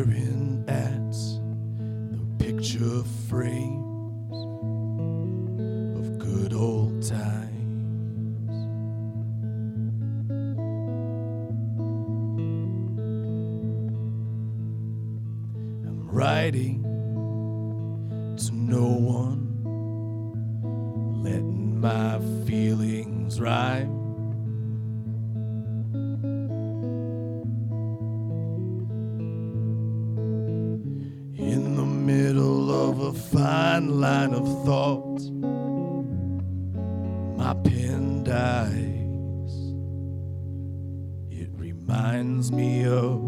staring at the picture frames of good old times. I'm writing to no one, letting my feelings rhyme. In the middle of a fine line of thought, my pen dies. It reminds me of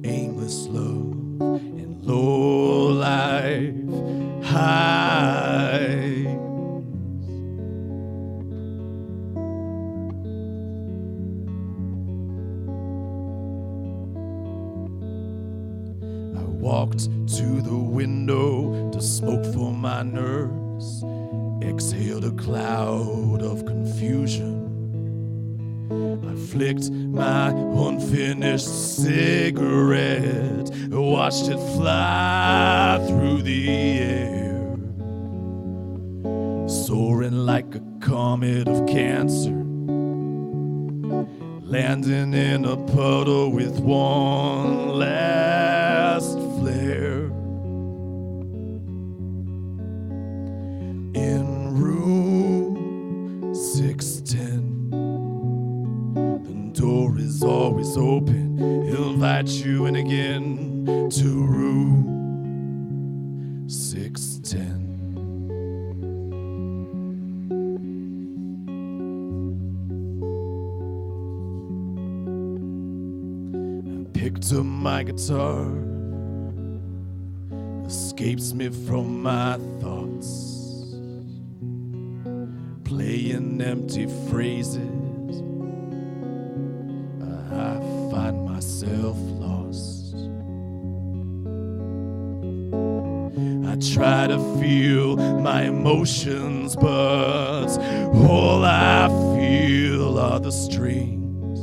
aimless love and low life highs. I walked to the window to smoke for my nerves, exhaled a cloud of confusion. I flicked my unfinished cigarette, watched it fly through the air, soaring like a comet of cancer, landing in a puddle with one last flare. In room 610, door is always open. He'll invite you in again to room 610. I picked up my guitar, escapes me from my thoughts, playing empty phrases. I find myself lost. I try to feel my emotions, but all I feel are the strings.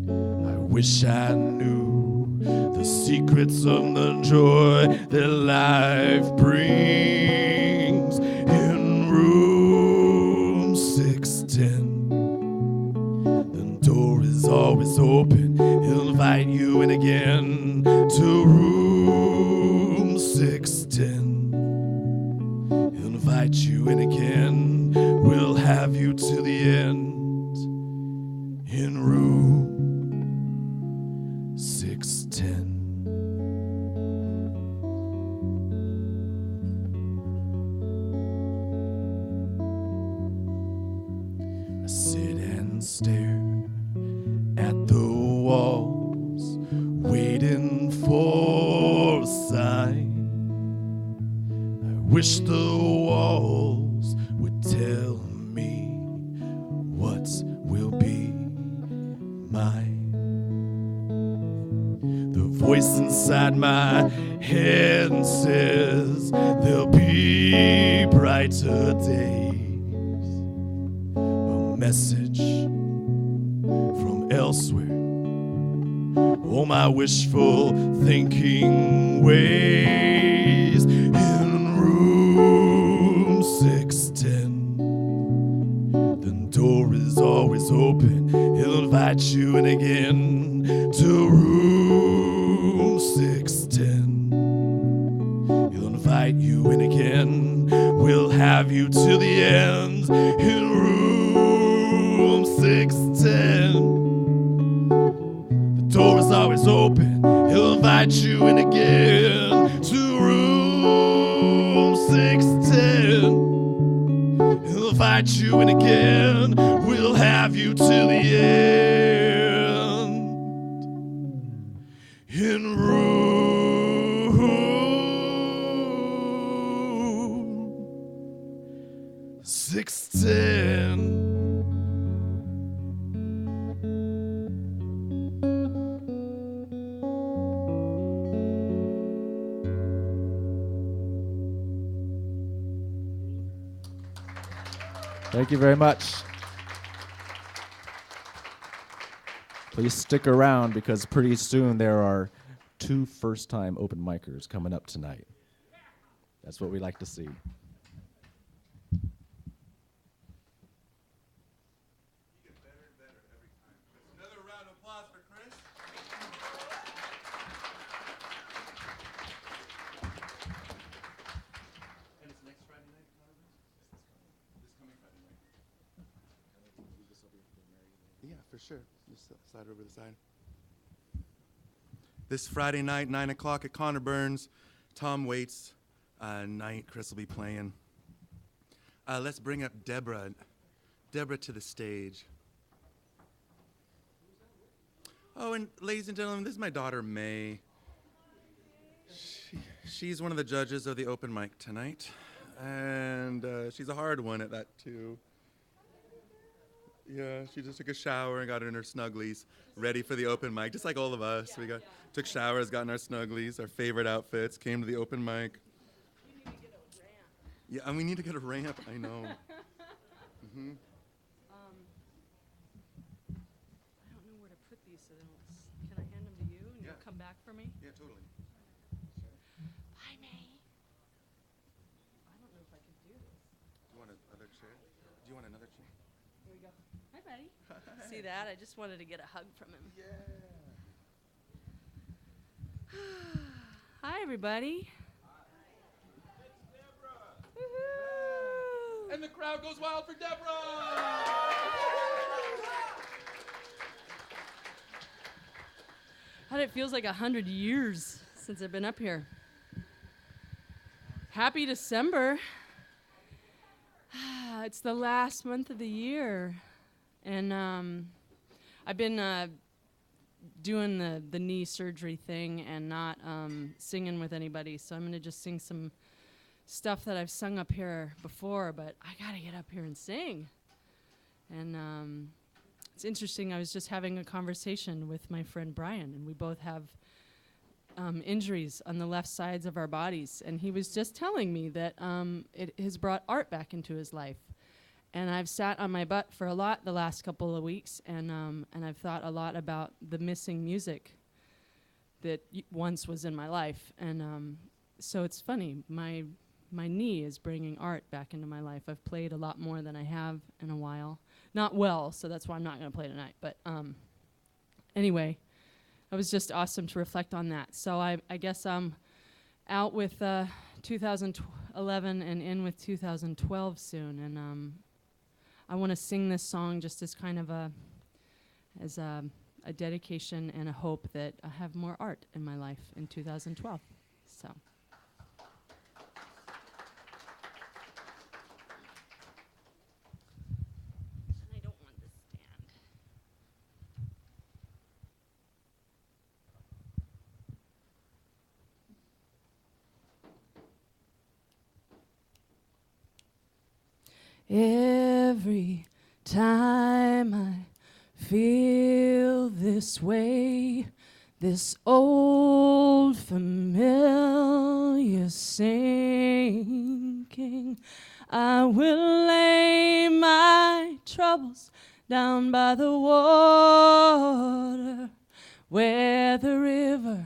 I wish I knew the secrets of the joy that life brings. In room 610, door is always open. He'll invite you in again to room 610. He'll invite you in again. We'll have you till the end. In room 610. I sit and stare at the walls, waiting for a sign. I wish the walls would tell me what will be mine. The voice inside my head says there'll be brighter days. A message from elsewhere. All my wishful thinking ways. In room 610, the door is always open. He'll invite you in again to room 610. He'll invite you in again. We'll have you till the end. In room 610. Door is always open. He'll invite you in again to room 610. He'll invite you in again. We'll have you till the end. In room 610. Thank you very much. Please Please stick around because pretty soon there are 2 first-time open micers coming up tonight. That's what we like to see. Another round of applause for Chris. And it's next Friday night, this coming Friday night. Yeah, for sure. Just slide over the side. This Friday night, 9 o'clock at Connor Burns, Tom Waits night. Chris will be playing. Let's bring up Deborah. Deborah to the stage. Oh, and ladies and gentlemen, this is my daughter, May. She's one of the judges of the open mic tonight. And she's a hard one at that, too. Yeah, she just took a shower and got in her snugglies, ready for the open mic, just like all of us. We took showers, got in our snugglies, our favorite outfits, came to the open mic. We need to get a ramp. Yeah, and we need to get a ramp, I know. Mm-hmm. I don't know where to put these, so they don't. Can I hand them to you and you'll come back for me? Yeah, totally. Bye, May. I don't know if I could do this. Do you want another chair? Do you want another chair? Here we go. Hi, buddy. See that? I just wanted to get a hug from him. Yeah. Hi, everybody. Woohoo! And the crowd goes wild for Deborah! God, it feels like 100 years since I've been up here. Happy December. It's the last month of the year. And I've been doing the knee surgery thing and not singing with anybody. So I'm going to just sing some stuff that I've sung up here before, but I got to get up here and sing. And it's interesting, I was just having a conversation with my friend Brian, and we both have injuries on the left sides of our bodies. And he was just telling me that it has brought art back into his life. And I've sat on my butt for a lot the last couple of weeks, and I've thought a lot about the missing music that once was in my life. And so it's funny, my knee is bringing art back into my life. I've played a lot more than I have in a while. Not well, so that's why I'm not going to play tonight. But anyway, it was just awesome to reflect on that. So I guess I'm out with 2011 and in with 2012 soon. And I want to sing this song just as kind of a dedication and a hope that I have more art in my life in 2012. So. I don't want this stand. Every time I feel this way, this old familiar sinking, I will lay my troubles down by the water, where the river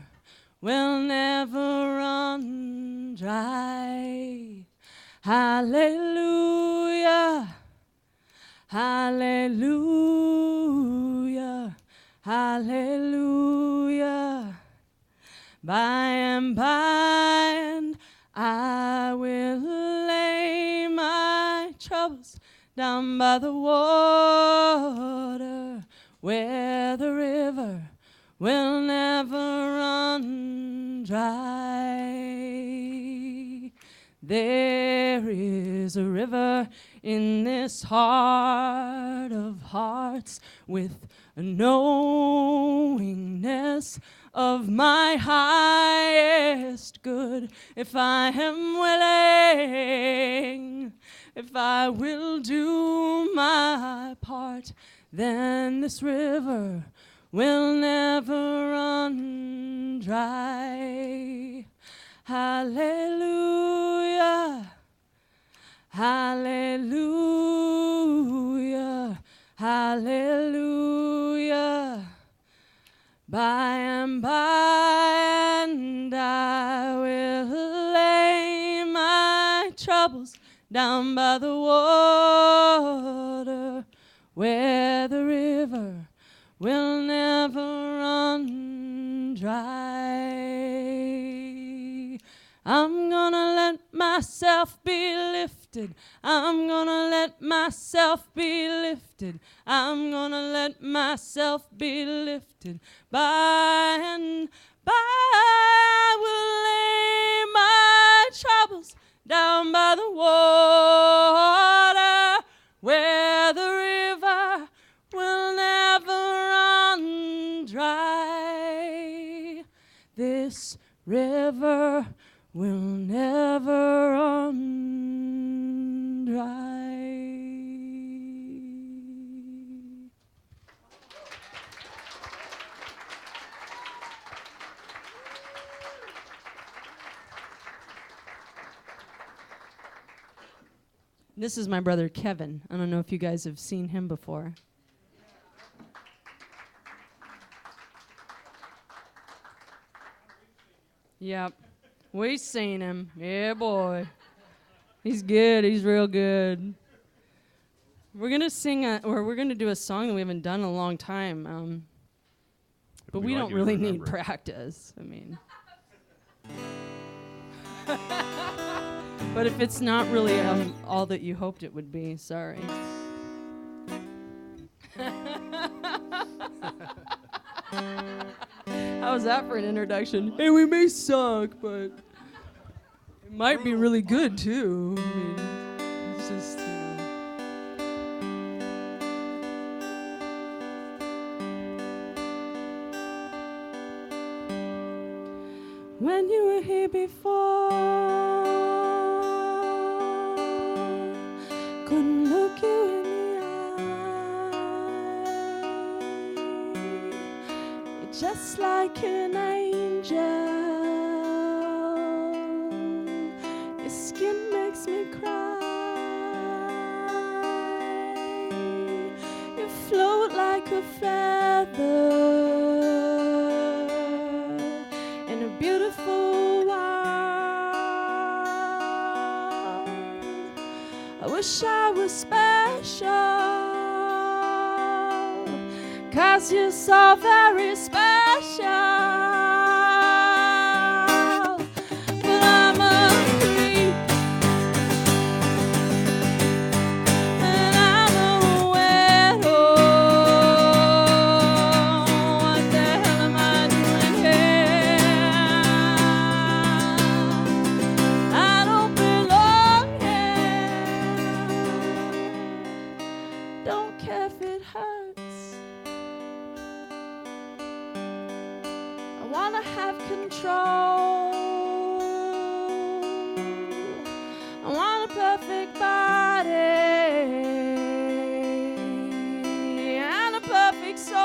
will never run dry. Hallelujah, hallelujah, hallelujah. By and by I will lay my troubles down by the water, where the river will never run dry. There is a river in this heart of hearts, with a knowingness of my highest good. If I am willing, if I will do my part, then this river will never run dry. Hallelujah, hallelujah, hallelujah. troubles down by the water, where the river will never run dry. I'm gonna let myself be lifted. I'm gonna let myself be lifted. I'm gonna let myself be lifted by and by. I will lay my troubles down by the water, where the river will never run dry. This river will never run dry. This is my brother Kevin. I don't know if you guys have seen him before. Yep. We seen him. Yeah, boy. He's good. He's real good. We're going to sing, we're going to do a song that we haven't done in a long time. But we don't really need practice. I mean. But if it's not really all that you hoped it would be, sorry. How's that for an introduction? Hey, we may suck, but it might be really good too. I mean, it's just, you know. When you were here before, couldn't look you in the eye. You're just like an angel. Your skin makes me cry. You float like a feather in a beautiful world. I wish I was special, 'cause you're so very special. But I'm a creep, and I'm a weirdo. What the hell am I doing here? I don't belong here. Don't care if it hurts. I wanna have control. I want a perfect body and a perfect soul.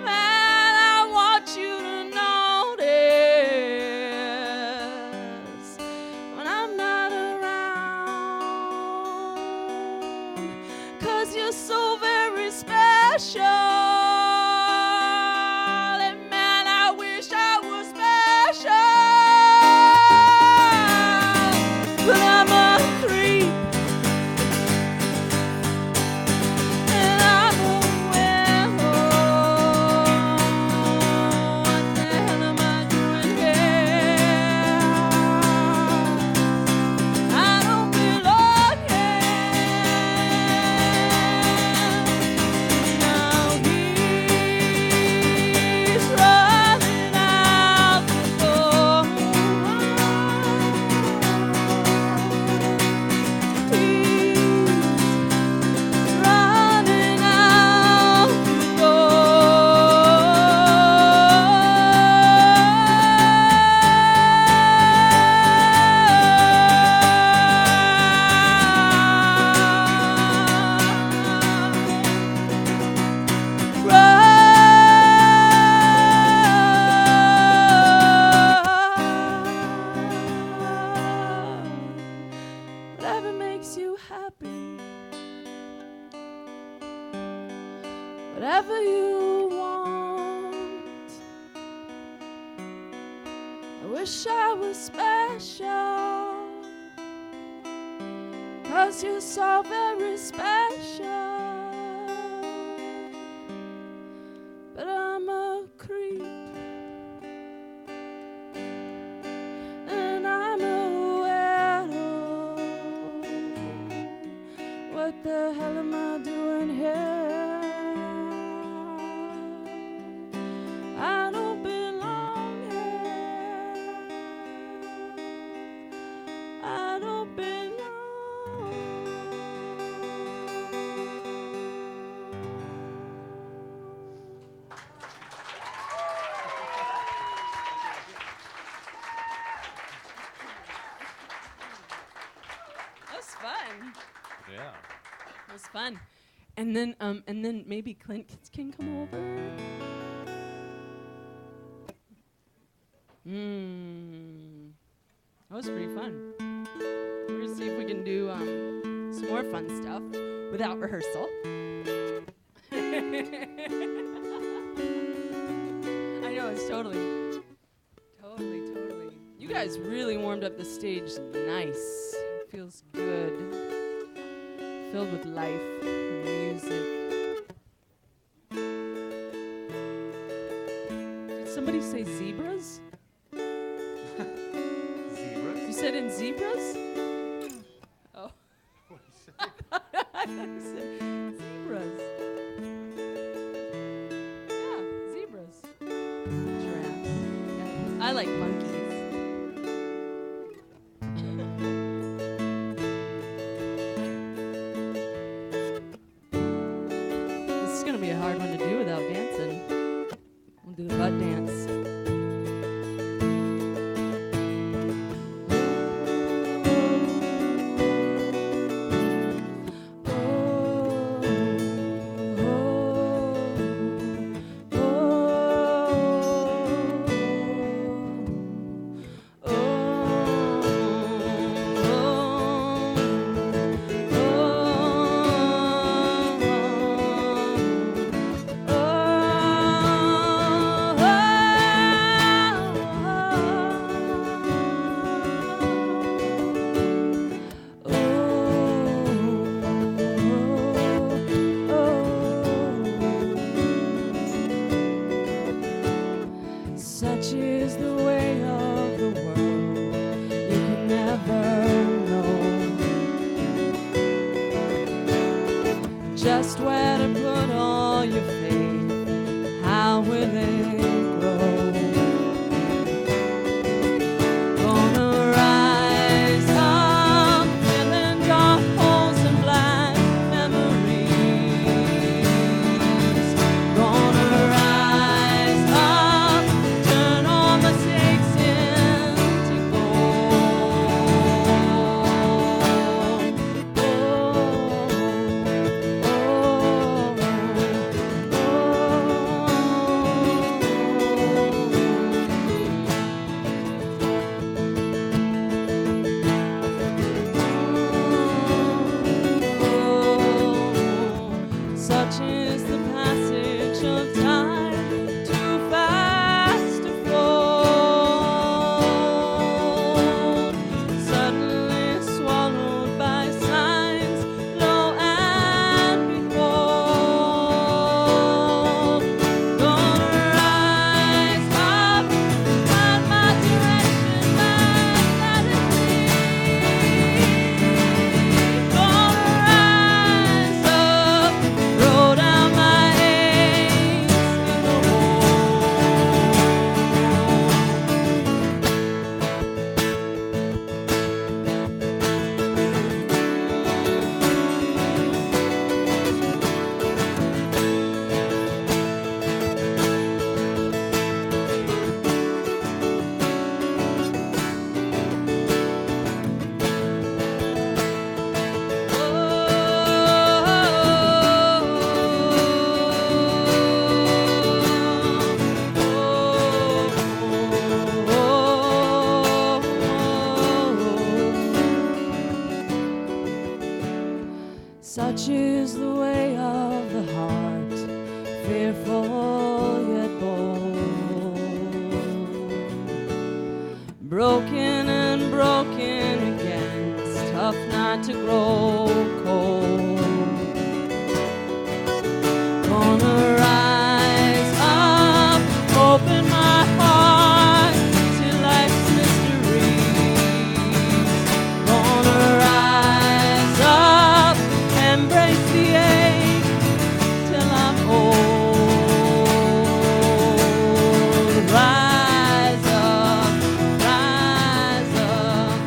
Man, I want you to notice when I'm not around, 'cause you're so very special. And man, I wish I was special. But I'm a creep, and I'm a weirdo. What the hell am I doing here? I don't belong here. Now he's running out the door. He's running out the Whatever makes you happy, whatever you want. I wish I was special, 'cause you're so very special. But I'm a creep, and I'm a weirdo. What the hell am I doing here? I don't belong here. I don't belong. That was fun. Yeah. It was fun. And then maybe Clint can come over. That was pretty fun. We're gonna see if we can do some more fun stuff without rehearsal. I know, it's totally. You guys really warmed up the stage nice. Feels good. Filled with life and music. Did somebody say zebras? Zebras? You said in zebras? Oh. I thought you said zebras. Yeah, zebras. Giraffes. Yeah. I like monkeys. This is gonna be a hard one to do without dancing. We'll do the butt dance. Such is the way of the world, you can never know just where to put all your faith. How will it grow? Gonna rise up, filling dark holes and blind memories. Gonna rise up, turn all mistakes into Such is the passage of time, too fast to fold. Suddenly swallowed by signs, lo and behold. Gonna rise up, find my direction, let it lead. Gonna rise up, throw down my ace in the hole. Such is the way of the heart, fearful yet bold. and broken again. It's tough not to grow cold. Gonna rise up, open my heart to life's mysteries. Gonna rise up, embrace the ache till I'm old. Rise up, rise up,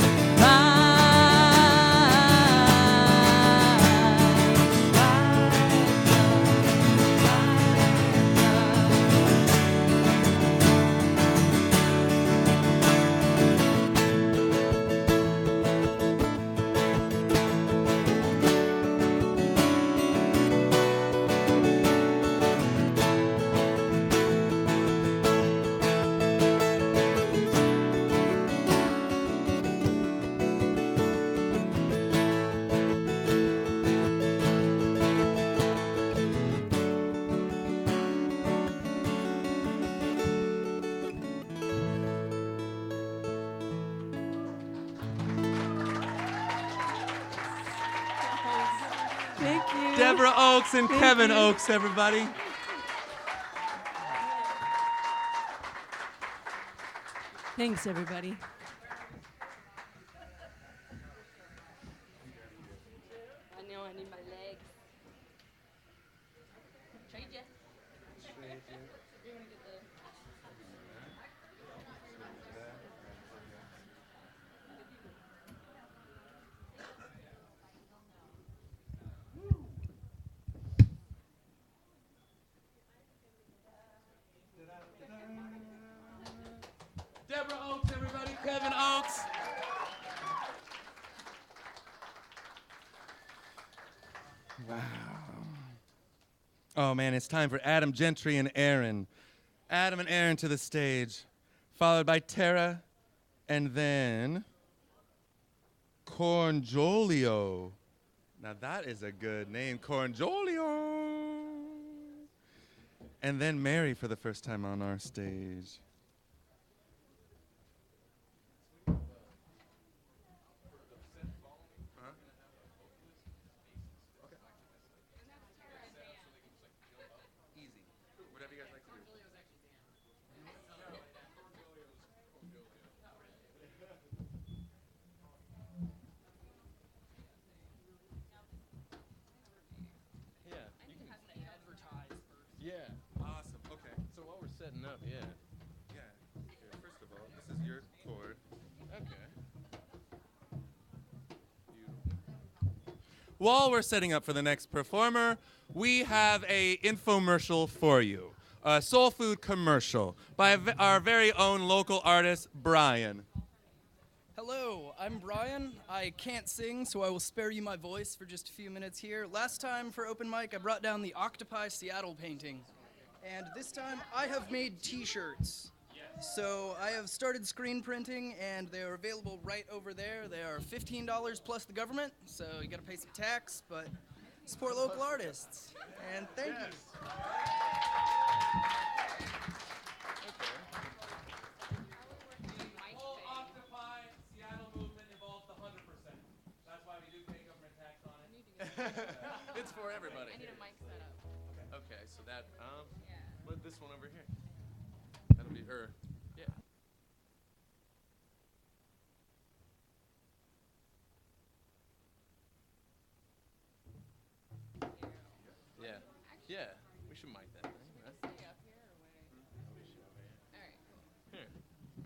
Thank you. Deborah Oaks and Thank Kevin you. Oaks, everybody. Thanks, everybody. I know I need my legs. Trade ya. You're gonna get the. Deborah Oaks, everybody. Kevin Oaks. Wow. Oh, man, it's time for Adam Gentry and Aaron. Adam and Aaron to the stage, followed by Tara, and then Cornjolio. Now, that is a good name, Cornjolio. And then Mary for the first time on our stage. Easy. Whatever you guys like to do. Yeah, you can advertise first. Yeah. Awesome. Okay. So while we're setting up, yeah. Yeah. Here, first of all, this is your chord. Okay. While we're setting up for the next performer, we have a infomercial for you. A soul food commercial by our very own local artist, Brian. Hello, I'm Brian. I can't sing, so I will spare you my voice for just a few minutes here. Last time for open mic, I brought down the Octopi Seattle painting. And this time, I have made t-shirts. So I have started screen printing, and they are available right over there. They are $15 plus the government, so you gotta pay some tax, but support local artists. And thank you. The whole Occupy Seattle movement involves the 100%. That's why we do pay government tax on it. It's for everybody. I need a mic set up. Okay, so that, Yeah. but this one over here. That'll be her. Yeah. Yeah. Yeah. We should mic that thing, right? Stay up here or way? All right, cool. Here.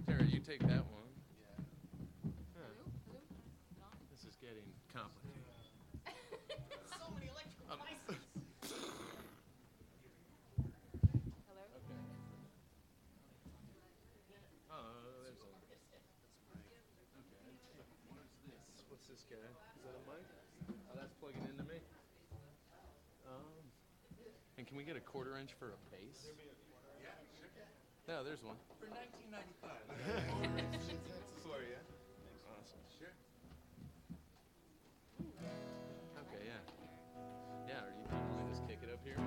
Tara, you take that one. Yeah. Blue? Blue? Is it on? This is getting complicated. So many electrical devices. Hello? Okay. Oh, there's a. Okay. What is this? What's this guy? Is that a mic? Oh, that's plugging into me. And can we get a 1/4 inch for a bass? Yeah, sure. No, there's one. For $19.95. For you. Awesome. Sure. Okay, yeah. Yeah, are you want me to just kick it up here?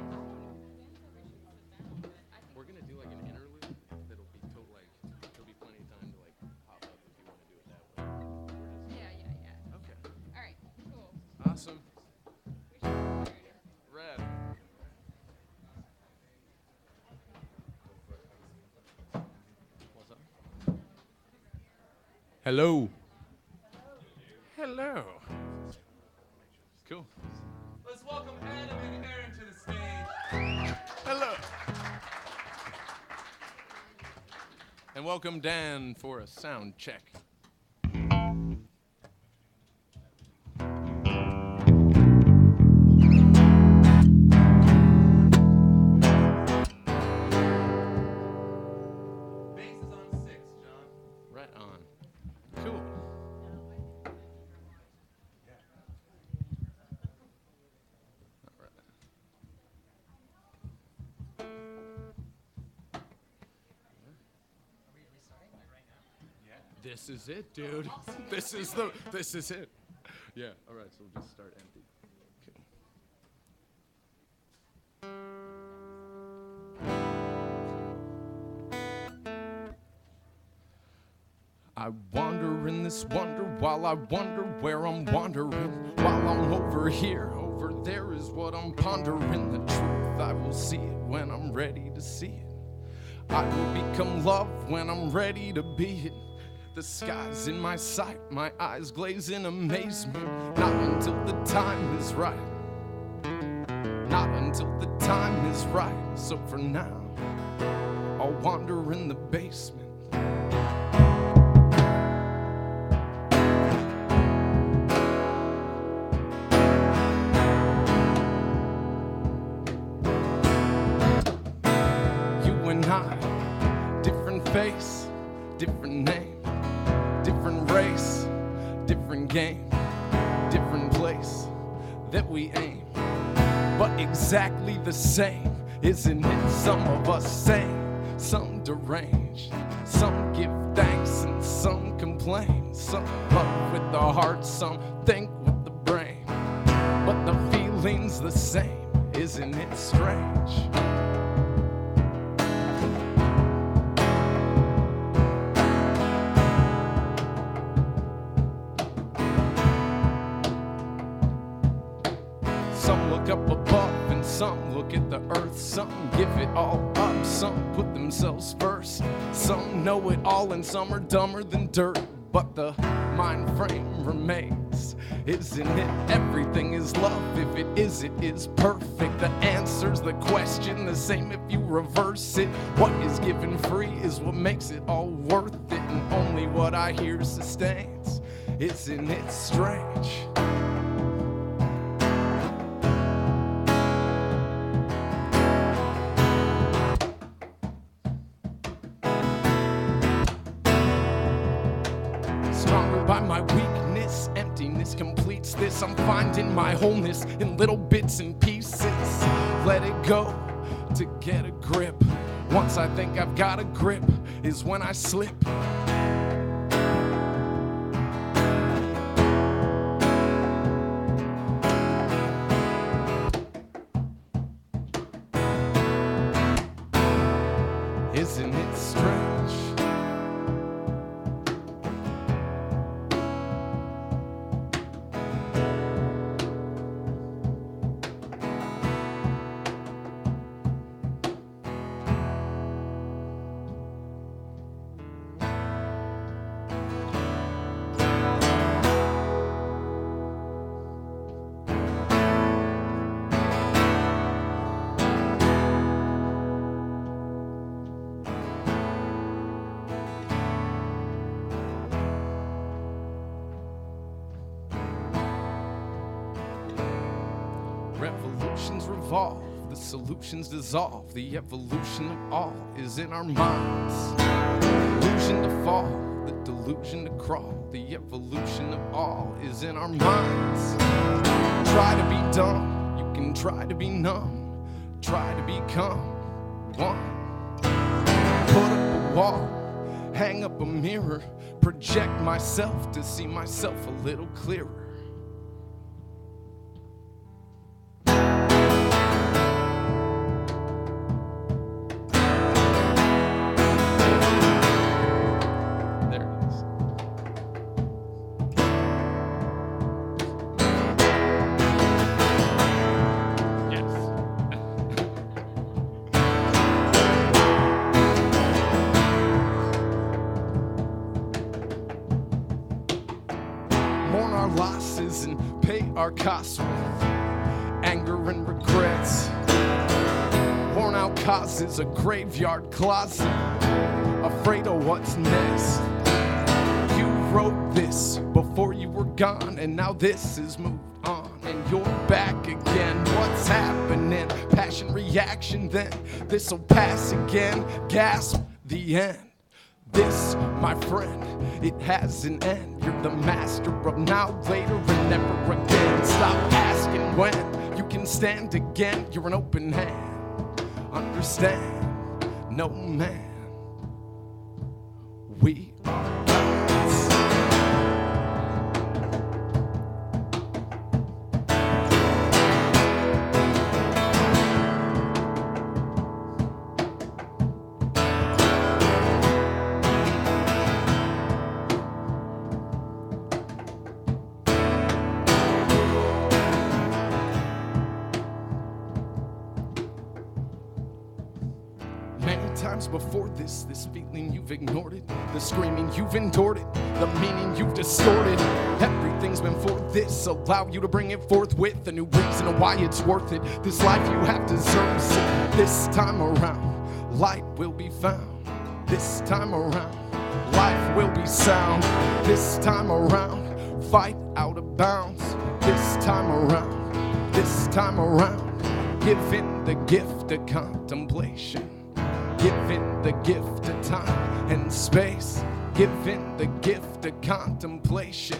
We're gonna do like an interlude that'll be there'll be plenty of time to like pop up if you want to do it that way. Awesome. Rad. What's up? Hello. Hello. Cool. Let's welcome Adam and Aaron to the stage. Hello. And welcome Dan for a sound check. Bass is on 6, John. Right on. Cool. All right. This is it, dude. This is it. Yeah. All right. So we'll just start empty. Okay. I wander in this wonder while I wonder where I'm wandering. While I'm over here, over there is what I'm pondering. The truth, I will see it when I'm ready to see it. I will become love when I'm ready to be it. The sky's in my sight, my eyes glaze in amazement. Not until the time is right. Not until the time is right. So for now, I'll wander in the basement. You and I, different face, different name, different race, different game, different place that we aim, but exactly the same, isn't it? Some of us sane, some deranged, some give thanks and some complain, some love with the heart, some think with the brain, but the feeling's the same, isn't it strange? Some look up above and some look at the earth. Some give it all up, some put themselves first. Some know it all and some are dumber than dirt. But the mind frame remains, isn't it? Everything is love, if it is, it is perfect. The answer's the question, the same if you reverse it. What is given free is what makes it all worth it. And only what I hear sustains, isn't it strange? Stronger by my weakness, emptiness completes this. I'm finding my wholeness in little bits and pieces. Let it go to get a grip. Once I think I've got a grip is when I slip. Isn't it strange? Revolutions revolve, the solutions dissolve. The evolution of all is in our minds. Illusion to fall, the delusion to crawl. The evolution of all is in our minds. Try to be dumb, you can try to be numb. Try to become one. Put up a wall, hang up a mirror. Project myself to see myself a little clearer. There it is. mourn our losses and pay our costs with anger and regrets. Worn out causes, a graveyard closet, afraid of what's next. You wrote this before you were gone, and now this is moved on, and you're back again. What's happening? Passion, reaction, then this'll pass again. Gasp, the end. This, my friend, it has an end. You're the master of now, later, and never again. Stop asking when you can stand again. You're an open hand. Understand, no man. We are gods. Times before this feeling you've ignored it, the screaming you've endured it, the meaning you've distorted. Everything's been for this, allow you to bring it forth with a new reason of why it's worth it. This life you have deserves it. This time around, light will be found. This time around, life will be sound. This time around, fight out of bounds. This time around, give in the gift of contemplation. Given the gift of time and space, given the gift of contemplation,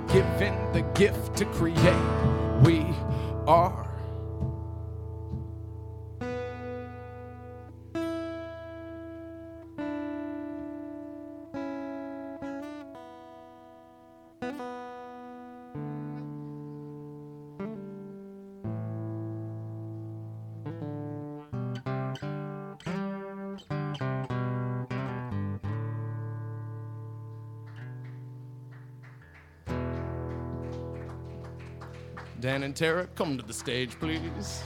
given the gift to create, we are. Dan and Tara, come to the stage, please.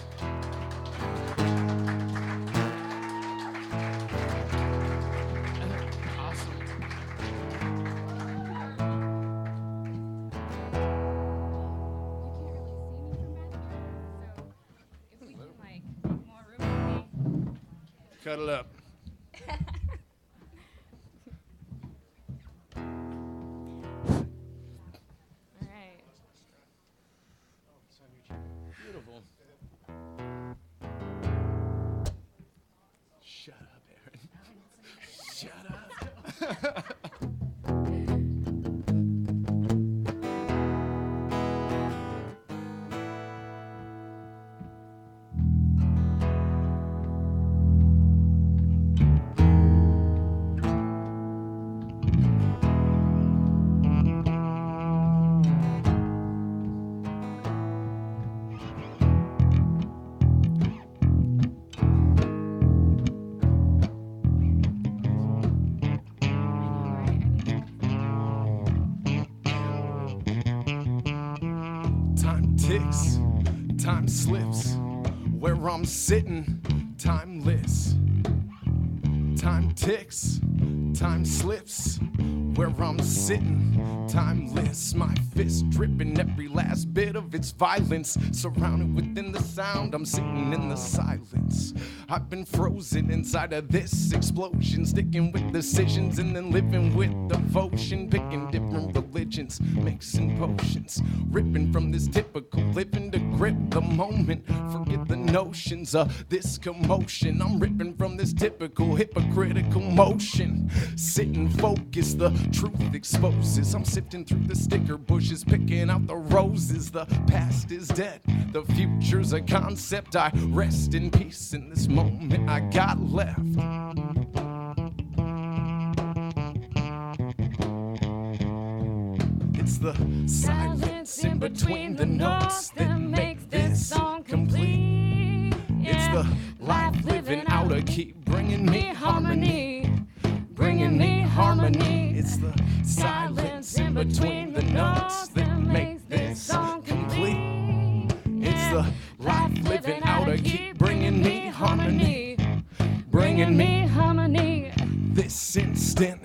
Cuddle up. Beautiful. Shut up, Aaron. Shut up. Ticks, time slips, where I'm sitting, timeless. Time ticks, time slips, where I'm sitting, timeless. My fist dripping every last bit of its violence, surrounded within the sound, I'm sitting in the silence. I've been frozen inside of this explosion, sticking with decisions and then living with devotion, picking different religions, mixing potions, ripping from this typical living to grip the moment, forget the notions of this commotion. I'm ripping from this typical hypocritical motion, sitting focused, the truth exposes. I'm sifting through the sticker bushes, picking out the roses. The past is dead, the future's a concept. I rest in peace in this moment I got left. It's the silence in between the notes that makes this song complete. It's the life living out of key, bringing me harmony, bringing me harmony. It's the silence in between the notes that makes this song complete. It's the life living out of key, bringing me harmony, bringing me harmony. This instant,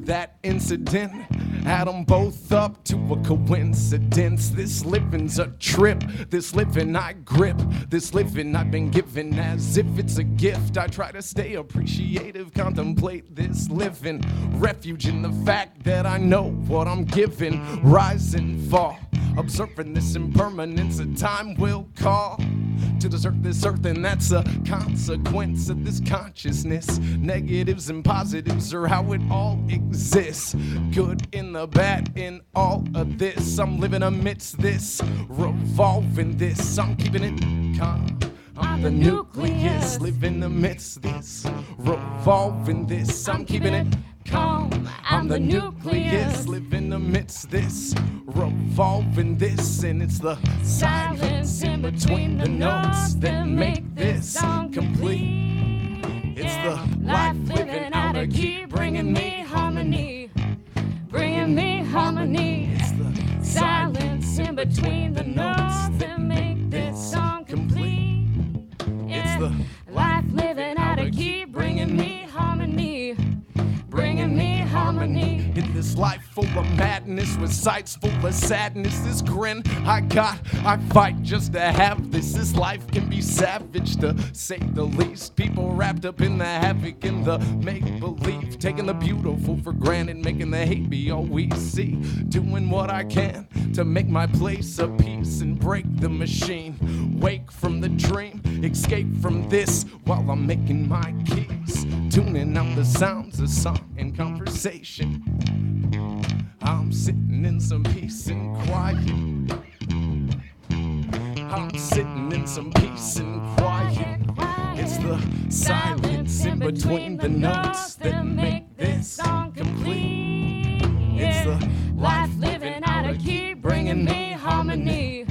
that instant. incident. Add them both up to a coincidence. This living's a trip. This living I grip. This living I've been given as if it's a gift. I try to stay appreciative, contemplate this living. Refuge in the fact that I know what I'm given. Rise and fall. Observing this impermanence, a time will call to desert this earth, and that's a consequence of this consciousness. Negatives and positives are how it all exists. Good in the bad in all of this. I'm living amidst this, revolving this. I'm keeping it calm. I'm the nucleus, living amidst this, revolving this. I'm keeping it calm. I'm the nucleus, living amidst this, revolving this. And it's the silence in between the notes that make this song complete. It's the life living out of key, bringing me harmony, bringing me harmony. It's the silence in between the notes that make this song complete. It's the life living out of key, bringing me harmony, bringing me harmony. In this life full of madness, with sights full of sadness, this grin I got, I fight just to have this. This life can be savage, to say the least. People wrapped up in the havoc and the make-believe, taking the beautiful for granted, making the hate be all we see. Doing what I can to make my place a peace and break the machine. Wake from the dream, escape from this while I'm making my keys. Tuning out the sounds of song and conversation. I'm sitting in some peace and quiet. I'm sitting in some peace and quiet. It's the silence in between the notes that make this song complete. It's the life living out of key, bringing me harmony,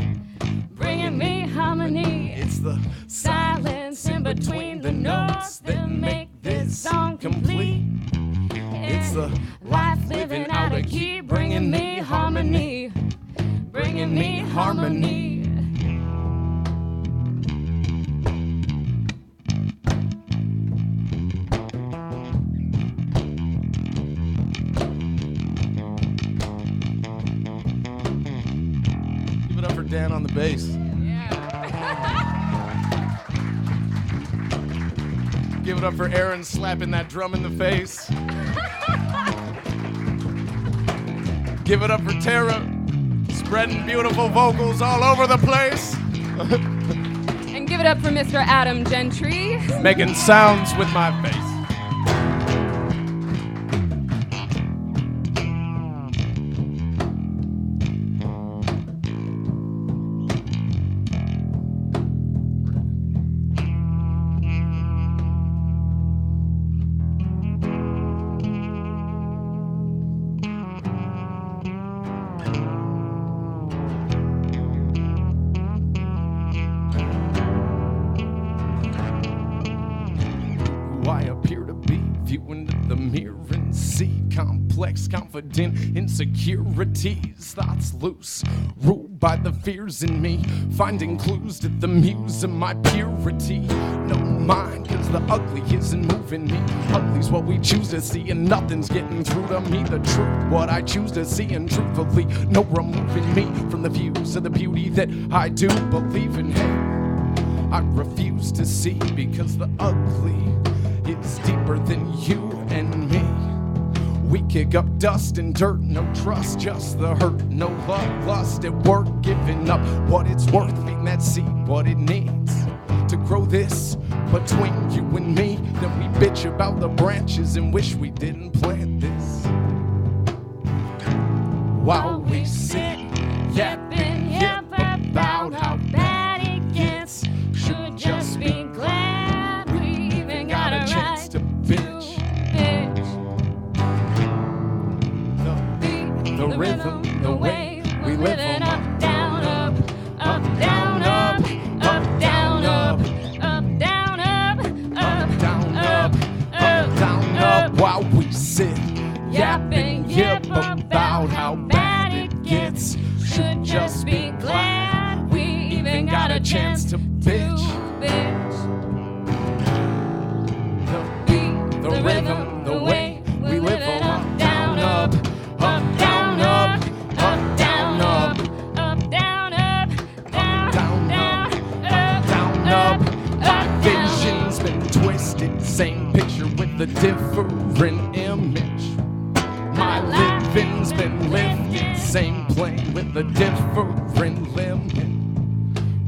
bringing me harmony. It's the silence in between the notes that make this song complete. It's the life living out of key, bringing me harmony, bringing me harmony. Give it up for Dan on the bass. Give it up for Aaron slapping that drum in the face. Give it up for Tara, spreading beautiful vocals all over the place. And give it up for Mr. Adam Gentry. Making sounds with my face. I appear to be viewing the mirror and see complex, confident insecurities, thoughts loose, ruled by the fears in me, finding clues to the muse of my purity. No mind, cause the ugly isn't moving me. Ugly's what we choose to see, and nothing's getting through to me. The truth, what I choose to see, and truthfully, no removing me from the views of the beauty that I do believe in. Hey, I refuse to see, because the ugly is deeper than you and me. We kick up dust and dirt, no trust, just the hurt. No love, lust at work, giving up what it's worth, feeding that seed what it needs to grow this between you and me. Then we bitch about the branches and wish we didn't plant this. While we sit yapping about how bad it gets, should just be glad we even got a chance to bitch. The rhythm, the way we live on up, down, up, up, down, up, up, down, up, up, down, up, up, down, up, up, down, up. While we sit yapping about how bad it gets, should just be glad we even got a chance to bitch. The rhythm, the way we live on up, down, up. playing with a different limit.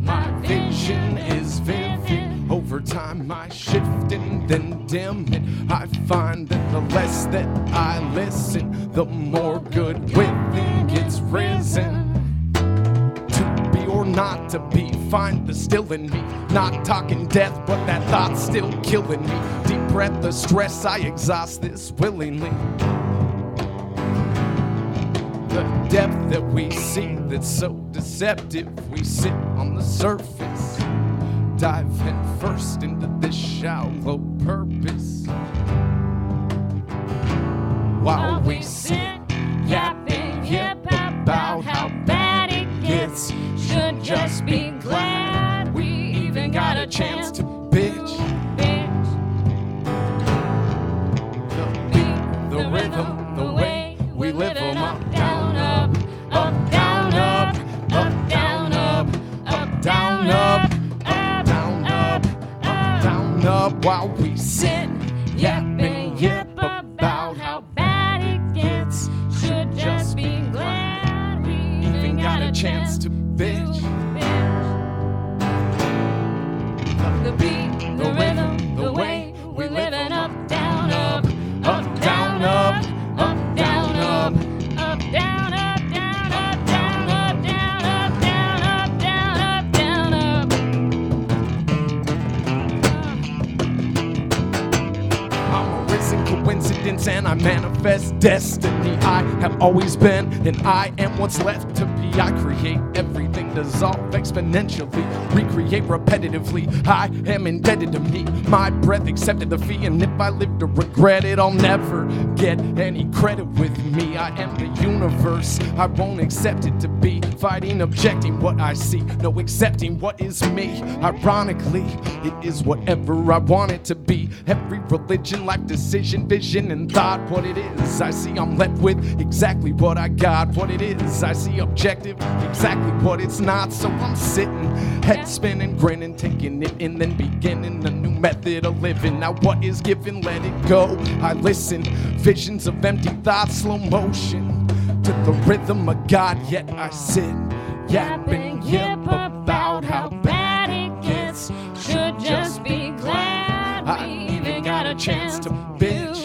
My vision is vivid. Over time I shift and then dim it. I find that the less that I listen, the more good within gets risen. To be or not to be, find the still in me. Not talking death, but that thought's still killing me. Deep breath, the stress, I exhaust this willingly. The depth that we see that's so deceptive, we sit on the surface, dive head first into this shallow purpose. While we sit, yapping yip about how bad it gets, should just be glad we even got a chance to bitch. The beat, the rhythm, the way we live 'em up, down, up, up, down, up, up, down, up, up, down, up, up, down, up, up, down, up. While we sit, yapping yip about how bad it gets, should just be glad we even got a chance to bitch. The beat, the rhythm, the way we living up, down, up, up, down, up, up, down, up, up, down, up, down, up, down, up, down, up, down, up, down, up, down, up. I'm a risen coincidence and I manifest destiny. I have always been and I am what's left to be. I create everything, dissolve exponentially, recreate repetitively. I am indebted to me. My breath accepted the fee, and if I live to regret it, I'll never get any credit with me. I am the universe, I won't accept it to be. Fighting, objecting what I see, no accepting what is me. Ironically, it is whatever I want it to be. Every religion, life decision, vision, and thought, what it is. I see I'm left with exactly what I got, what it is. I see objective, exactly what it's not. So I'm sitting, head spinning, grinning, taking it in, then beginning a new method of living. Now what is given, let it go. I listen, visions of empty thoughts, slow motion, to the rhythm of God, yet I sit, yapping yip about how bad it gets. Should just be glad we even got a chance to bitch.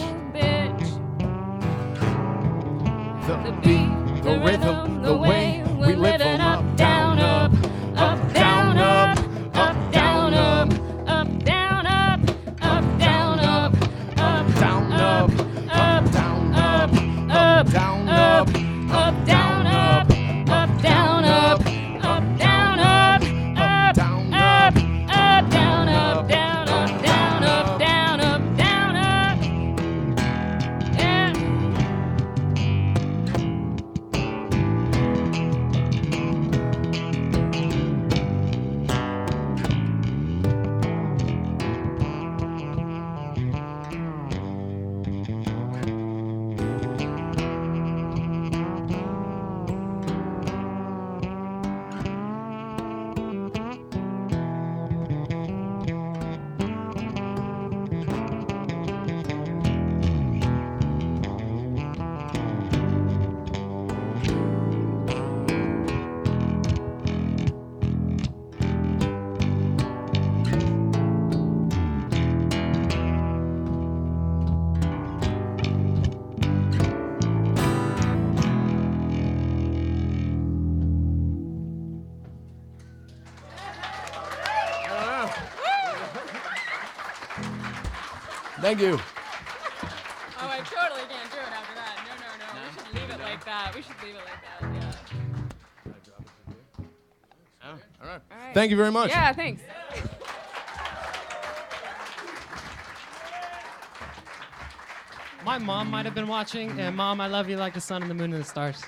The beat, the rhythm, the way we live 'em up, down, up, up, down, up, up, down, up, up, down, up, up, down, up, up, down, up, up, down, up, up, down, up, up, down, up, up, down, up, up, down, up, up, down, up, up, down, up, down, up, down, up, down, up, down, up. Yeah. Thank you. Oh, I totally can't do it after that. No. We should leave it like that. Yeah. All right. All right. Thank you very much. Yeah, thanks. My mom might have been watching, and Mom, I love you like the sun and the moon and the stars.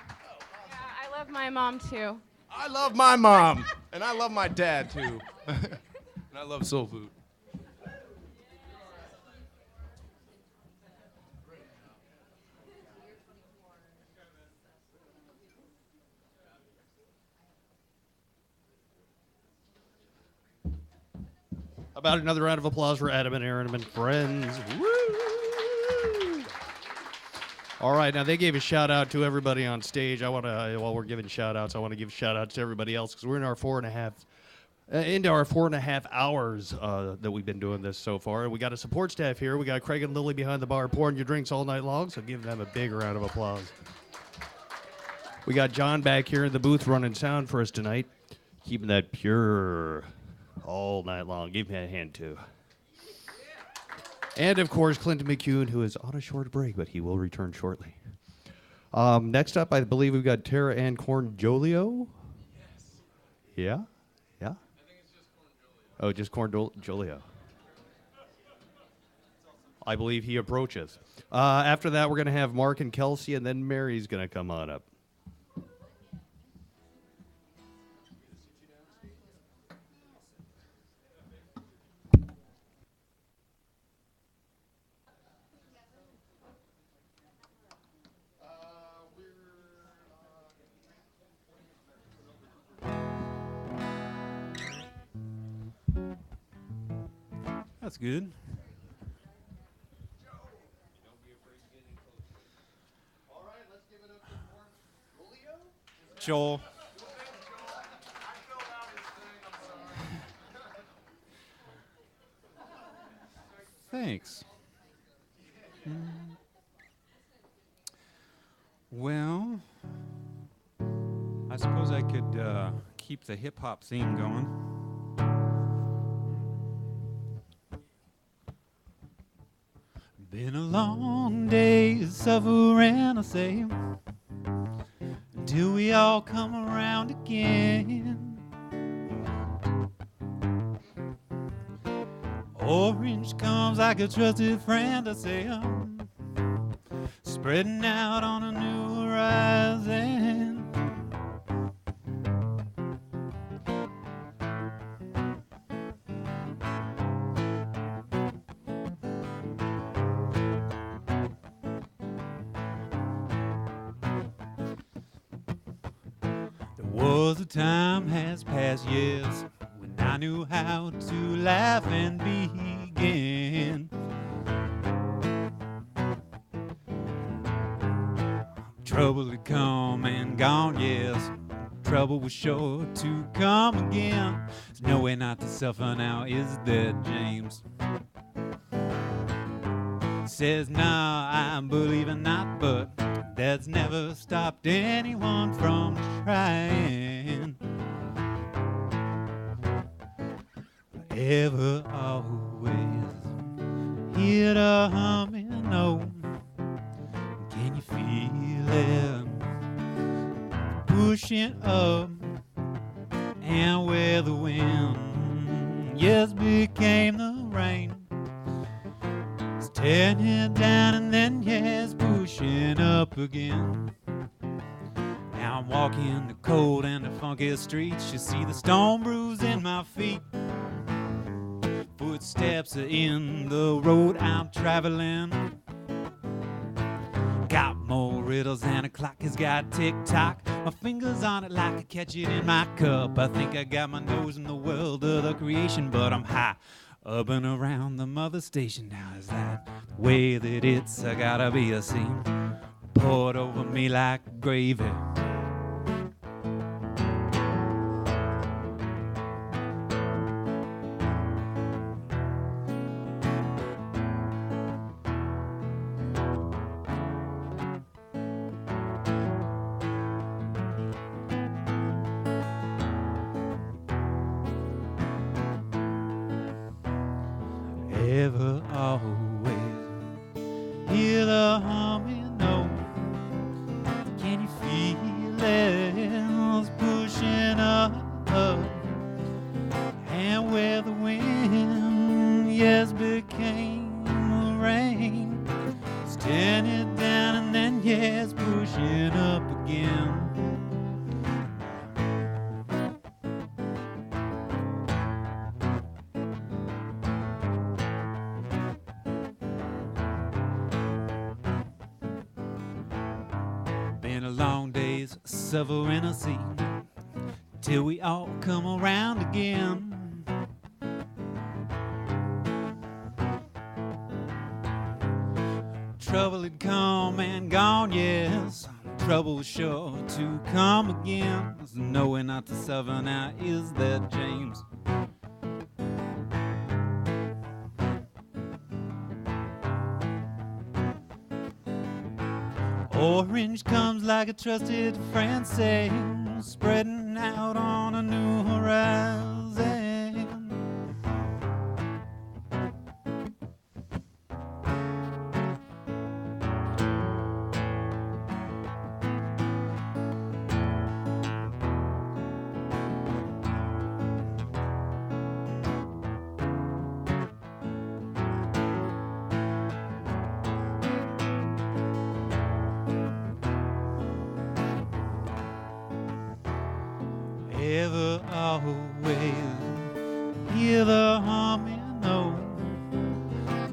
Yeah, I love my mom too. I love my mom, and I love my dad too, and I love SoulFood. How about another round of applause for Adam and Aaron and friends? Woo! All right, now they gave a shout out to everybody on stage. I want to, while we're giving shout outs, I want to give shout outs to everybody else because we're in our 4.5 hours that we've been doing this so far. And we got a support staff here. We got Craig and Lily behind the bar pouring your drinks all night long, so give them a big round of applause. We got John back here in the booth running sound for us tonight, keeping that pure all night long. Give me a hand, too. And, of course, Clinton McCune, who is on a short break, but he will return shortly. Next up, I believe we've got Tara Ann Corn-Jolio. Yes. Yeah? Yeah? I think it's just Corn-Jolio. Oh, just Corn-Jolio. I believe he approaches. After that, we're going to have Mark and Kelsey, and then Mary's going to come on up. That's good. All right, let's give it up to Corn-Jolio. Joel. Thanks. Well, I suppose I could keep the hip-hop theme going. Been a long day suffering, I say, until we all come around again. Orange comes like a trusted friend, I say, spreading out on a new horizon. Was a time has passed, yes, when I knew how to laugh and begin. Trouble had come and gone, yes. Trouble was sure to come again. There's no way not to suffer now, is there, James? Says, nah, I believe it not, but that's never stopped anyone from trying. Ever, always, hear the humming note. Can you feel it pushing up? And where the wind, yes, became the rain. It's tearing it down and then, yes, pushing up again. Now I'm walking the cold and the funky streets. You see the stone bruise in my feet. Footsteps are in the road I'm traveling. Got more riddles than a clock has got tick-tock. My fingers on it like I catch it in my cup. I think I got my nose in the world of the creation, but I'm high up and around the mother station. Now is that the way that it's gotta be a scene poured over me like gravy. Ever, always, hear the humming note. Can you feel it? It's pushing up, and where the wind, yes, became the rain. It's tearing it down and then, yes, pushing up again. Long days suffering a scene till we all come around again. trouble had come and gone, yes. Trouble was sure to come again. There's no way not to suffer now, is there, James? Orange comes like a trusted friend, saying, spreading out on a new horizon. Ever, always, hear the humming note.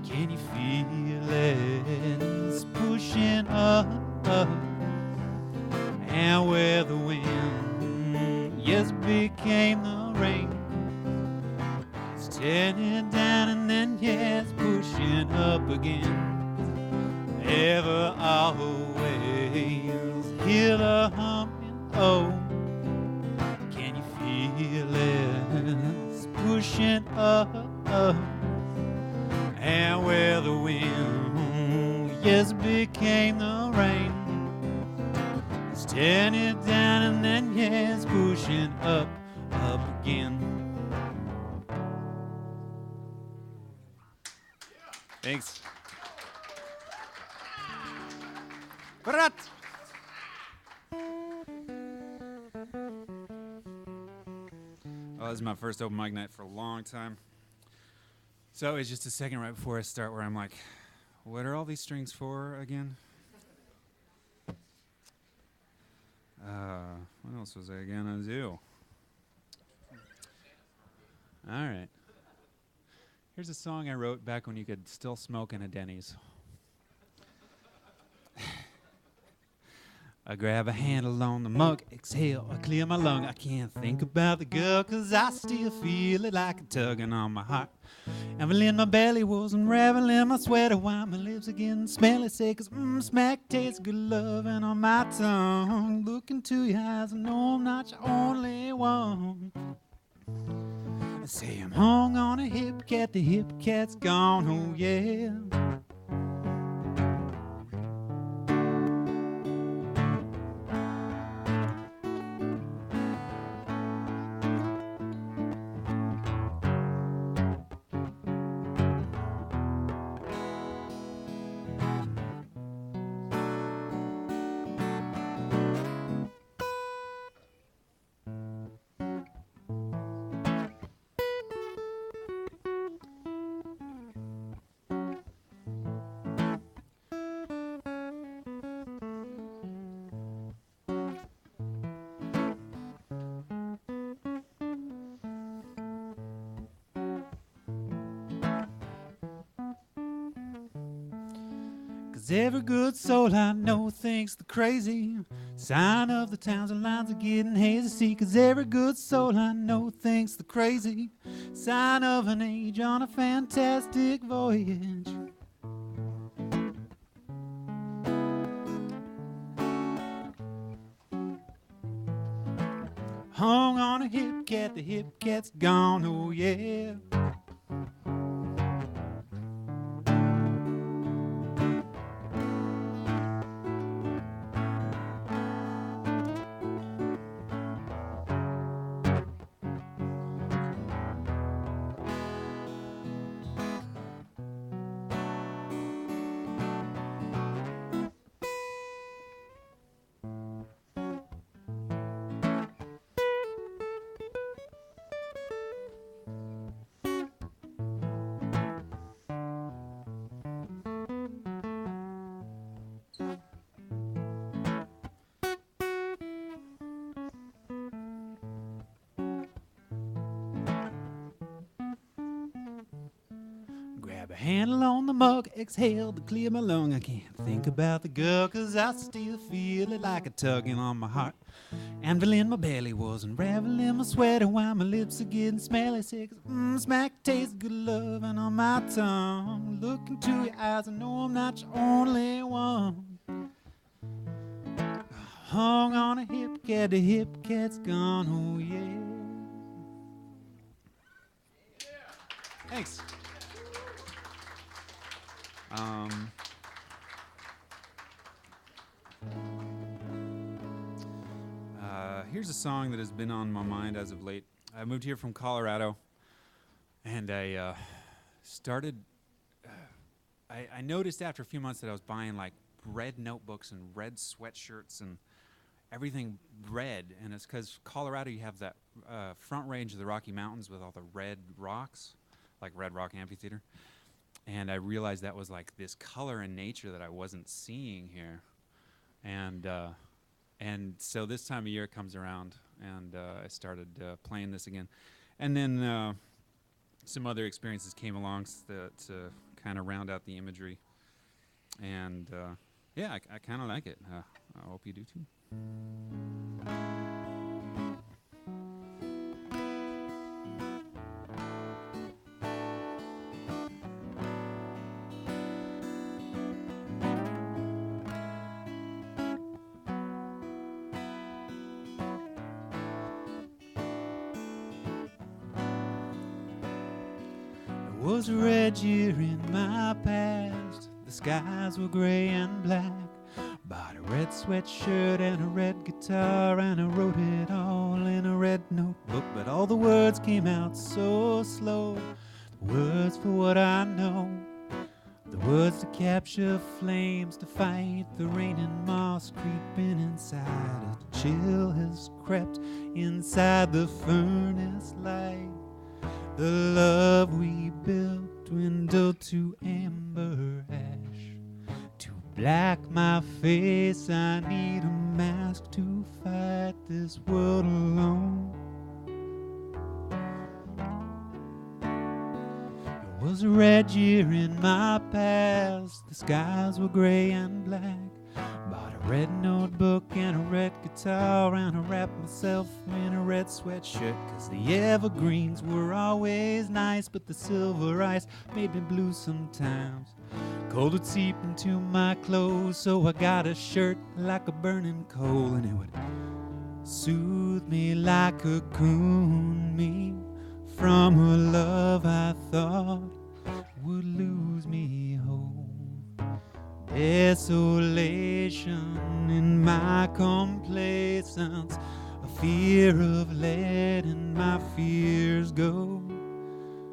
Can you feel it? It's pushing up, and where the wind, yes, became the rain. It's tearing it down and then, yes, pushing up again. Ever, always, hear the humming note. It's pushing up, and where the wind, yes, became the rain. It's tearing it down and then, yes, pushing up again. Thanks. Oh, this is my first open mic night for a long time. So it's just a second right before I start where I'm like, what are all these strings for again? What else was I gonna do? All right. Here's a song I wrote back when you could still smoke in a Denny's. I grab a handle on the mug, exhale, I clear my lung. I can't think about the girl, 'cause I still feel it like a tugging on my heart. Enveling my belly was unraveling my sweater while my lips are getting smelly. Say, 'cause smack tastes good loving on my tongue. Look into your eyes, I know I'm not your only one. I say I'm hung on a hip cat, the hip cat's gone, oh yeah. Cause every good soul I know thinks the crazy sign of the towns and lines are getting hazy. See, 'cause every good soul I know thinks the crazy sign of an age on a fantastic voyage. Hung on a hip cat, the hip cat's gone, oh yeah. Grab a handle on the mug, exhale to clear my lung. I can't think about the girl, 'cause I still feel it like a tugging on my heart. Anvil in my belly was unraveling my sweater while my lips are getting smelly. Sick, smack tastes good loving on my tongue. Look into your eyes, I know I'm not your only one. Hung on a hip cat, the hip cat's gone, oh yeah. Thanks. Here's a song that has been on my mind as of late. I moved here from Colorado, and I started. I noticed after a few months that I was buying like red notebooks and red sweatshirts and everything red, and it's because Colorado, you have that front range of the Rocky Mountains with all the red rocks, like Red Rock Amphitheater. And I realized that was like this color in nature that I wasn't seeing here. And so this time of year comes around, and I started playing this again. And then some other experiences came along to kind of round out the imagery. And yeah, I kind of like it. I hope you do too. There was a red year in my past. The skies were gray and black. Bought a red sweatshirt and a red guitar, and I wrote it all in a red notebook. But all the words came out so slow. The words for what I know. The words to capture flames, to fight the rain and moss creeping inside. A chill has crept inside the furnace light. The love we built dwindled to amber ash. To black my face, I need a mask to fight this world alone. It was a red year in my past. The skies were gray and black. Bought a red notebook and a red guitar, and I wrapped myself in a red sweatshirt, 'cause the evergreens were always nice, but the silver ice made me blue sometimes. Cold would seep into my clothes, so I got a shirt like a burning coal, and it would soothe me like a cocoon me from a love I thought would lose me whole. Desolation in my complacence, a fear of letting my fears go.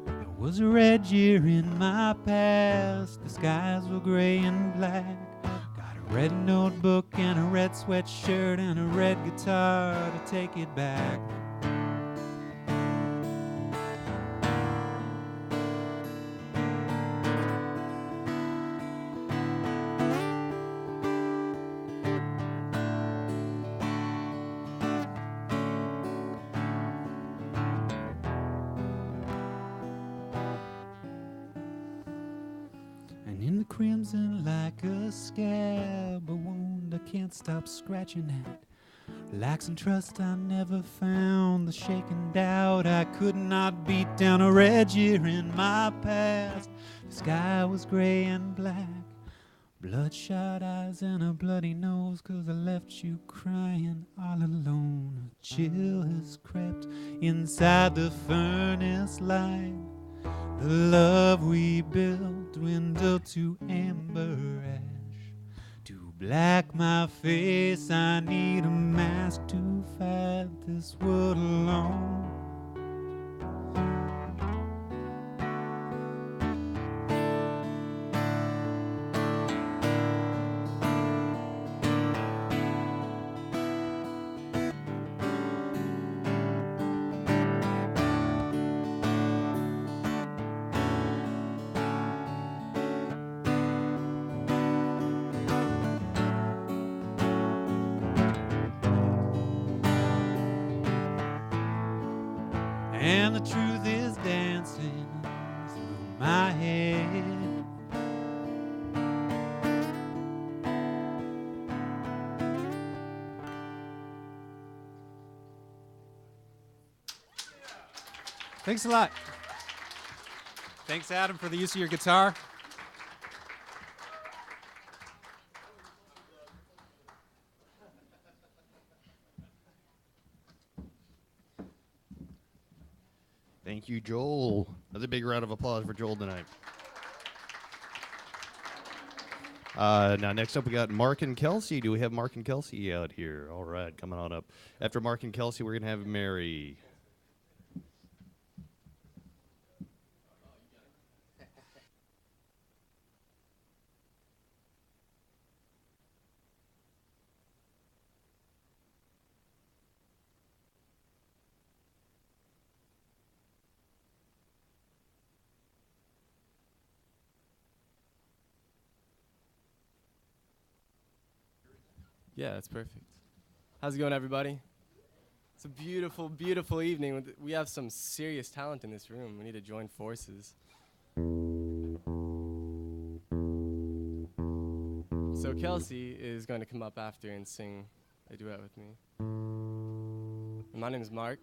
There was a red year in my past. The skies were gray and black. Got a red notebook and a red sweatshirt and a red guitar to take it back. Crimson like a scab, a wound I can't stop scratching at. Lacks and trust I never found, the shaken doubt I could not beat down. A red year in my past. The sky was gray and black. Bloodshot eyes and a bloody nose, 'cause I left you crying all alone. A chill has crept inside the furnace light. The love we built dwindled to amber ash. To black my face, I need a mask to fight this world alone. And the truth is dancing through my head. Thanks a lot. Thanks, Adam, for the use of your guitar. Thank you, Joel. That's a big round of applause for Joel tonight. Now, next up, we got Mark and Kelsey. Do we have Mark and Kelsey out here? All right, coming on up. After Mark and Kelsey, we're going to have Mary. Yeah, that's perfect. How's it going, everybody? It's a beautiful, beautiful evening. We have some serious talent in this room. We need to join forces. So Kelsey is going to come up after and sing a duet with me. And my name is Mark.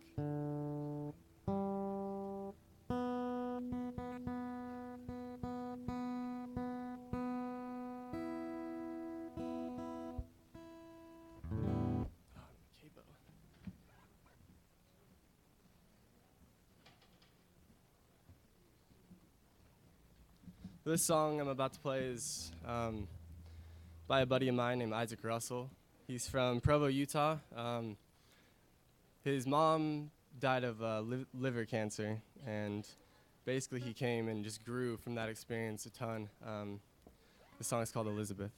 This song I'm about to play is by a buddy of mine named Isaac Russell. He's from Provo, Utah. His mom died of liver cancer, and basically he came and just grew from that experience a ton. The song is called Elizabeth.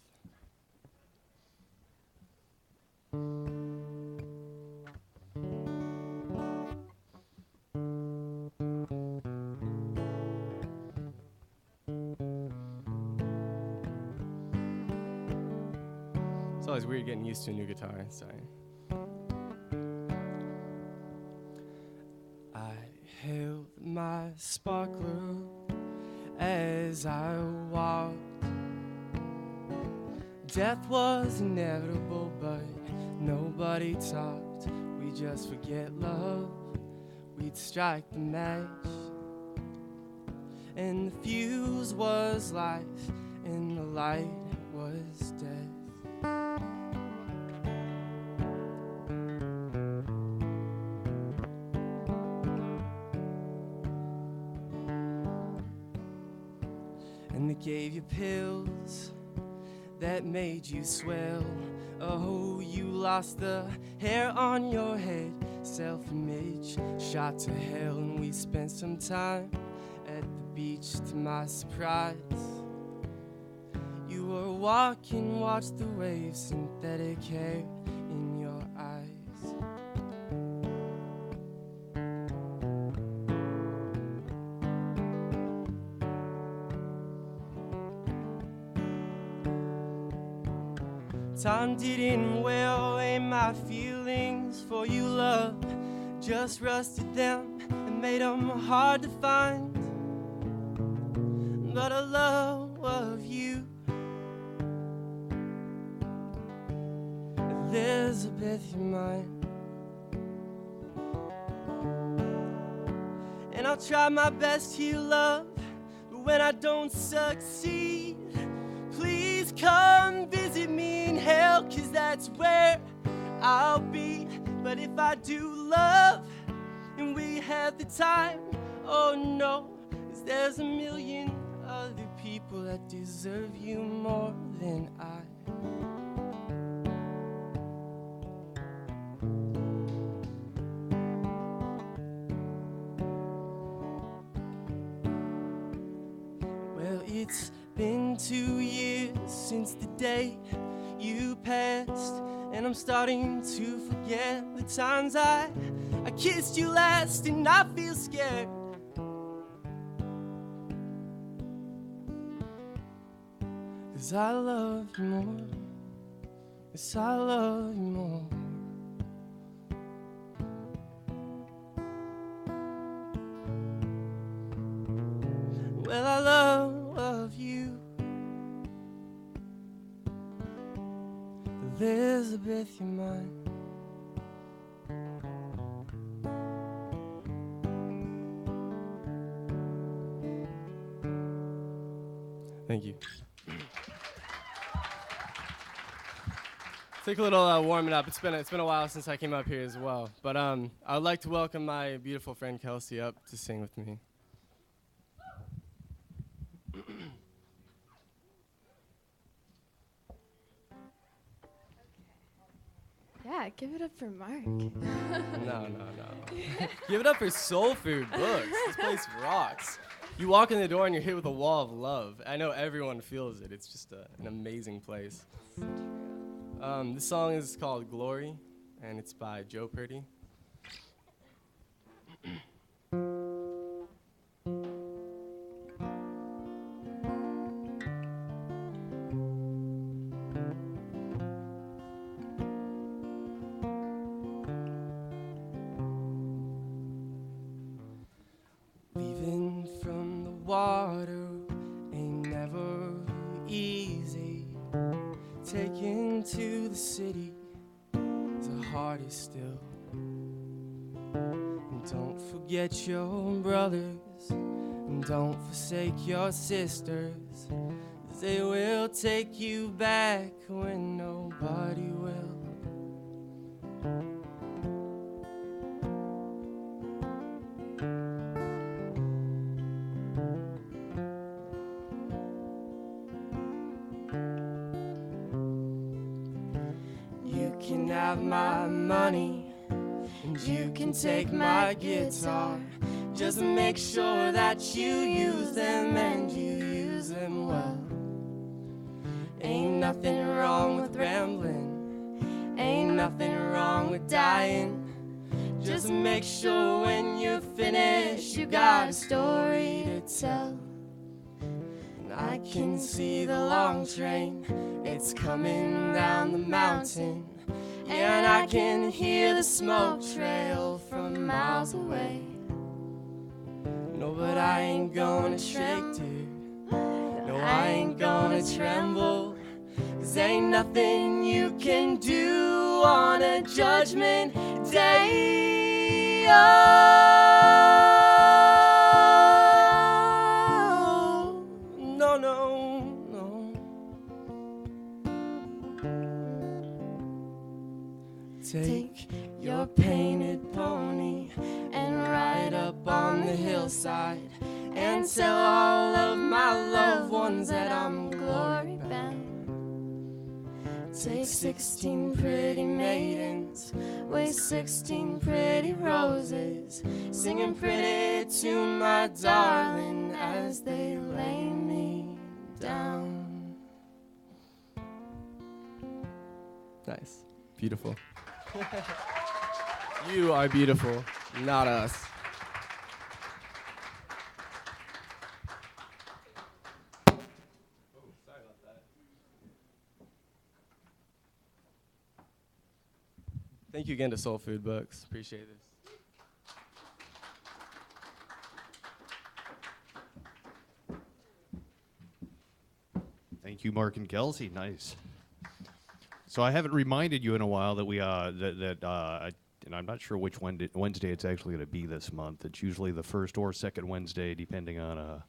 It's always weird getting used to a new guitar, sorry. I held my sparkler as I walked. Death was inevitable, but nobody talked. We just forget love, we'd strike the match. And the fuse was life, and the light was death. And they gave you pills that made you swell. Oh, you lost the hair on your head. Self-image shot to hell, and we spent some time at the beach to my surprise. You were walking, watched the waves, synthetic hair in your eyes. Time didn't wear away my feelings for you, love. Just rusted them and made them hard to find. But a love of you, Elizabeth, you're mine. And I'll try my best to love, but when I don't succeed, please come visit me in hell, 'cause that's where I'll be. But if I do love and we have the time, oh no, 'cause there's a million other people that deserve you more than I. Well, it's been 2 years since the day you passed, and I'm starting to forget the times I kissed you last, and I feel scared. 'Cause I love you more. Yes, I love you more. Well, I love you, Elizabeth, you're mine. Thank you. Take a little warming up. It's been a while since I came up here as well. But I would like to welcome my beautiful friend Kelsey up to sing with me. Yeah, give it up for Mark. No. Give it up for SoulFood Books. This place rocks. You walk in the door and you're hit with a wall of love. I know everyone feels it. It's just an amazing place. This song is called Glory, and it's by Joe Purdy. Leaving from the water ain't never easy. Taking to the city is the hardest still. And don't forget your brothers, and don't forsake your sisters, 'cause they will take you back when nobody will. You can have my money, and you can take my guitar. Just make sure that you use them and you use them well. Ain't nothing wrong with rambling, ain't nothing wrong with dying. Just make sure when you're finished you got a story to tell. And I can see the long train, it's coming down the mountain. And I can hear the smoke trail from miles away. No, but I ain't gonna shake, dude. No, I ain't gonna tremble. 'Cause ain't nothing you can do on a judgment day. Oh, no, no, no. Take your painted pony and ride up on the hillside and tell all of my loved ones that I'm glory bound. Take 16 pretty maidens, waste 16 pretty roses, singing pretty to my darling as they lay me down. Nice. Beautiful. You are beautiful, not us. Thank you again to SoulFood Books. Appreciate this. Thank you, Mark and Kelsey. Nice. So I haven't reminded you in a while that and I'm not sure which Wednesday it's actually going to be this month. It's usually the first or second Wednesday, depending on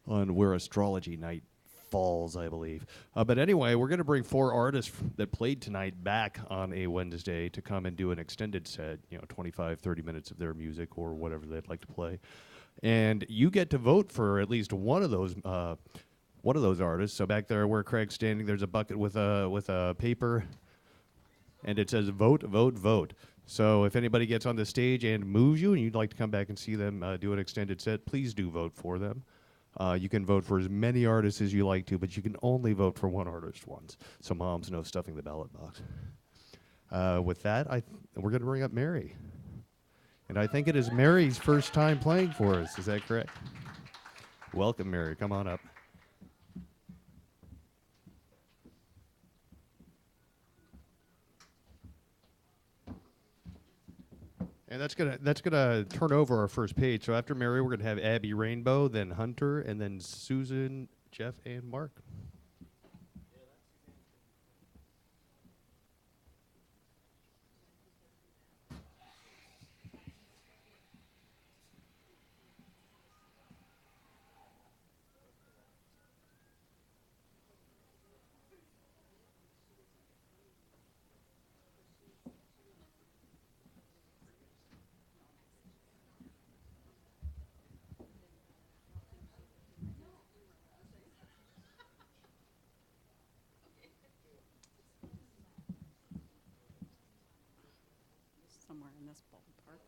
where astrology night falls, I believe. But anyway, we're going to bring 4 artists that played tonight back on a Wednesday to come and do an extended set, 25, 30 minutes of their music or whatever they'd like to play. And you get to vote for at least one of those artists. So back there where Craig's standing, there's a bucket with a paper, and it says vote, vote, vote. So if anybody gets on the stage and moves you and you'd like to come back and see them do an extended set, please do vote for them. You can vote for as many artists as you like to, but you can only vote for one artist once. So moms, no stuffing the ballot box. With that, we're going to bring up Mary. And I think it is Mary's first time playing for us. Is that correct? Welcome, Mary. Come on up. And that's gonna turn over our first page. So after Mary, we're gonna have Abby Rainbow, then Hunter, and then Susan, Jeff, and Mark. in this ballpark.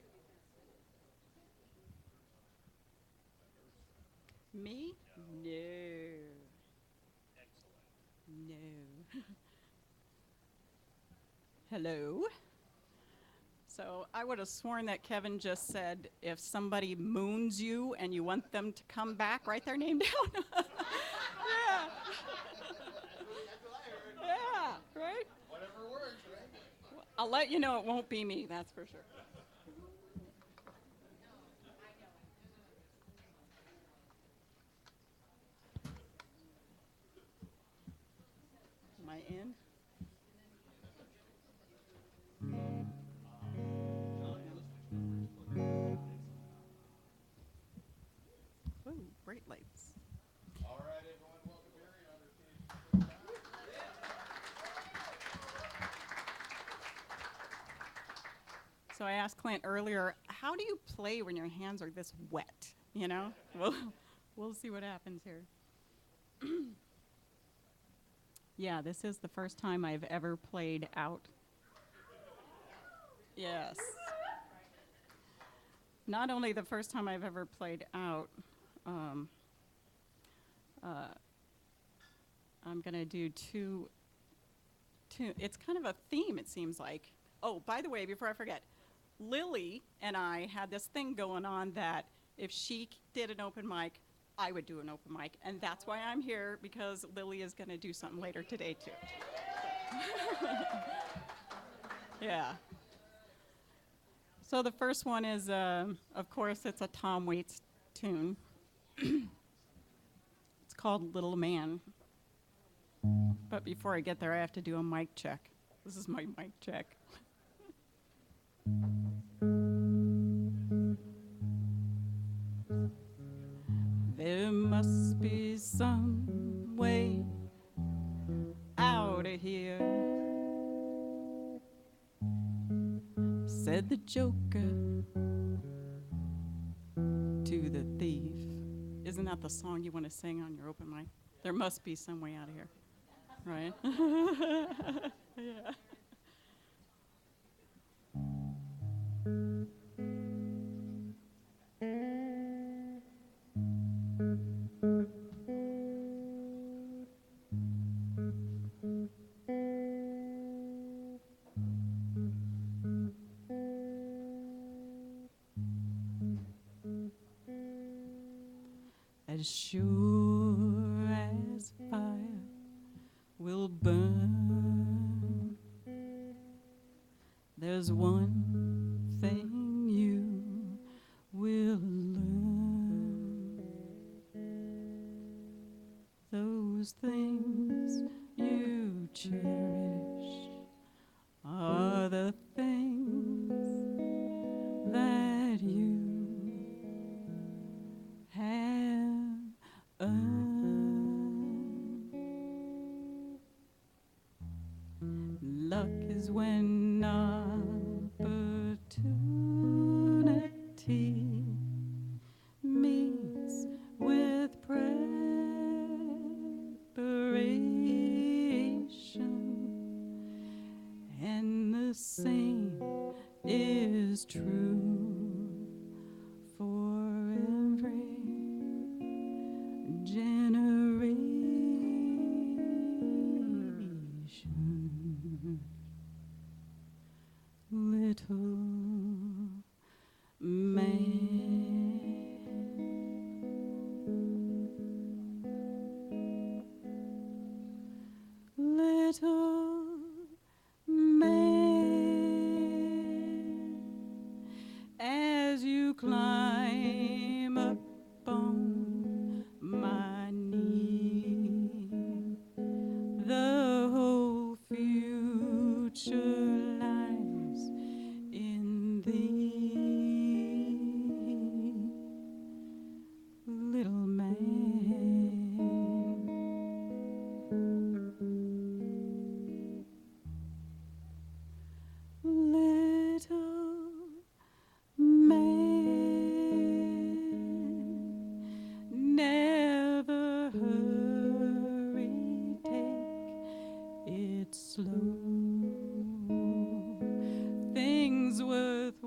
Me? No. No. Hello. So I would have sworn that Kevin just said if somebody moons you and you want them to come back, write their name down. Yeah. Yeah, right? Whatever works, right? I'll let you know it won't be me, that's for sure. Am I in? Ooh, bright lights. All right, everyone, welcome Barry on stage. So I asked Clint earlier, how do you play when your hands are this wet? You know, we'll see what happens here. Yeah, this is the first time I've ever played out. Yes. Not only the first time I've ever played out, I'm gonna do two, it's kind of a theme, it seems like. Oh, by the way, before I forget, Lily and I had this thing going on that if she did an open mic, I would do an open mic. And that's why I'm here, because Lily is going to do something later today, too. Yeah. So the first one is, of course, it's a Tom Waits tune. It's called Little Man. But before I get there, I have to do a mic check. This is my mic check. There must be some way out of here, said the Joker to the thief. Isn't that the song you want to sing on your open mic? There must be some way out of here, right? Yeah. As sure as fire will burn, there's one thing you will learn. Those things you cherish are the things that you have earned. Luck is when opportunity meets with preparation, and the same is true for every generation. Little man, little man, as you climb up on my knee, the whole future lies in thee, little man. Little man.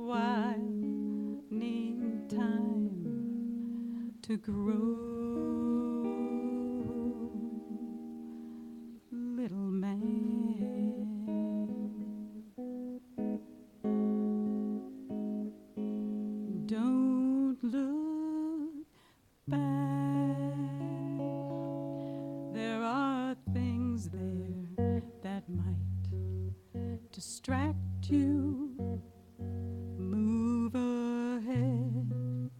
while need time to grow. Little man, don't look back. There are things there that might distract you. Move ahead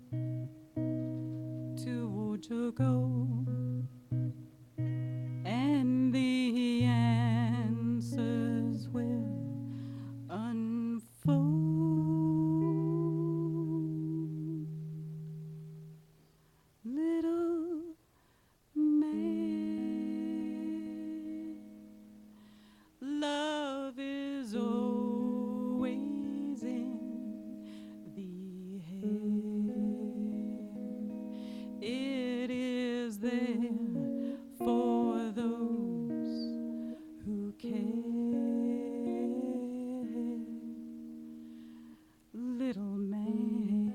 toward your goal, and the answers will unfold. Little man, love is always in the air. It is there for those who care. Little man,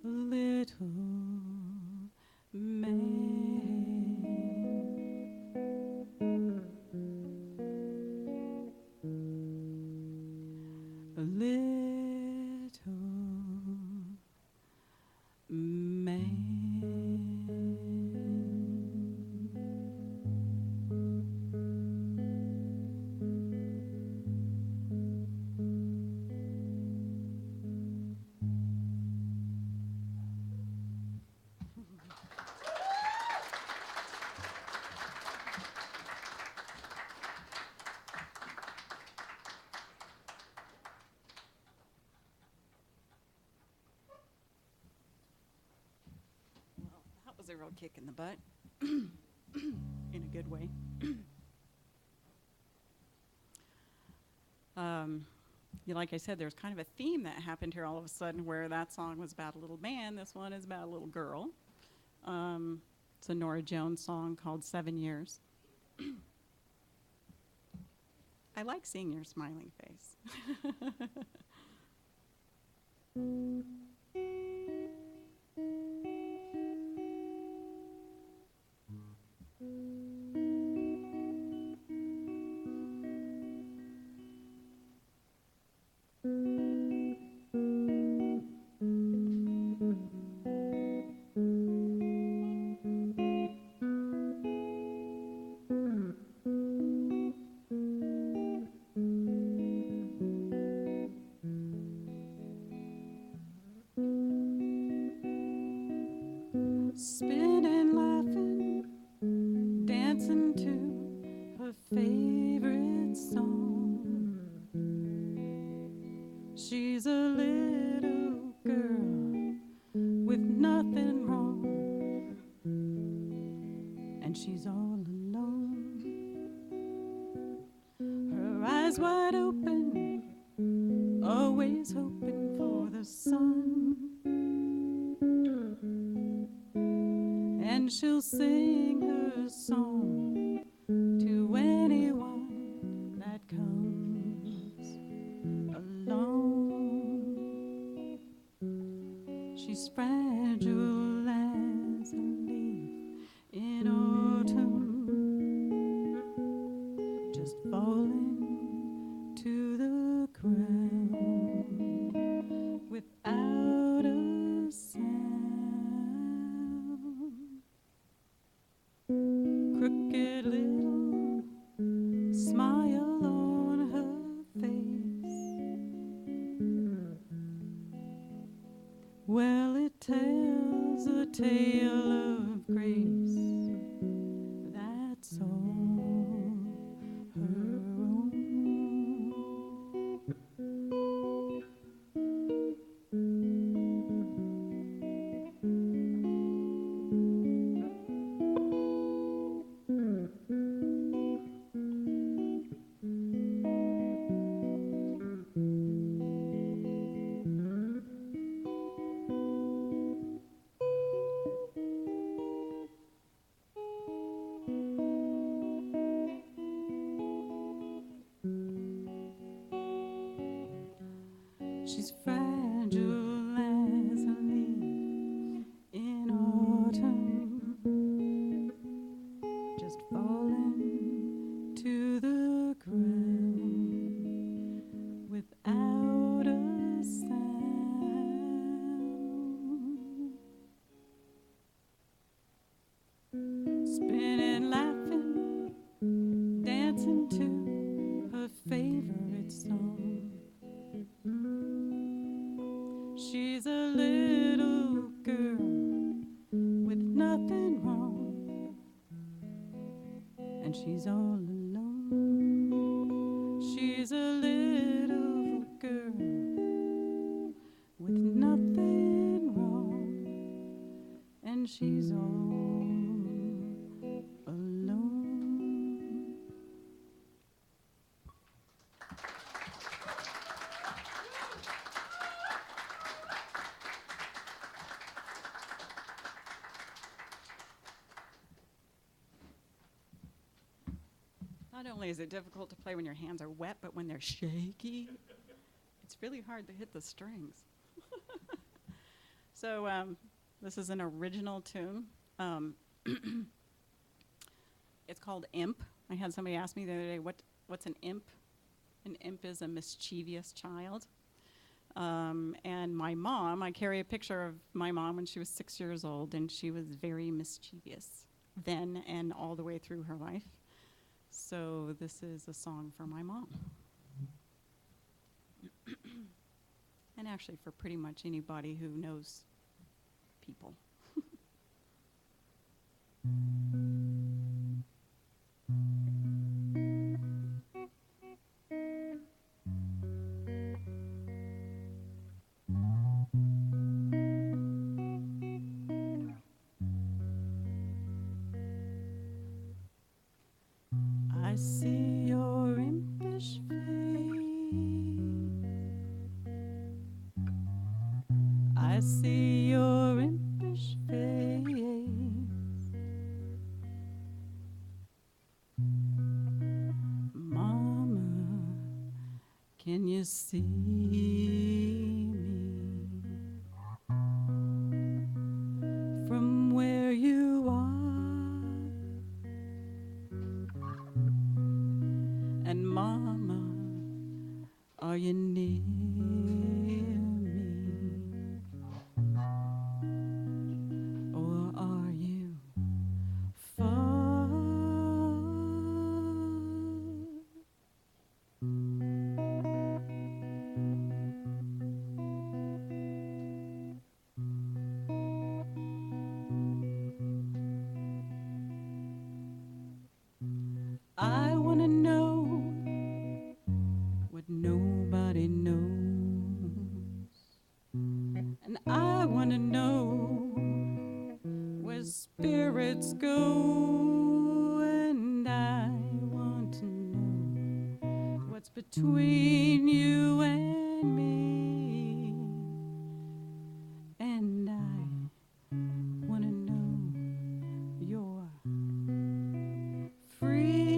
little man, little man. That was a real kick in the butt, in a good way. Like I said, there's kind of a theme that happened here all of a sudden, where that song was about a little man, this one is about a little girl. It's a Nora Jones song called 7 Years. I like seeing your smiling face. Spinning, laughing, dancing to her favorite song. She's a little girl with nothing wrong, and she's all alone. Her eyes wide open, always hoping for the sun. And she'll sing her song to anyone that comes along. She's fragile as a leaf in autumn, just falling to the ground without a sound. Crooked little smile on her face. Well, it tells a tale of grace that's all her own. She's fragile as a leaf in autumn, just falling to the ground without a sound. Spinning, laughing, dancing to her favorite song. She's a little girl with nothing wrong, and she's all alone. She's a little girl with nothing wrong, and she's all alone. Not only is it difficult to play when your hands are wet, but when they're shaky, it's really hard to hit the strings. So this is an original tune. It's called Imp. I had somebody ask me the other day, what's an imp? An imp is a mischievous child. And my mom, I carry a picture of my mom when she was 6 years old, and she was very mischievous then and all the way through her life. So this is a song for my mom. And actually for pretty much anybody who knows people. I see your impish face. I see your impish face. Mama, can you see me from where you are? And mama, are you near me? Or are you far? I wanna know what nobody knows, and I wanna know where spirits go, and I want to know what's between you and me, and I wanna know you're free.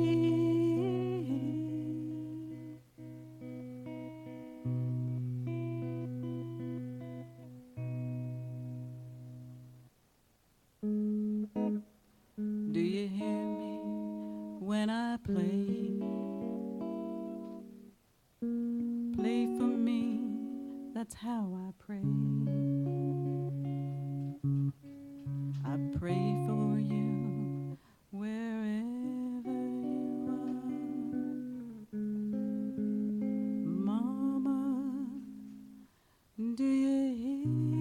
Do you hear me when I play? Play for me, that's how I pray. I pray for you wherever you are. Mama, do you hear me?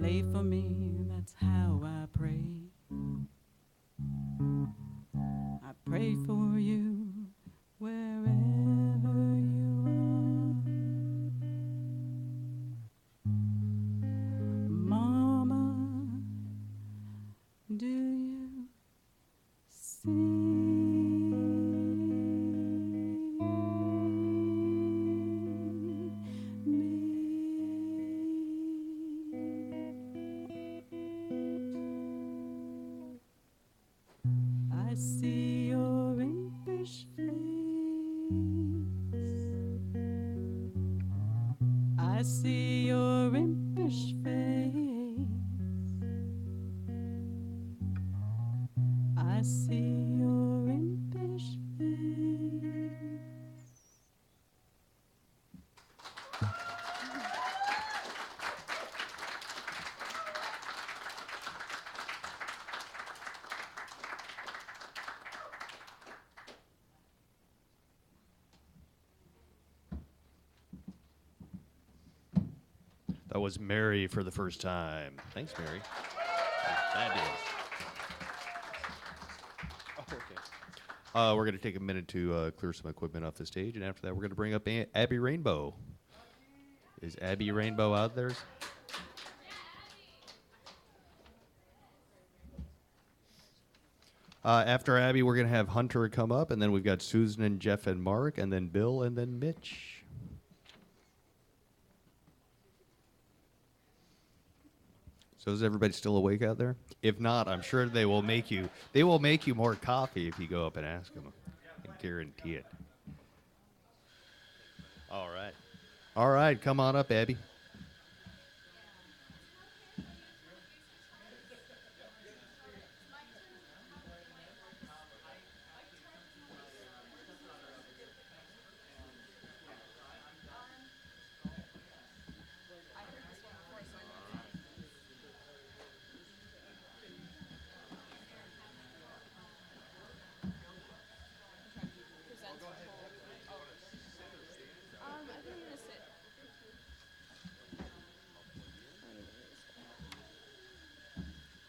lay for me, that's how I pray. I pray for you wherever you are. Mama, do you see? I see your impish face. I see your impish face. I see your impish face. That was Mary for the first time. Thanks, Mary. Fabulous. Oh, okay. We're going to take a minute to clear some equipment off the stage, and after that, we're going to bring up Abby Rainbow. Is Abby Rainbow out there? After Abby, we're going to have Hunter come up, and then we've got Susan and Jeff and Mark, and then Bill, and then Mitch. So is everybody still awake out there? If not, I'm sure they will make you more coffee if you go up and ask them. I guarantee it. All right. All right, come on up, Abby.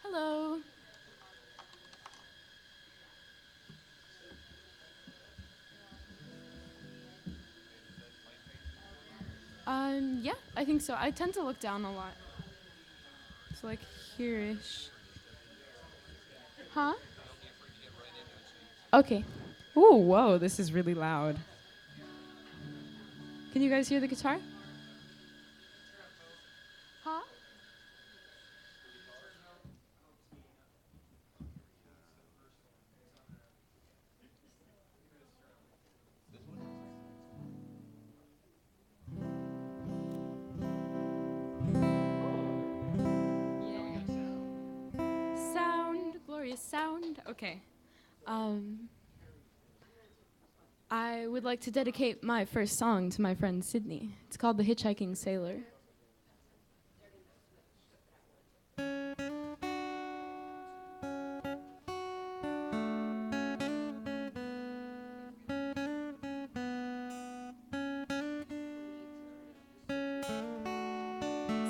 Hello. Yeah, I think so. I tend to look down a lot. So like here-ish. Huh? Okay. Ooh, whoa, this is really loud. Can you guys hear the guitar? Huh? Sound, glorious sound. Okay. I would like to dedicate my first song to my friend Sydney. It's called The Hitchhiking Sailor.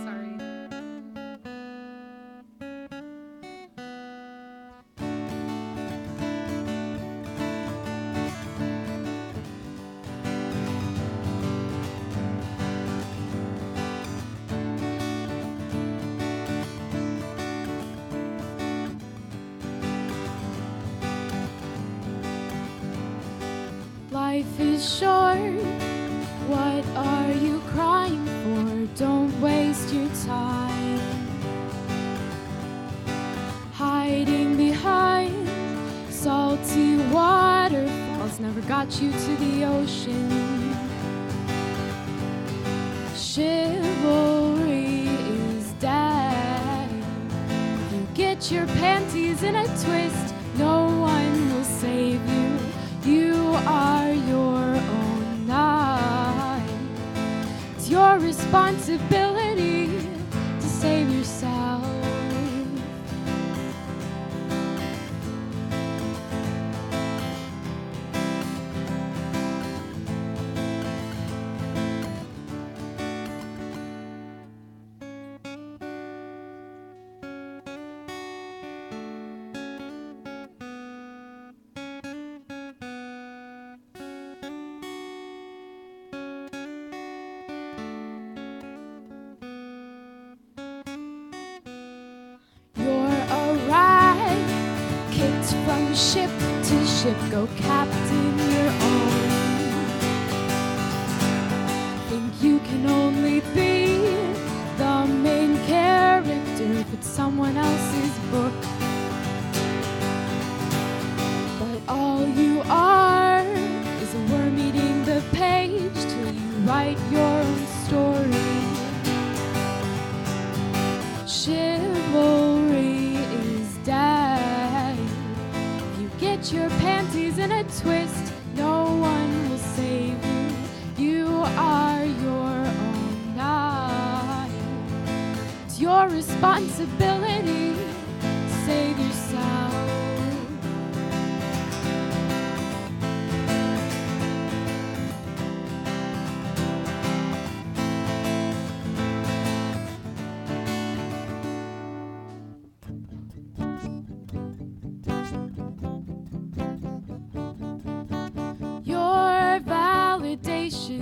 Sorry. Life is short. What are you crying for? Don't waste your time hiding behind salty waterfalls. Never got you to the ocean. Chivalry is dead. You get your panties in a twist. No one will save you. You are your own knight. It's your responsibility to save yourself. boats from ship to ship, go captain your own. Think you can only be the main character if it's someone else's book. But all you are is a worm eating the page till you write your own story. Chivalry is dead. If you get your panties in a twist, no one will save you. You are your own knight. It's your responsibility to save yourself. Your validation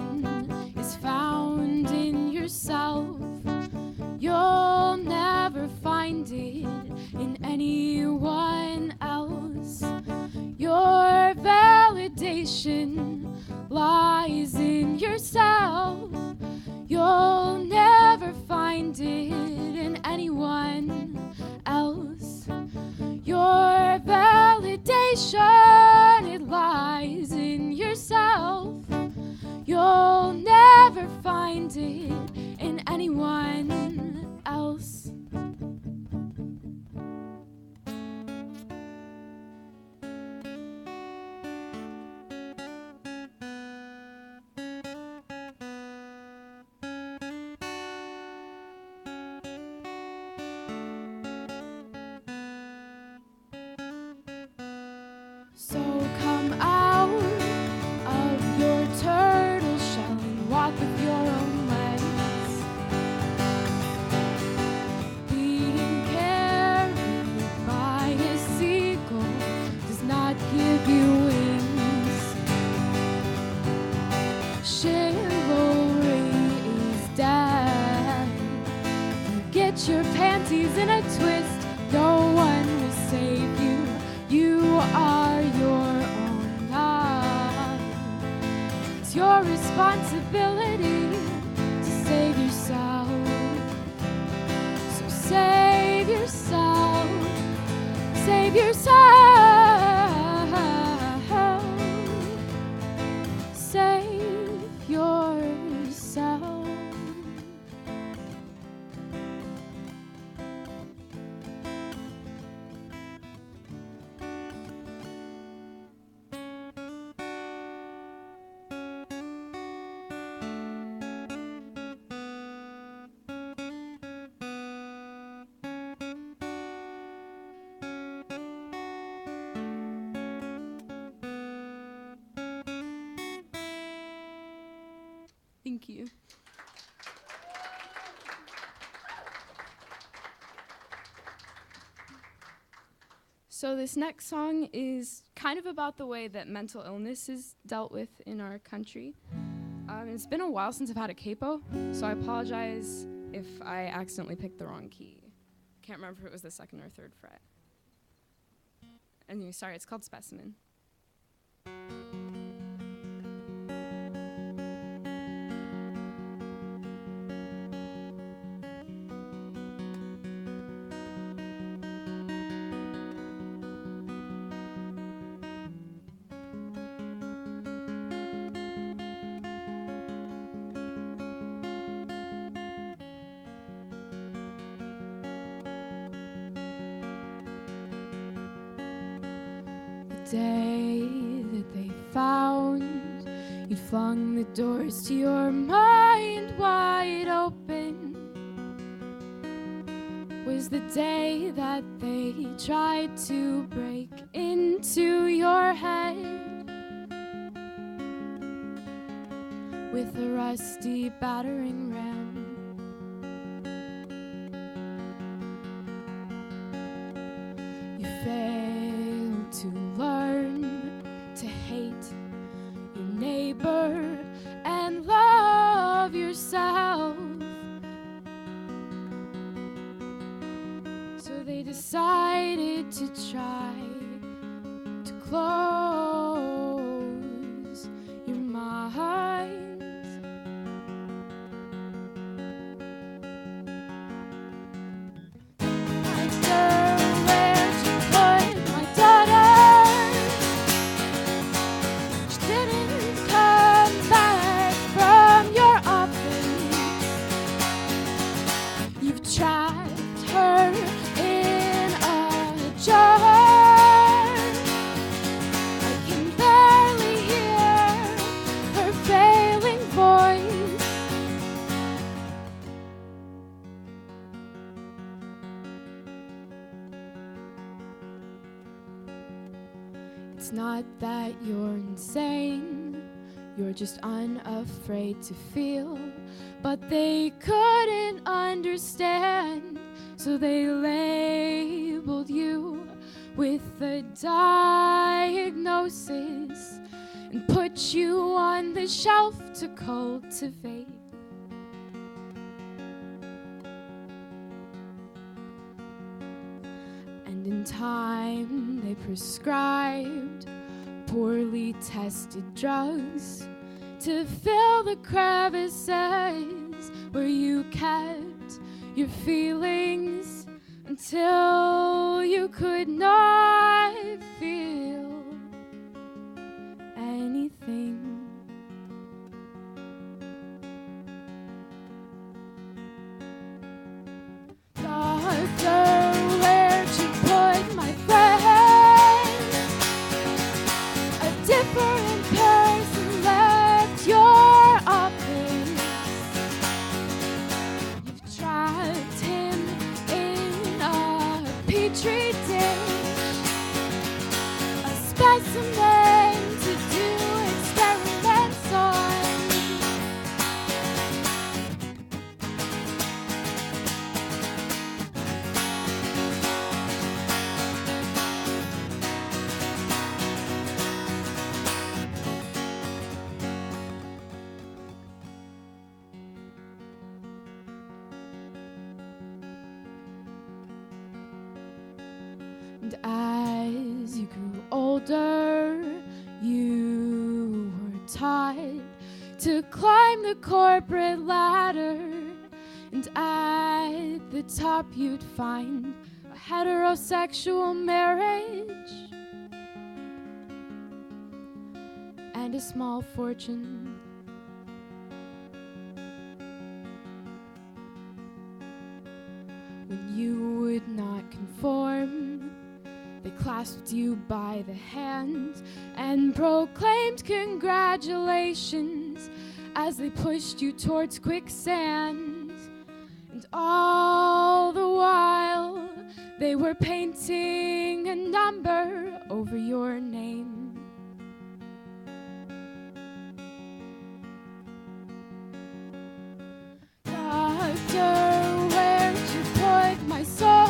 is found in yourself. You'll never find it in anyone else. Your validation lies in yourself. You'll never find it in anyone else. Your validation, it lies in yourself. You'll never find it in anyone else. So come out of your turtle shell and walk with your own legs. Being carried by a seagull does not give you wings. Chivalry is dead. You get your panties in a twist, no one will save you. You are your own knight. It's your responsibility to save yourself. So save yourself. Save yourself. Save yourself. Thank you. So this next song is kind of about the way that mental illness is dealt with in our country. It's been a while since I've had a capo, so I apologize if I accidentally picked the wrong key. Can't remember if it was the 2nd or 3rd fret. Anyway, sorry, it's called Specimen. Day that they found you'd flung the doors to your mind wide open was the day that they tried to break into your head with a rusty battering ram. You failed to learn to hate your neighbor and love yourself. So they decided to try close your mind. Wonder where'd you put my daughter? She didn't come back from your office. You've trapped her in a jar. I can barely hear her failing voice. It's not that you're insane, you're just unafraid to feel. But they couldn't understand, so they labeled you with a diagnosis and put you on the shelf to cultivate. And in time, they prescribed poorly tested drugs to fill the crevices where you kept your feelings until you could not feel anything. Doctor, where'd you put my friend? A different person left your office. You've trapped him in a petri dish, a specimen to do experiments on. And as you grew older, you were taught to climb the corporate ladder. And at the top you'd find a heterosexual marriage and a small fortune. When you would not conform, they clasped you by the hand and proclaimed congratulations as they pushed you towards quicksand. And all the while, they were painting a number over your name. Doctor, where'd you put my soul?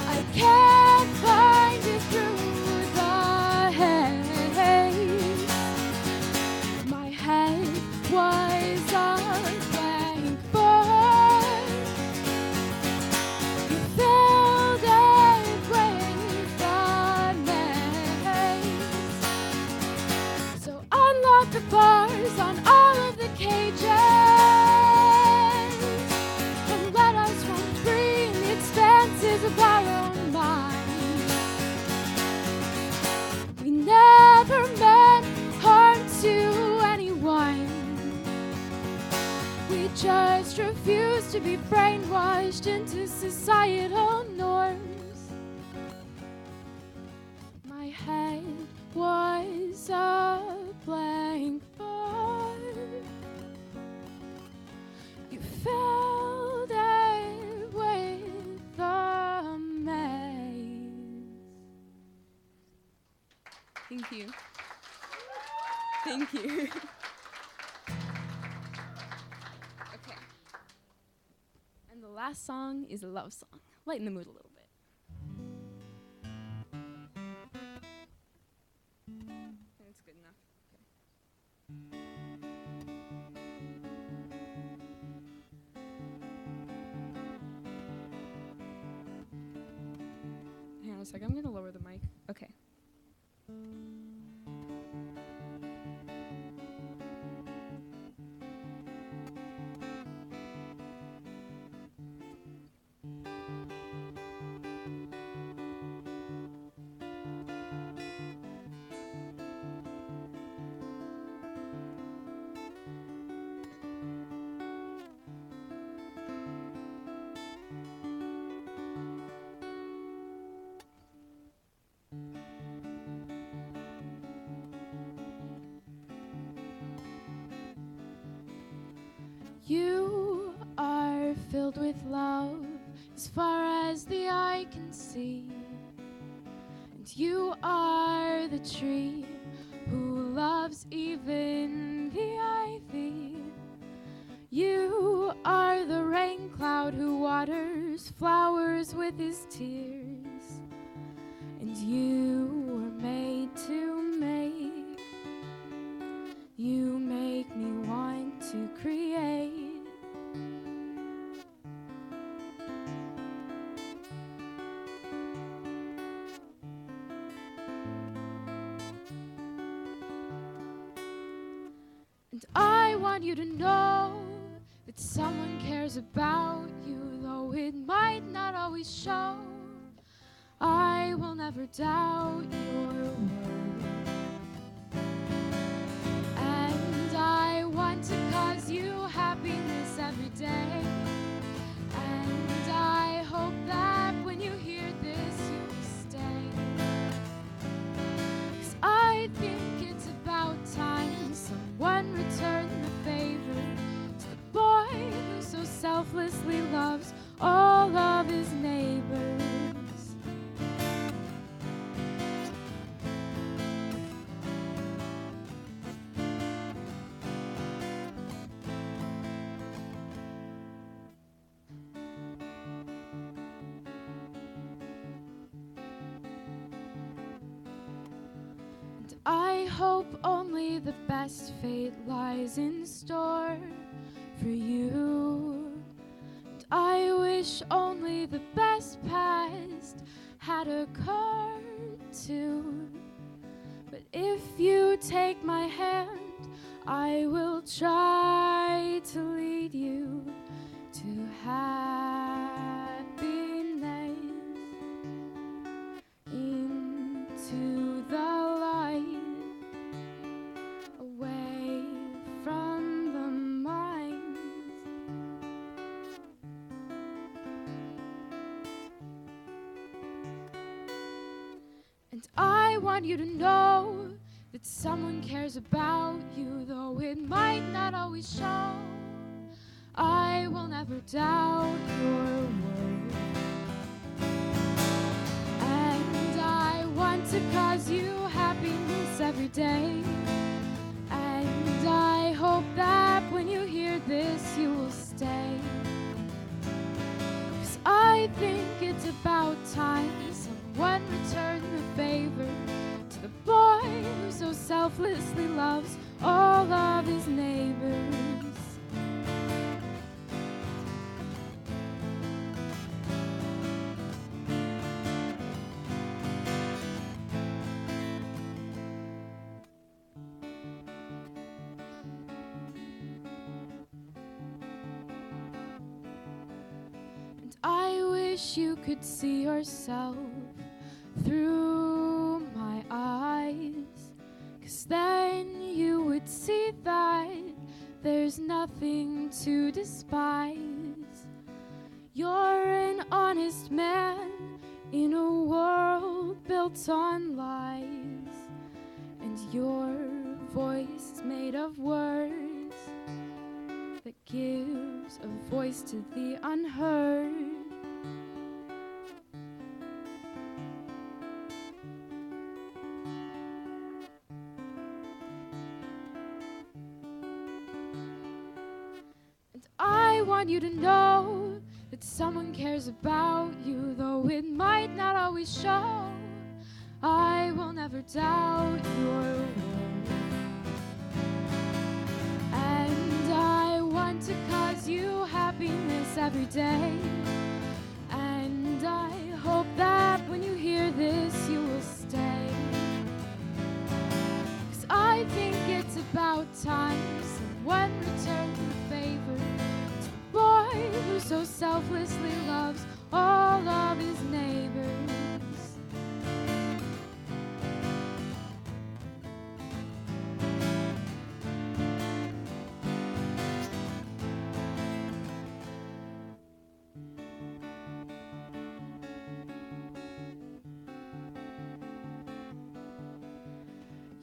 I can't find it through the haze. My head was a blank book. You filled it with the maze. So unlock the bars on all of the cages and let us roam free in the expanses of our own minds. We never meant harm to anyone. We just refuse to be brainwashed into societal norms. My head was a blank book. You filled it with the maze. Thank you. Thank you. Okay. And the last song is a love song. Lighten the mood a little bit. That's good enough. Hang on, a second. I'm going to lower the mic. Okay. You are filled with love as far as the eye can see. And you are the tree who loves even the ivy. You are the rain cloud who waters flowers with his tears. And you were made to make. You make me want to create. And I want you to know that someone cares about you, though it might not always show. I will never doubt your word. And I want to cause you happiness every day. And I hope that when you hear this, you'll stay. 'Cause I think it's about time someone returned the favor to the boy who so selflessly loves all of his neighbors. I hope only the best fate lies in store for you. And I wish only the best past had occurred too. But if you take my hand, I will try to lead you to happiness, into the light, away from the mines. And I want you to know that someone cares about you, though it might not always show. I will never doubt your word. And I want to cause you happiness every day. And I hope that when you hear this, you will stay. 'Cause I think it's about time someone returned the favor to the boy who so selflessly loves all of his neighbors. And I wish you could see yourself through my eyes, 'cause then you would see that there's nothing to despise. You're an honest man in a world built on lies, and your voice is made of words that gives a voice to the unheard. I want you to know that someone cares about you, though it might not always show. I will never doubt your word. And I want to cause you happiness every day. And I hope that when you hear this,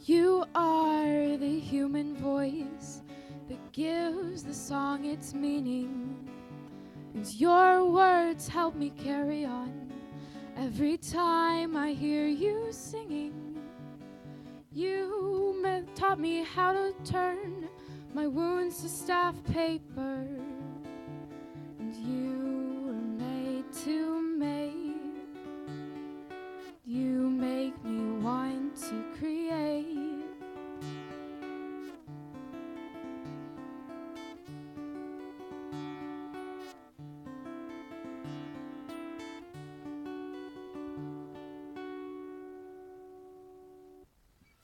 You are the human voice that gives the song its meaning, and your words help me carry on every time I hear you singing. You taught me how to turn my wounds to staff paper, and you were made to make. You make me want to create.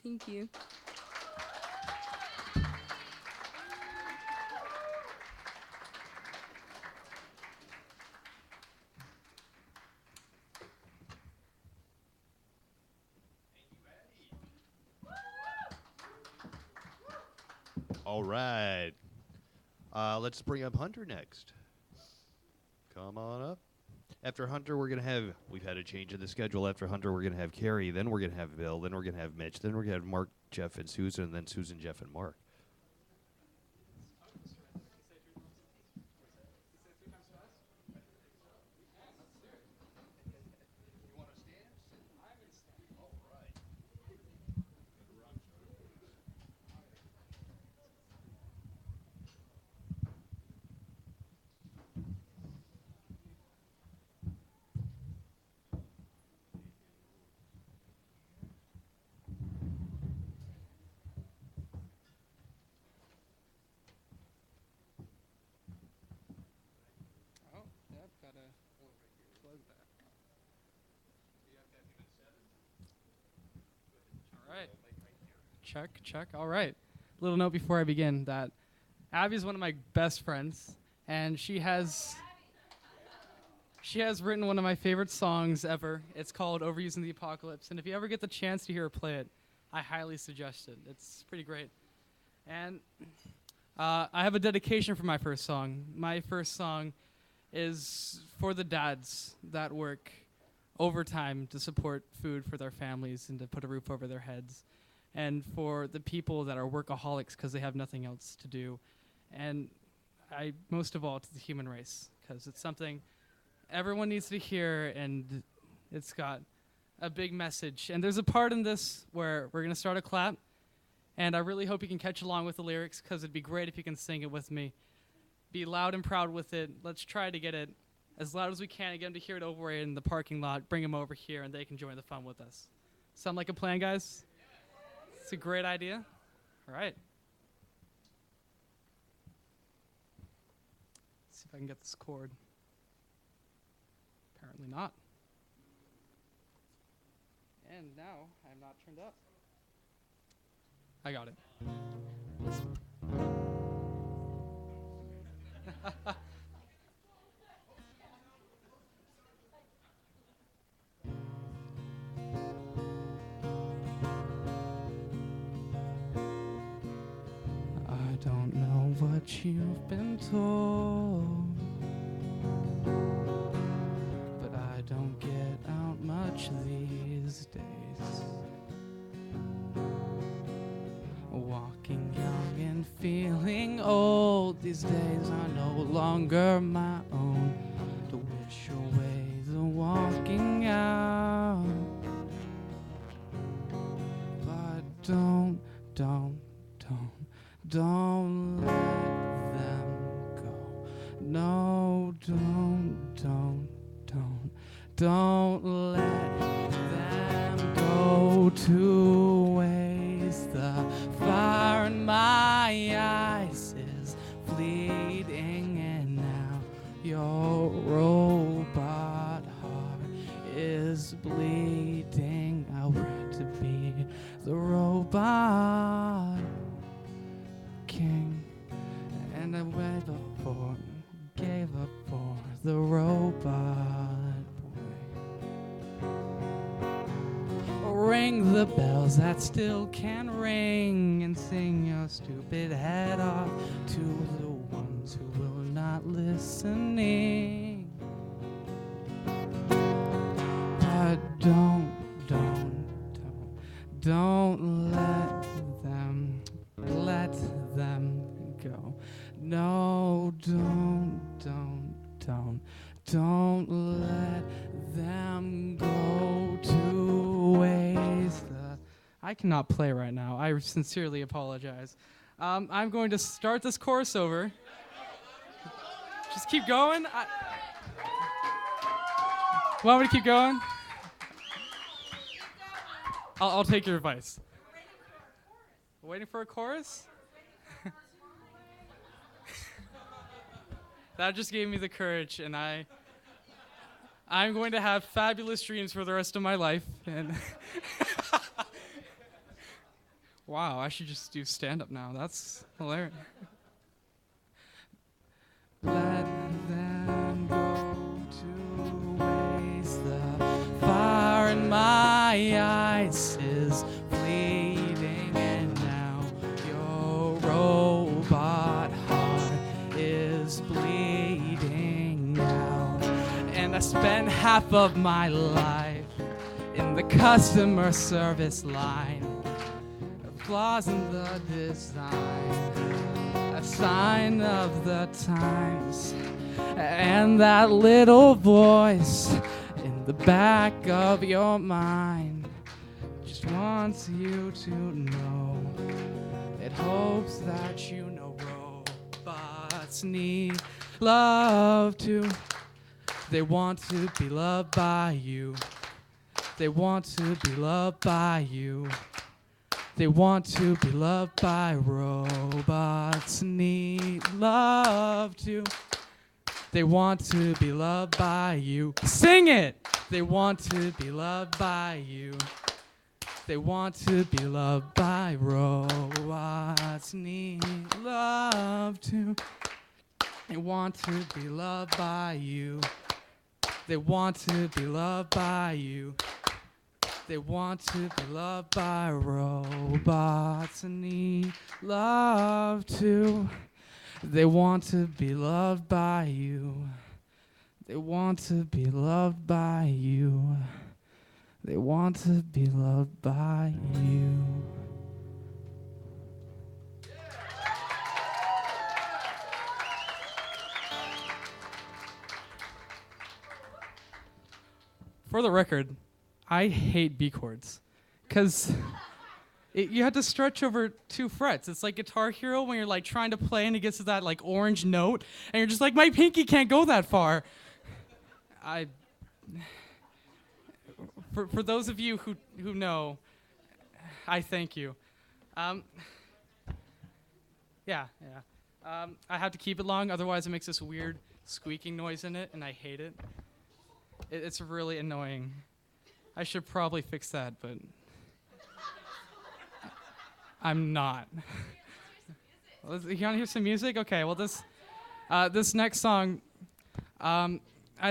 Thank you. All right. Let's bring up Hunter next. Come on up. After Hunter, we've had a change in the schedule. After Hunter, we're going to have Carrie, then we're going to have Bill, then we're going to have Mitch, then we're going to have Mark, Jeff, and Susan, and then Susan, Jeff, and Mark. Check, check. All right. Little note before I begin that Abby is one of my best friends, and she has written one of my favorite songs ever. It's called Overusing the Apocalypse, and if you ever get the chance to hear her play it, I highly suggest it. It's pretty great. And I have a dedication for my first song. My first song is for the dads that work overtime to support food for their families and to put a roof over their heads, and for the people that are workaholics because they have nothing else to do, and most of all to the human race, because it's something everyone needs to hear, and it's got a big message. And there's a part in this where we're going to start a clap, and I really hope you can catch along with the lyrics, because it'd be great if you can sing it with me. Be loud and proud with it. Let's try to get it as loud as we can and get them to hear it over in the parking lot. Bring them over here, and they can join the fun with us. Sound like a plan, guys? It's a great idea. All right. Let's see if I can get this chord. Apparently not. And now I'm not turned up. I got it. I don't know what you've been told, but I don't get out much these days. Walking young and feeling old, these days are no longer my own. To wish away the walking out, but don't let them go. No, don't let them go to waste. The fire in my eyes is fleeting, and now your robot heart is bleeding. I want to be the robot king, and I gave up for the robot boy. Ring the bells that still can ring, and sing your stupid head off to the ones who will not listening. But don't let cannot play right now. I sincerely apologize. I'm going to start this chorus over. Just keep going. Want me to keep going? I'll take your advice. Waiting for a chorus? That just gave me the courage, and I'm going to have fabulous dreams for the rest of my life. And wow, I should just do stand-up now. That's hilarious. Let them go to waste. The fire in my eyes is fleeting, and now your robot heart is bleeding out. And I spent half of my life in the customer service line. Flaws in the design, a sign of the times, and that little voice in the back of your mind just wants you to know. It hopes that you know robots need love too. They want to be loved by you. They want to be loved by you. They want to be loved by robots, need love too. They want to be loved by you. Sing it! They want to be loved by you. They want to be loved by robots, need love too. They want to be loved by you. They want to be loved by you. They want to be loved by robots and need love too. They want to be loved by you. They want to be loved by you. They want to be loved by you. For the record, I hate B chords, because you have to stretch over 2 frets. It's like Guitar Hero when you're like trying to play and it gets to that like orange note, and you're just like, my pinky can't go that far. For those of you who know, I thank you. Yeah. I have to keep it long, otherwise it makes this weird squeaking noise in it, and I hate it. It's really annoying. I should probably fix that, but I'm not. You want to hear some music? Okay, well this next song, I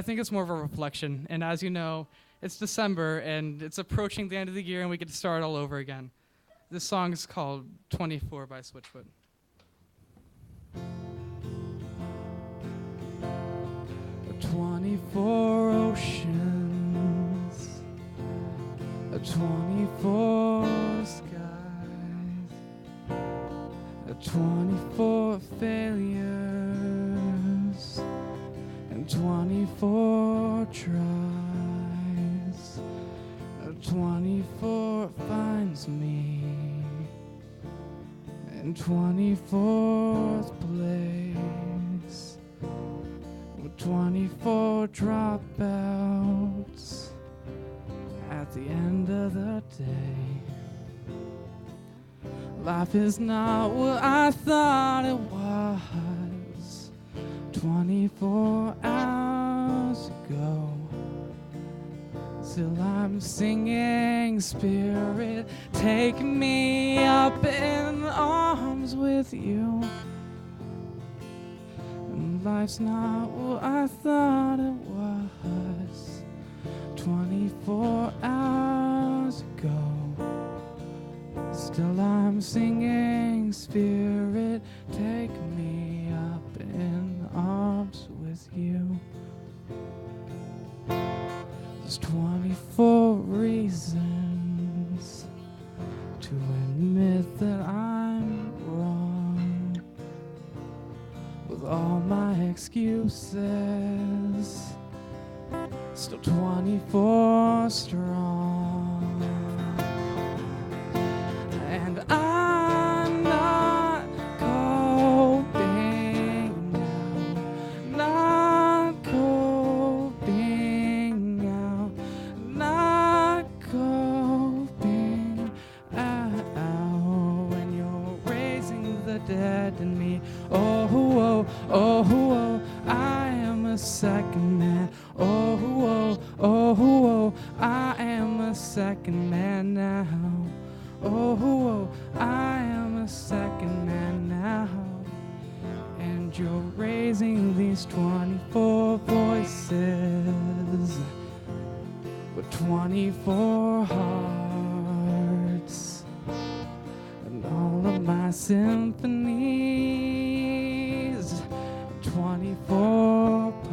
think it's more of a reflection. And as you know, it's December and it's approaching the end of the year and we get to start all over again. This song is called 24 by Switchfoot. 24 oceans, 24 skies, 24 failures, and 24 tries. 24 finds me in 24th place. 24 dropouts at the end of the day. Life is not what I thought it was 24 hours ago. Still I'm singing, Spirit, take me up in arms with you. Life's not what I thought it was 24 hours ago. Still I'm singing, Spirit, take me up in arms with you. There's 24 reasons to admit that I'm wrong. With all my excuses, still 24 strong. oh, I am a second man. Oh, I am a second man now. Oh, I am a second man now. And you're raising these 24 voices with 24 hearts, and all of my symphonies, 24 parts.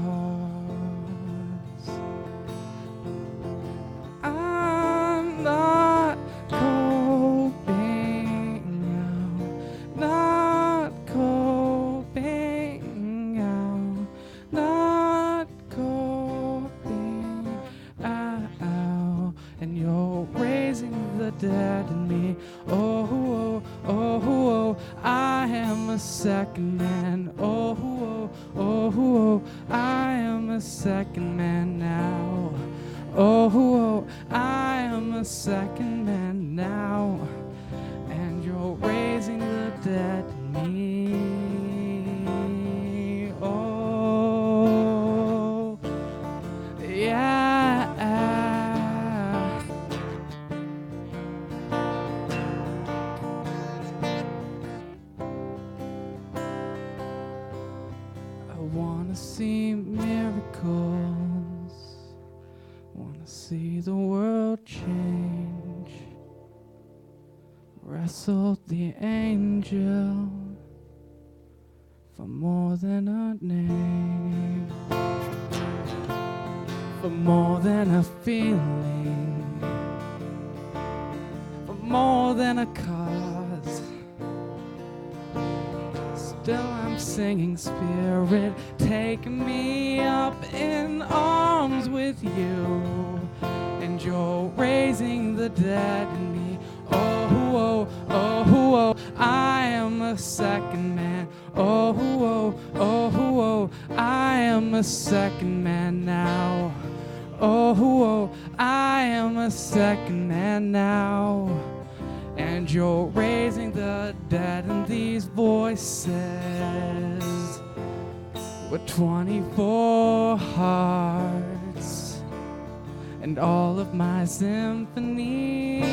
I'm not coping now, not coping now, not coping out, and you're raising the dead in me. Oh, I am a second man. Oh, I am a second man now. Oh, I am a second man now, and you're raising the dead in me. Oh, yeah. I wanna see miracles, wanna see the world change, wrestled the angel for more than a name, for more than a feeling, for more than a cause. Still I'm singing, Spirit, take me up in arms with you, and you're raising the dead in me. Oh, I am a second man. Oh, I am a second man now. Oh, I am a second man now. And you're raising the dead in these voices with 24 hearts, and all of my symphonies,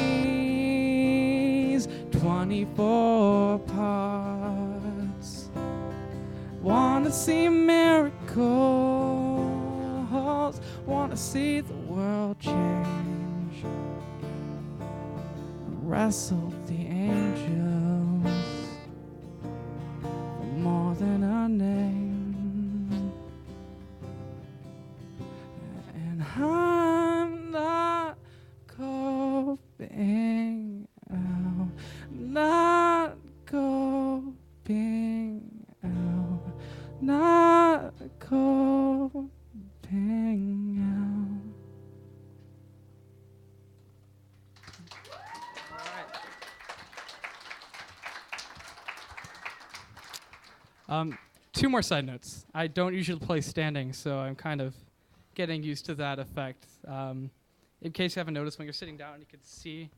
24 parts. Wanna see miracles, wanna see the world change, wrestle the angels for more than a name. And I'm not coping out, not coping out, not coping out. Two more side notes. I don't usually play standing, so I'm kind of getting used to that effect. In case you haven't noticed, when you're sitting down, you can see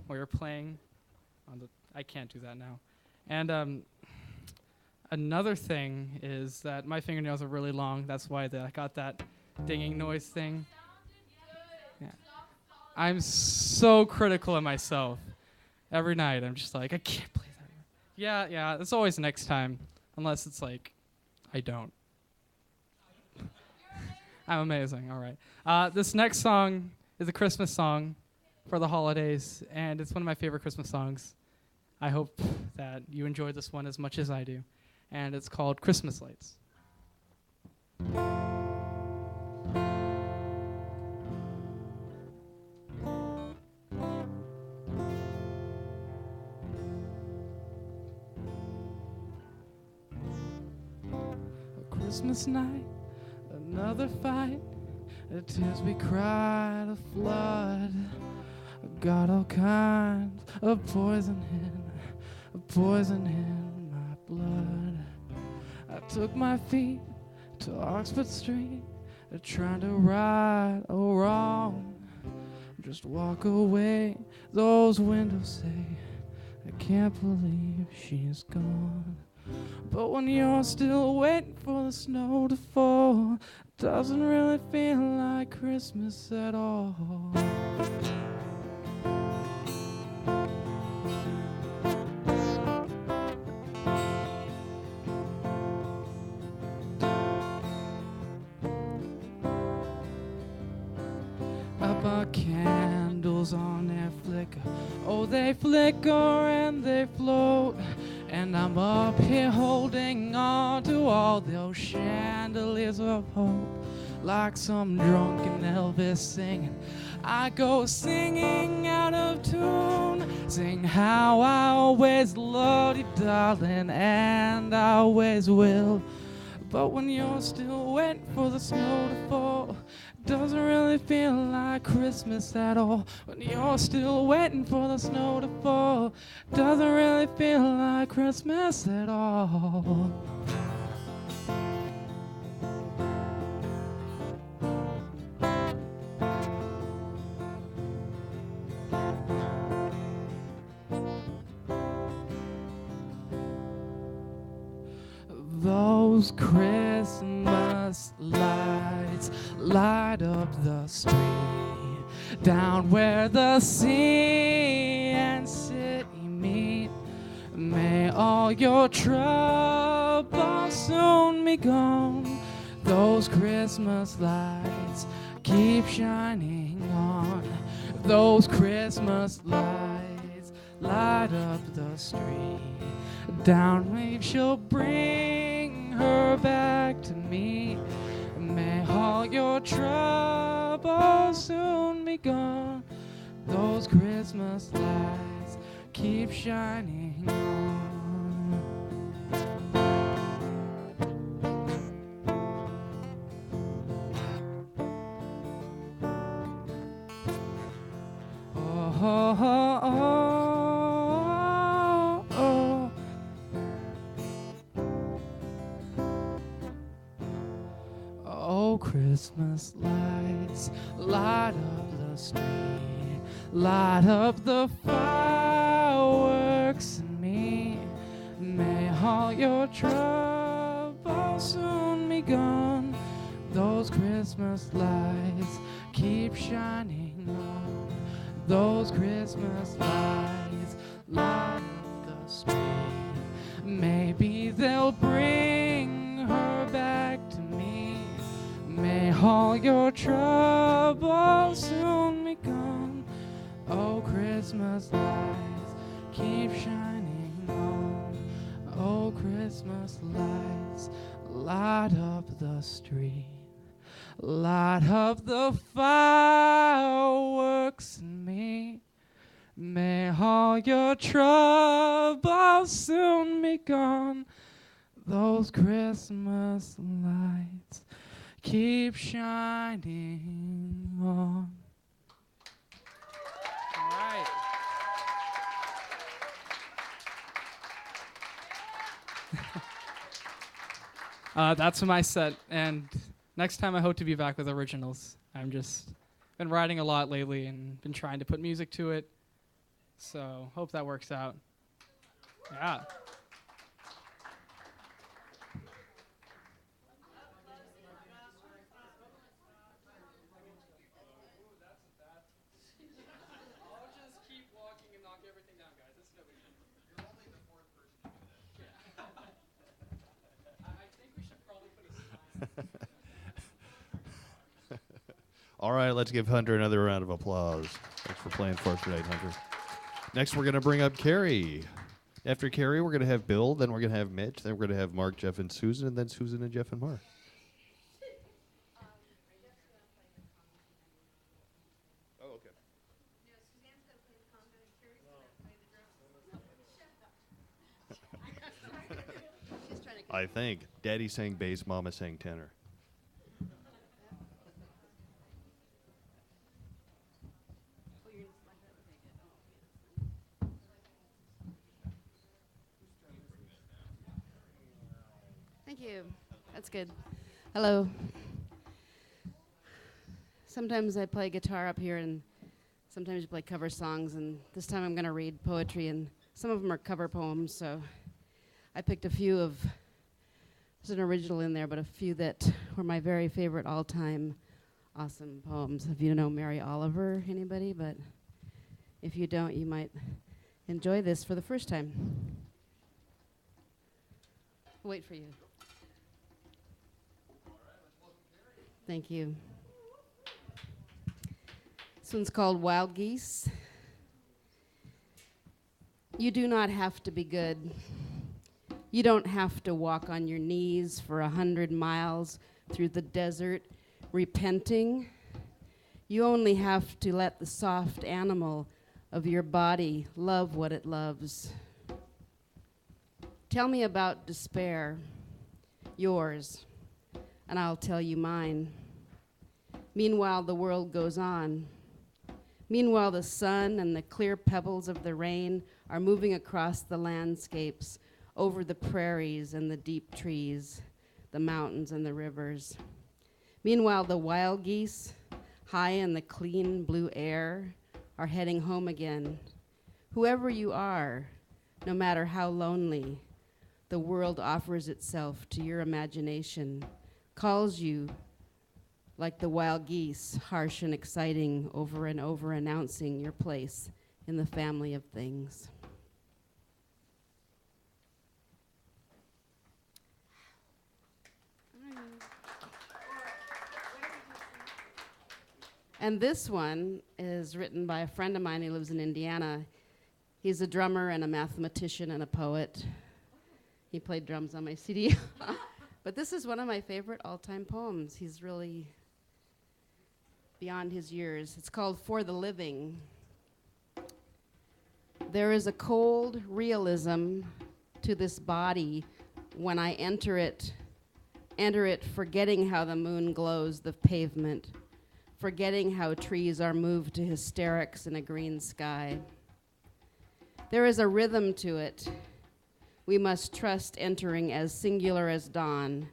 where you're playing. I can't do that now. And another thing is that my fingernails are really long. That's why I got that dinging noise thing. Yeah. I'm so critical of myself. Every night, I'm just like, I can't play that. Yeah, it's always next time. Unless it's like, I don't. I'm amazing, all right. This next song is a Christmas song for the holidays, and it's one of my favorite Christmas songs. I hope that you enjoy this one as much as I do. And it's called Christmas Lights. Christmas night, another fight, the tears we cried, a flood. Got all kinds of poison in my blood. I took my feet to Oxford Street, trying to right a wrong. Just walk away, those windows say, I can't believe she's gone. But when you're still waiting for the snow to fall, doesn't really feel like Christmas at all. Up our candles on their flicker. Oh, they flicker and they float. And I'm up here holding on to all those chandeliers of hope. Like some drunken Elvis singing, I go singing out of tune. Sing how I always loved you, darling, and I always will. But when you're still waiting for the snow to fall, doesn't really feel like Christmas at all. When you're still waiting for the snow to fall, doesn't really feel like Christmas at all. Those Christmas lights light up the street, down where the sea and city meet. May all your troubles soon be gone. Those Christmas lights keep shining on. Those Christmas lights light up the street. Down wave she'll bring her back to me. May all your troubles soon be gone. Those Christmas lights keep shining on. Oh, oh, oh, oh, oh. Oh, Christmas lights light up the street, light up the fireworks in me. May all your troubles soon be gone. Those Christmas lights keep shining on. Those Christmas lights light up the street. Maybe they'll bring her back to me. May all your troubles soon be gone. Oh, Christmas lights keep shining on. Oh, Christmas lights light up the street, light up the fireworks in me. May all your troubles soon be gone. Those Christmas lights keep shining on. All right. That's my set, and next time I hope to be back with originals. I'm just been writing a lot lately and been trying to put music to it, so hope that works out. Yeah. All right, let's give Hunter another round of applause. Thanks for playing for us tonight, Hunter. Next, we're going to bring up Carrie. After Carrie, we're going to have Bill, then we're going to have Mitch, then we're going to have Mark, Jeff, and Susan, and then Susan and Jeff and Mark. Oh, okay. I think. Daddy sang bass, Mama sang tenor. Thank you. That's good. Hello. Sometimes I play guitar up here, and sometimes you play cover songs, and this time I'm going to read poetry, and some of them are cover poems, so I picked a few of, there's an original in there, but a few that were my very favorite all-time awesome poems. If you know Mary Oliver, anybody? But if you don't, you might enjoy this for the first time. I'll wait for you. Thank you. This one's called Wild Geese. You do not have to be good. You don't have to walk on your knees for 100 miles through the desert repenting. You only have to let the soft animal of your body love what it loves. Tell me about despair, yours, and I'll tell you mine. Meanwhile, the world goes on. Meanwhile, the sun and the clear pebbles of the rain are moving across the landscapes, over the prairies and the deep trees, the mountains and the rivers. Meanwhile, the wild geese, high in the clean blue air, are heading home again. Whoever you are, no matter how lonely, the world offers itself to your imagination, calls you like the wild geese, harsh and exciting, over and over announcing your place in the family of things. And this one is written by a friend of mine who lives in Indiana. He's a drummer and a mathematician and a poet. He played drums on my CD. But this is one of my favorite all-time poems. He's really beyond his years. It's called For the Living. There is a cold realism to this body when I enter it forgetting how the moon glows the pavement, forgetting how trees are moved to hysterics in a green sky. There is a rhythm to it. We must trust entering as singular as dawn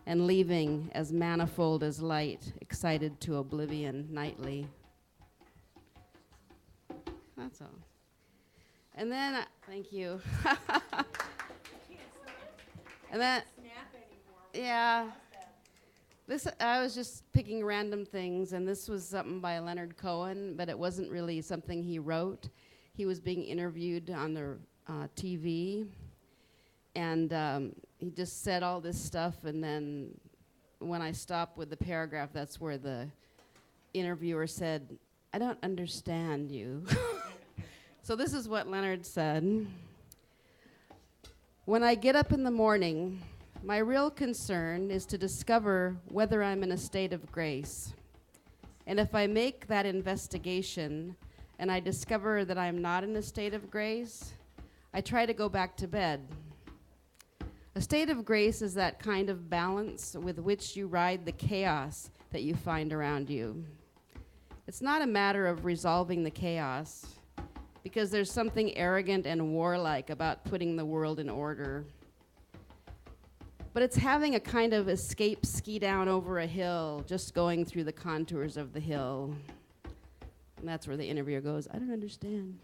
and leaving as manifold as light, excited to oblivion nightly. That's all. And then, thank you. And then, yeah. This, I was just picking random things, and this was something by Leonard Cohen, but it wasn't really something he wrote. He was being interviewed on the TV, and he just said all this stuff, and then when I stopped with the paragraph, that's where the interviewer said, "I don't understand you." So this is what Leonard said. When I get up in the morning, my real concern is to discover whether I'm in a state of grace. And if I make that investigation and I discover that I'm not in a state of grace, I try to go back to bed. A state of grace is that kind of balance with which you ride the chaos that you find around you. It's not a matter of resolving the chaos, because there's something arrogant and warlike about putting the world in order. But it's having a kind of escape ski down over a hill, just going through the contours of the hill. And that's where the interviewer goes, "I don't understand."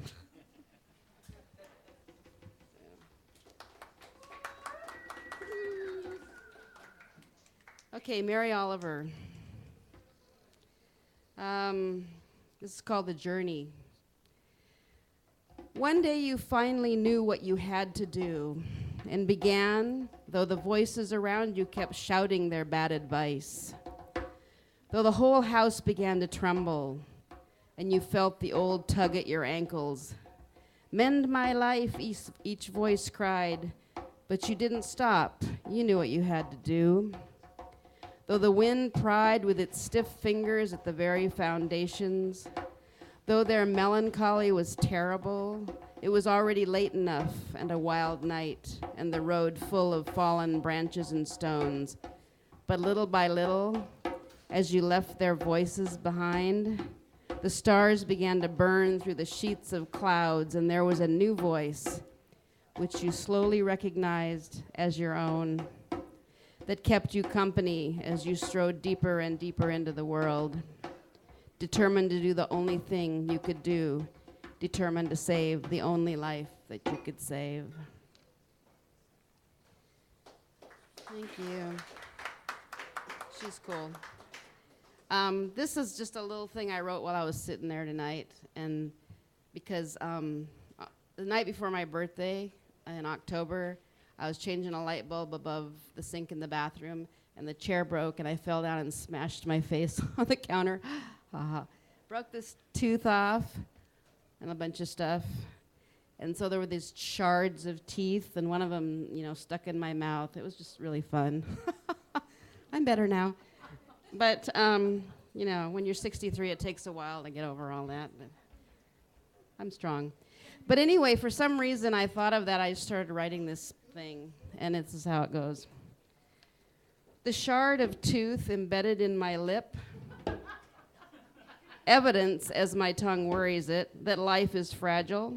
Okay, Mary Oliver. This is called The Journey. One day you finally knew what you had to do and began, though the voices around you kept shouting their bad advice. Though the whole house began to tremble and you felt the old tug at your ankles. "Mend my life," each voice cried, but you didn't stop. You knew what you had to do. Though the wind pried with its stiff fingers at the very foundations, though their melancholy was terrible, it was already late enough and a wild night and the road full of fallen branches and stones. But little by little, as you left their voices behind, the stars began to burn through the sheets of clouds, and there was a new voice, which you slowly recognized as your own, that kept you company as you strode deeper and deeper into the world, determined to do the only thing you could do, determined to save the only life that you could save. Thank you. She's cool. This is just a little thing I wrote while I was sitting there tonight, and because the night before my birthday in October, I was changing a light bulb above the sink in the bathroom, and the chair broke, and I fell down and smashed my face on the counter. Broke this tooth off and a bunch of stuff. And so there were these shards of teeth, and one of them, stuck in my mouth. It was just really fun. I'm better now. But, when you're 63, it takes a while to get over all that. But I'm strong. But anyway, for some reason, I thought of that. I started writing this thing, and this is how it goes. The shard of tooth embedded in my lip, evidence, as my tongue worries it, that life is fragile,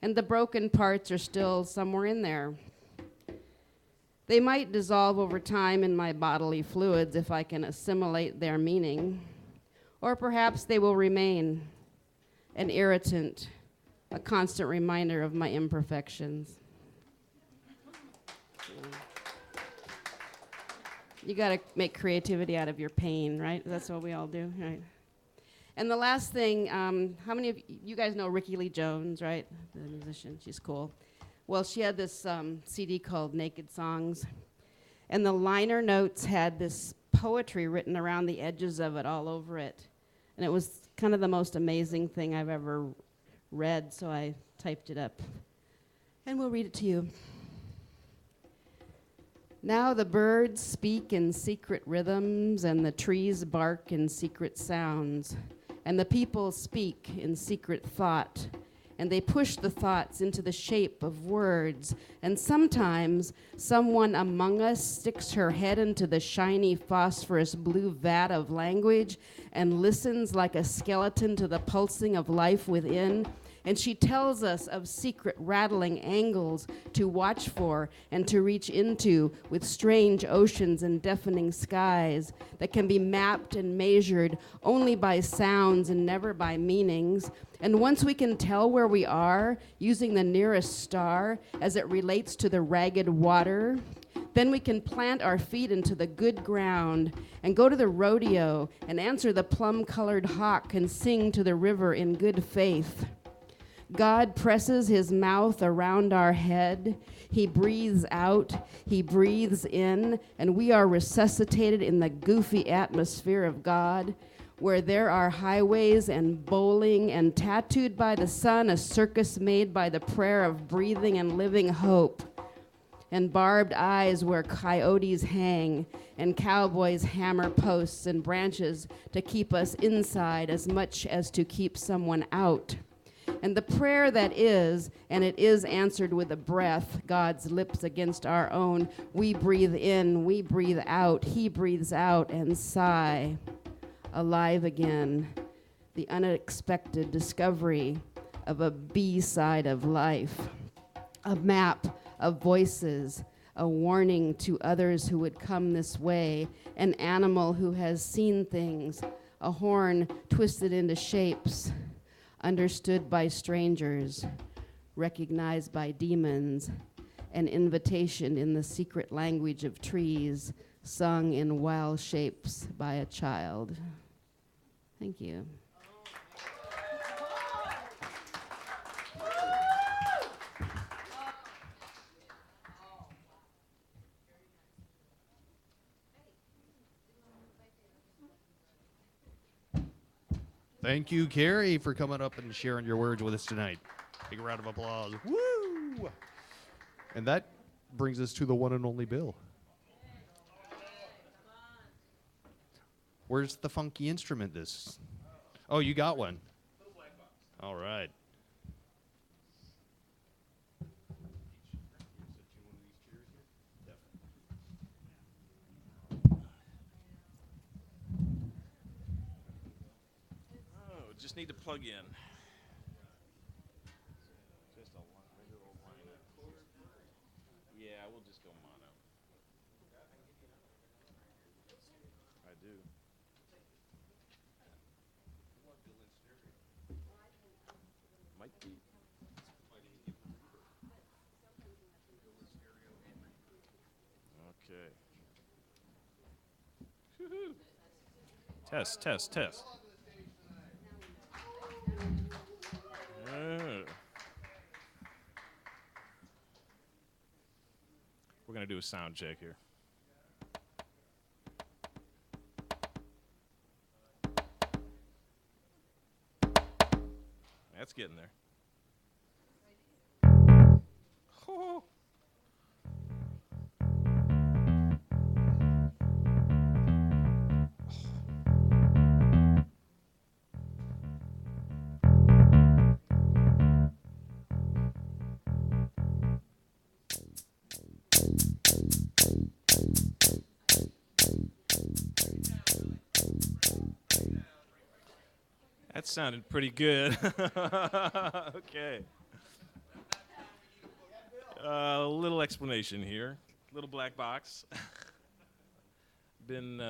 and the broken parts are still somewhere in there. They might dissolve over time in my bodily fluids if I can assimilate their meaning, or perhaps they will remain an irritant, a constant reminder of my imperfections. You got to make creativity out of your pain, right? That's what we all do, right? And the last thing, how many of you guys know Rickie Lee Jones, right? The musician, she's cool. Well, she had this CD called Naked Songs, and the liner notes had this poetry written around the edges of it, all over it. And it was kind of the most amazing thing I've ever read, so I typed it up. And we'll read it to you. Now the birds speak in secret rhythms, and the trees bark in secret sounds, and the people speak in secret thought, and they push the thoughts into the shape of words, and sometimes someone among us sticks her head into the shiny phosphorus blue vat of language and listens like a skeleton to the pulsing of life within. And she tells us of secret rattling angles to watch for and to reach into, with strange oceans and deafening skies that can be mapped and measured only by sounds and never by meanings. And once we can tell where we are using the nearest star as it relates to the ragged water, then we can plant our feet into the good ground and go to the rodeo and answer the plum-colored hawk and sing to the river in good faith. God presses his mouth around our head. He breathes out, he breathes in, and we are resuscitated in the goofy atmosphere of God, where there are highways and bowling and tattooed by the sun, a circus made by the prayer of breathing and living hope, and barbed eyes where coyotes hang, and cowboys hammer posts and branches to keep us inside as much as to keep someone out. And the prayer that is, and it is answered with a breath, God's lips against our own. We breathe in, we breathe out, he breathes out and sigh. Alive again, the unexpected discovery of a B-side of life, a map of voices, a warning to others who would come this way, an animal who has seen things, a horn twisted into shapes, understood by strangers, recognized by demons, an invitation in the secret language of trees, sung in wild shapes by a child. Thank you. Thank you, Carrie, for coming up and sharing your words with us tonight. Big round of applause. Woo! And that brings us to the one and only Bill. Where's the funky instrument this? Oh, you got one. All right. Just need to plug in. Just a regular lineup. Yeah, we'll just go mono. I do. Might be. Okay. Test, test, test. We're going to do a sound check here. That's getting there. Oh. That sounded pretty good. Okay. A little explanation here. Little black box. Been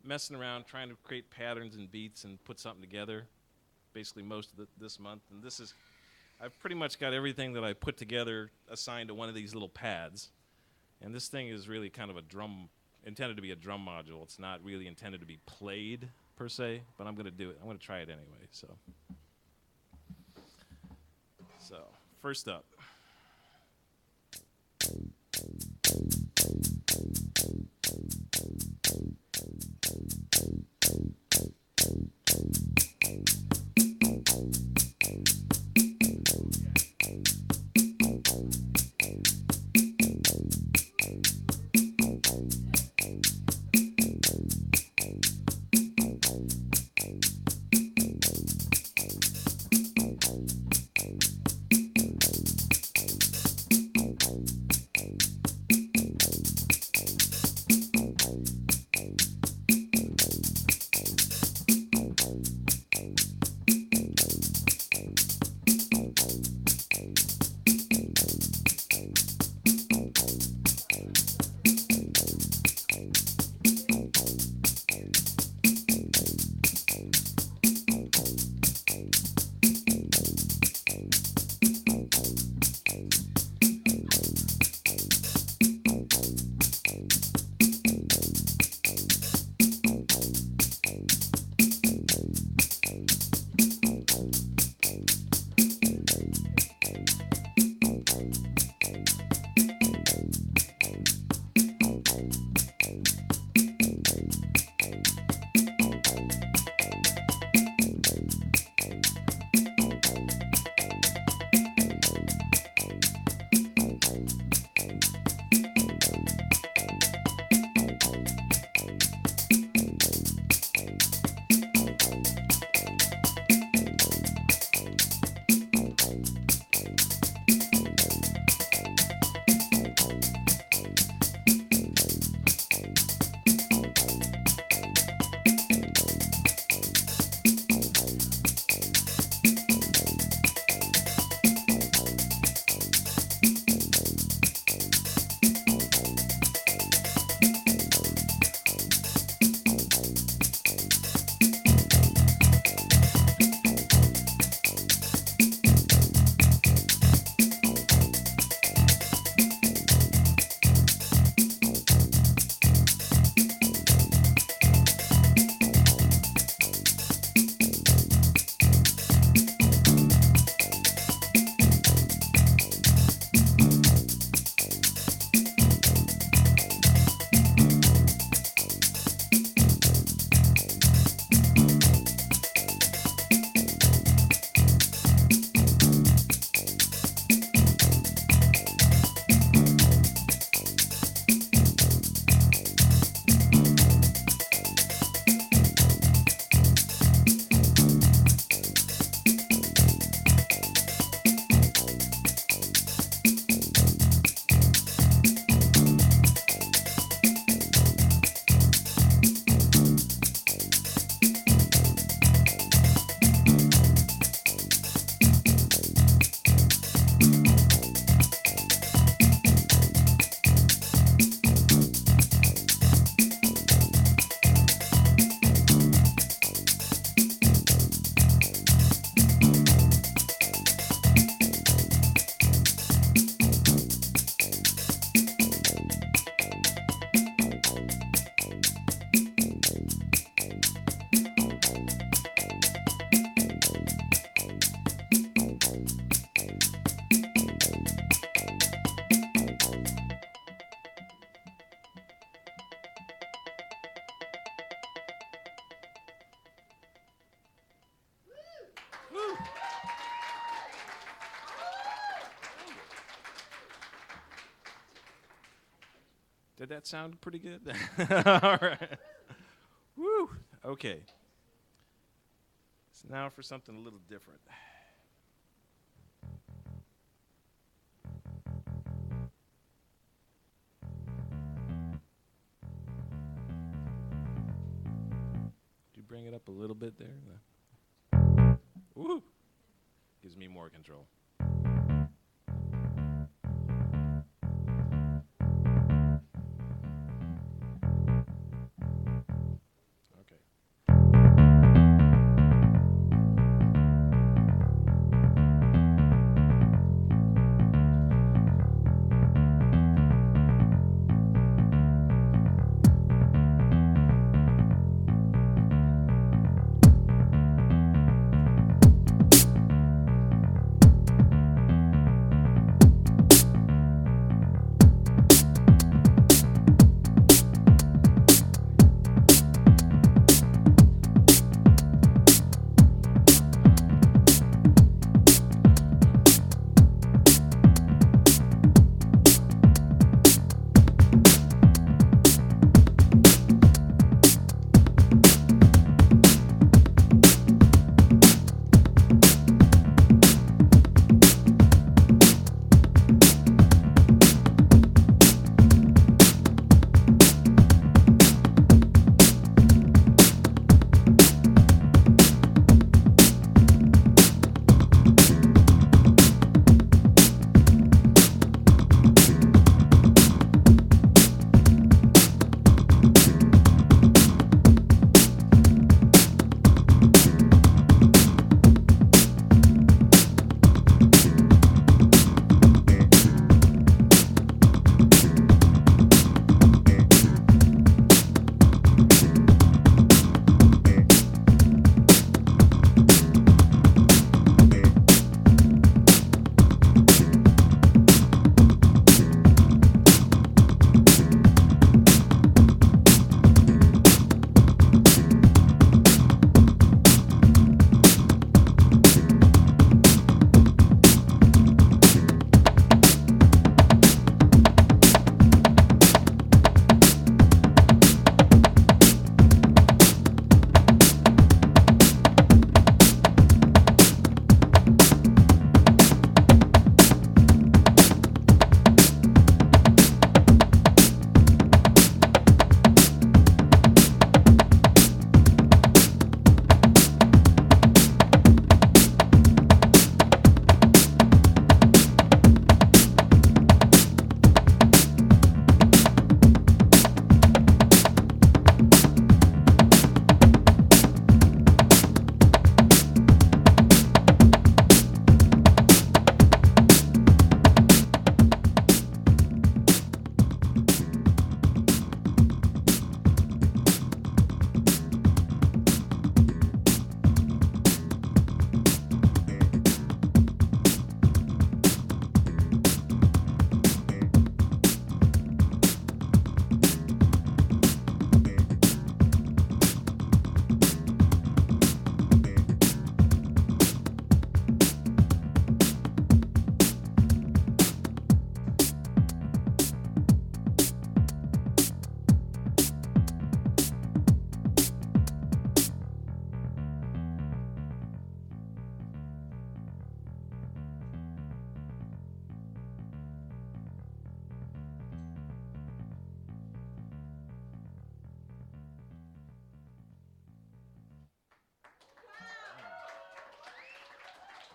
messing around trying to create patterns and beats and put something together basically most of this month. And this is, I've pretty much got everything that I put together assigned to one of these little pads. And this thing is really kind of a drum, intended to be a drum module. It's not really intended to be played per se, but I'm going to do it. I'm going to try it anyway. So first up. Did that sound pretty good? All right. Woo. Okay. So now for something a little different. Did you bring it up a little bit there? Woo. Gives me more control.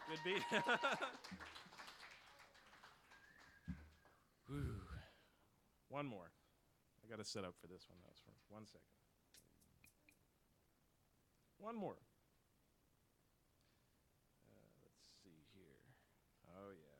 Good beat. Whew. One more. I got to set up for this one. That's for 1 second. One more. Let's see here. Oh, yeah.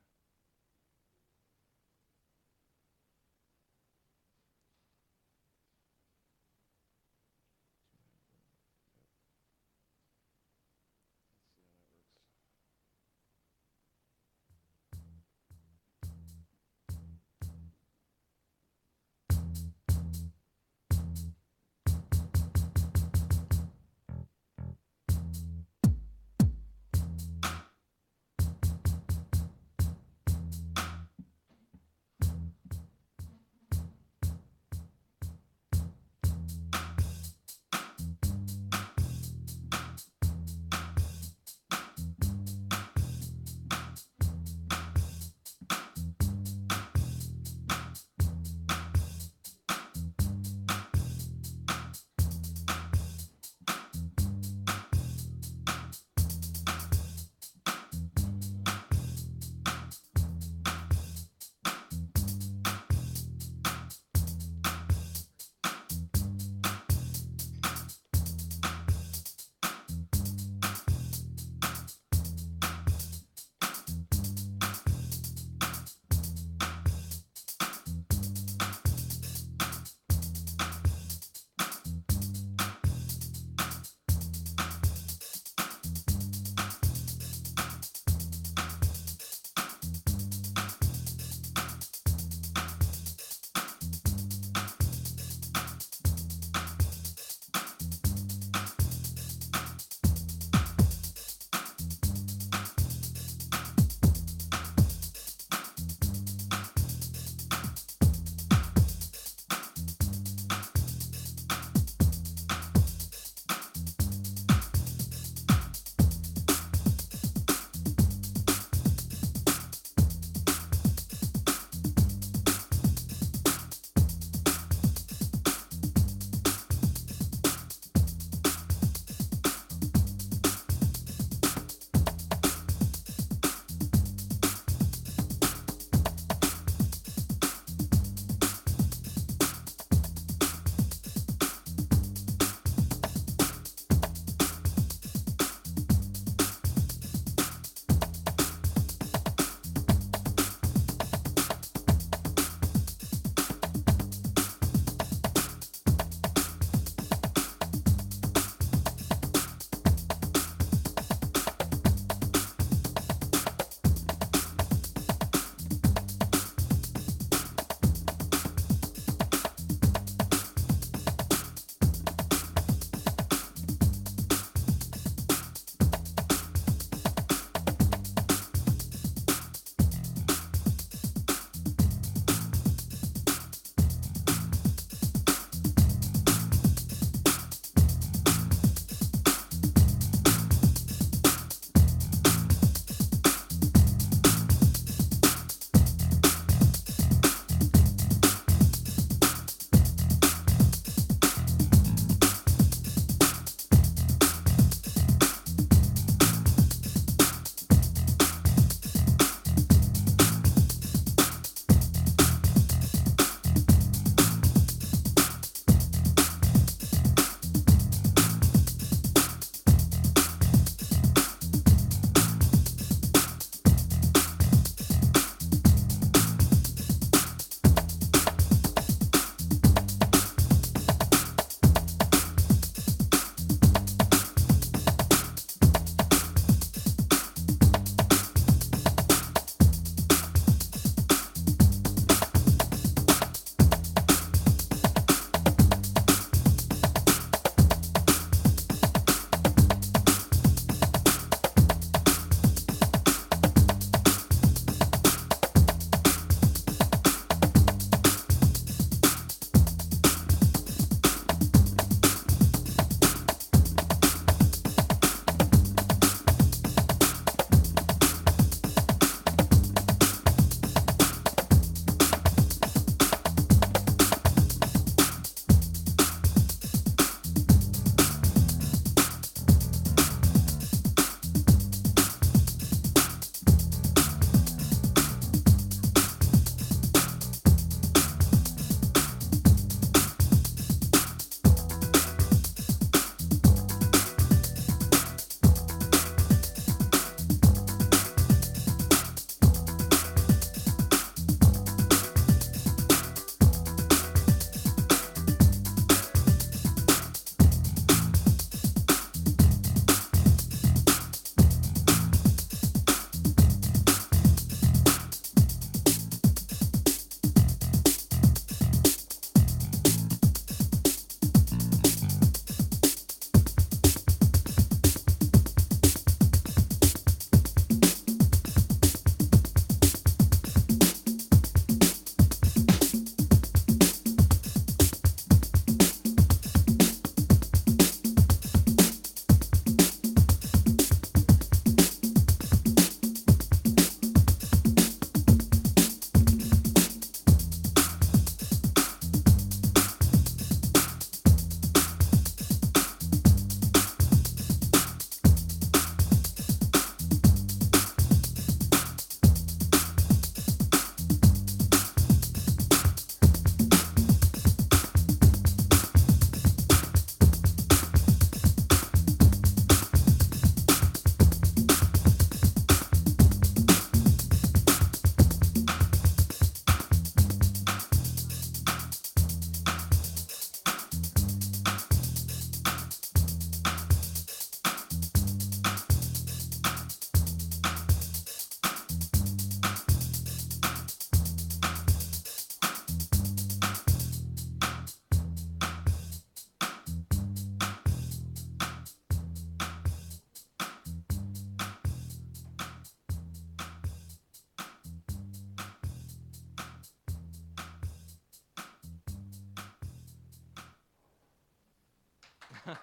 Thank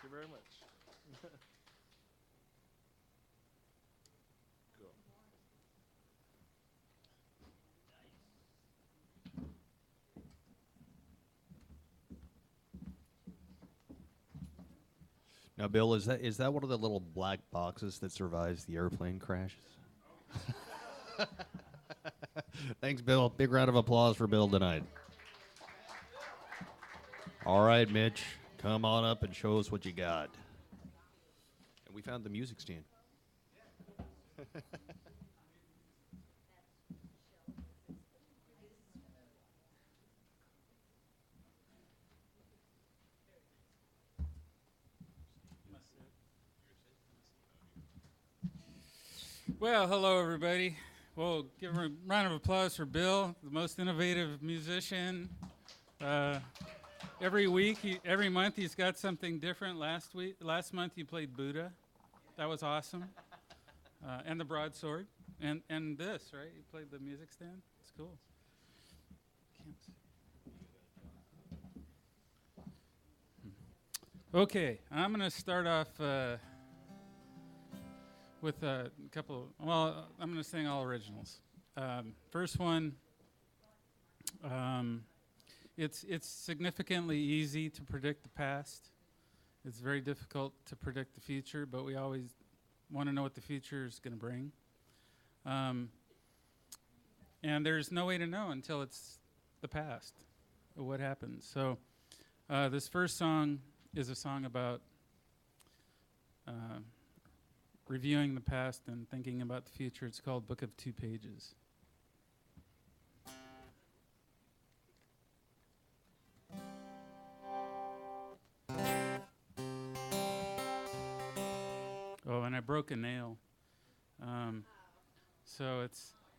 you very much. Cool. Now, Bill, is that one of the little black boxes that survives the airplane crashes? Thanks, Bill. Big round of applause for Bill tonight. All right, Mitch, come on up and show us what you got. And we found the music stand. Well, hello, everybody. We'll give a round of applause for Bill, the most innovative musician. Every month, he's got something different. Last month, he played Buddha. That was awesome. And the broadsword. And this, right? He played the music stand. It's cool. Okay, I'm going to start off with a couple. Well, I'm going to sing all originals. First one. It's significantly easy to predict the past. It's very difficult to predict the future, but we always want to know what the future is going to bring. And there's no way to know until it's the past, or what happens. So this first song is a song about reviewing the past and thinking about the future. It's called Book of Two Pages. Oh, and I broke a nail. So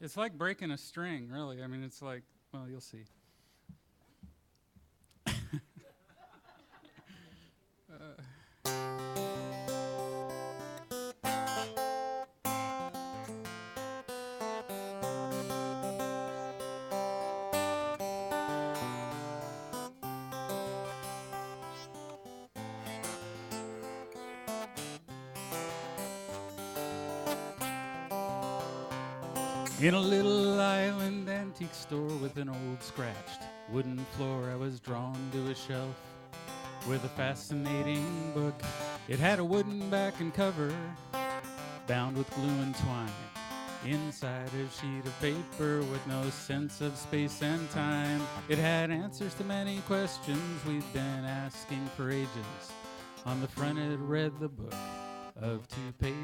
it's like breaking a string, really. I mean, it's like, well, you'll see. In a little island antique store with an old scratched wooden floor, I was drawn to a shelf with a fascinating book. It had a wooden back and cover bound with glue and twine. Inside a sheet of paper with no sense of space and time. It had answers to many questions we've been asking for ages. On the front it read the book of 2 pages.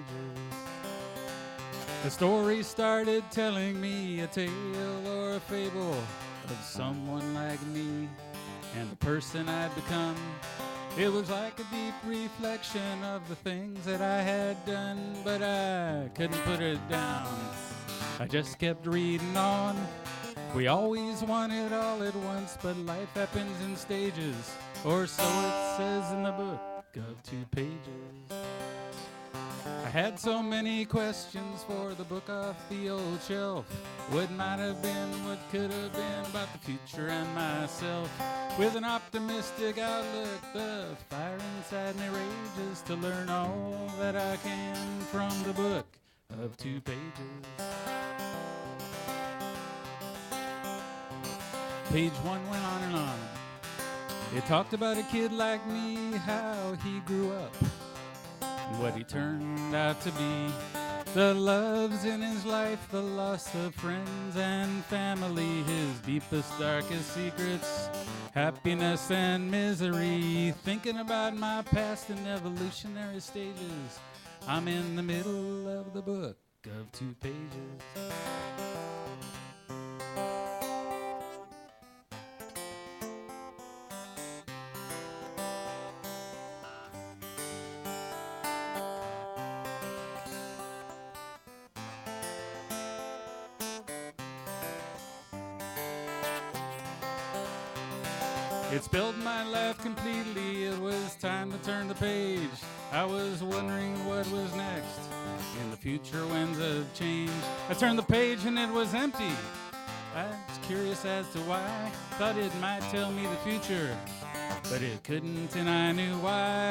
The story started telling me a tale or a fable of someone like me and the person I'd become. It was like a deep reflection of the things that I had done, but I couldn't put it down. I just kept reading on. We always want it all at once, but life happens in stages, or so it says in the book of 2 pages. I had so many questions for the book off the old shelf. What might have been, what could have been about the future and myself. With an optimistic outlook, the fire inside me rages to learn all that I can from the book of 2 pages. Page 1 went on and on. It talked about a kid like me, how he grew up, and what he turned out to be. The loves in his life, the loss of friends and family, his deepest, darkest secrets, happiness and misery. Thinking about my past in evolutionary stages, I'm in the middle of the book of 2 pages. It spilled my life completely, it was time to turn the page. I was wondering what was next in the future winds of change. I turned the page and it was empty. I just curious as to why. Thought it might tell me the future, but it couldn't, and I knew why.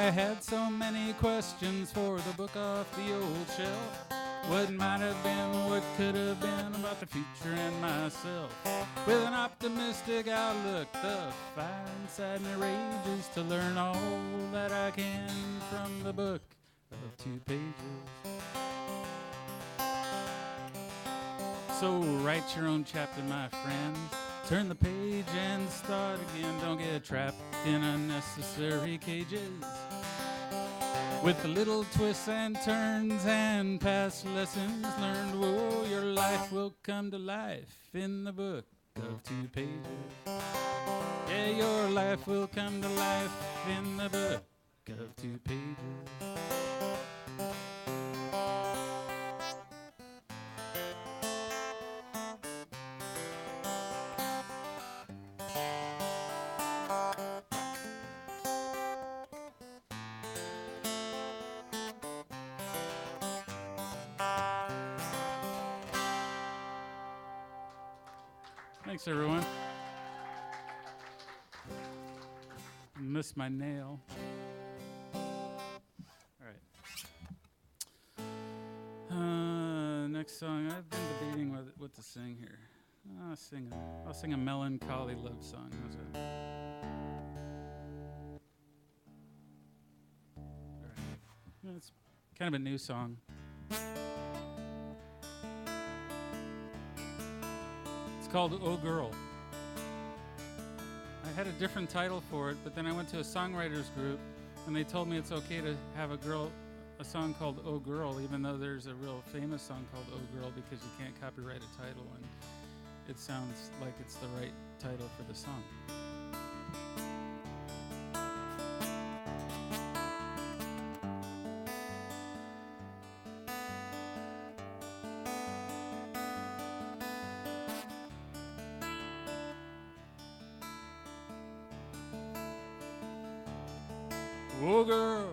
I had so many questions for the book off the old shelf. What might have been, what could have been about the future and myself. With an optimistic outlook, the fire inside me rages to learn all that I can from the book of 2 pages. So write your own chapter, my friends. Turn the page and start again. Don't get trapped in unnecessary cages. With the little twists and turns and past lessons learned, whoa, your life will come to life in the book of 2 pages. Yeah, your life will come to life in the book of 2 pages. Thanks, everyone. Missed my nail. All right. Next song. I've been debating what to sing here. I'll sing a melancholy love song. How's that? All right. It's kind of a new song. Called Oh Girl. I had a different title for it, but then I went to a songwriters group and they told me it's okay to have a song called Oh Girl, even though there's a real famous song called Oh Girl, because you can't copyright a title, and it sounds like it's the right title for the song. Oh girl,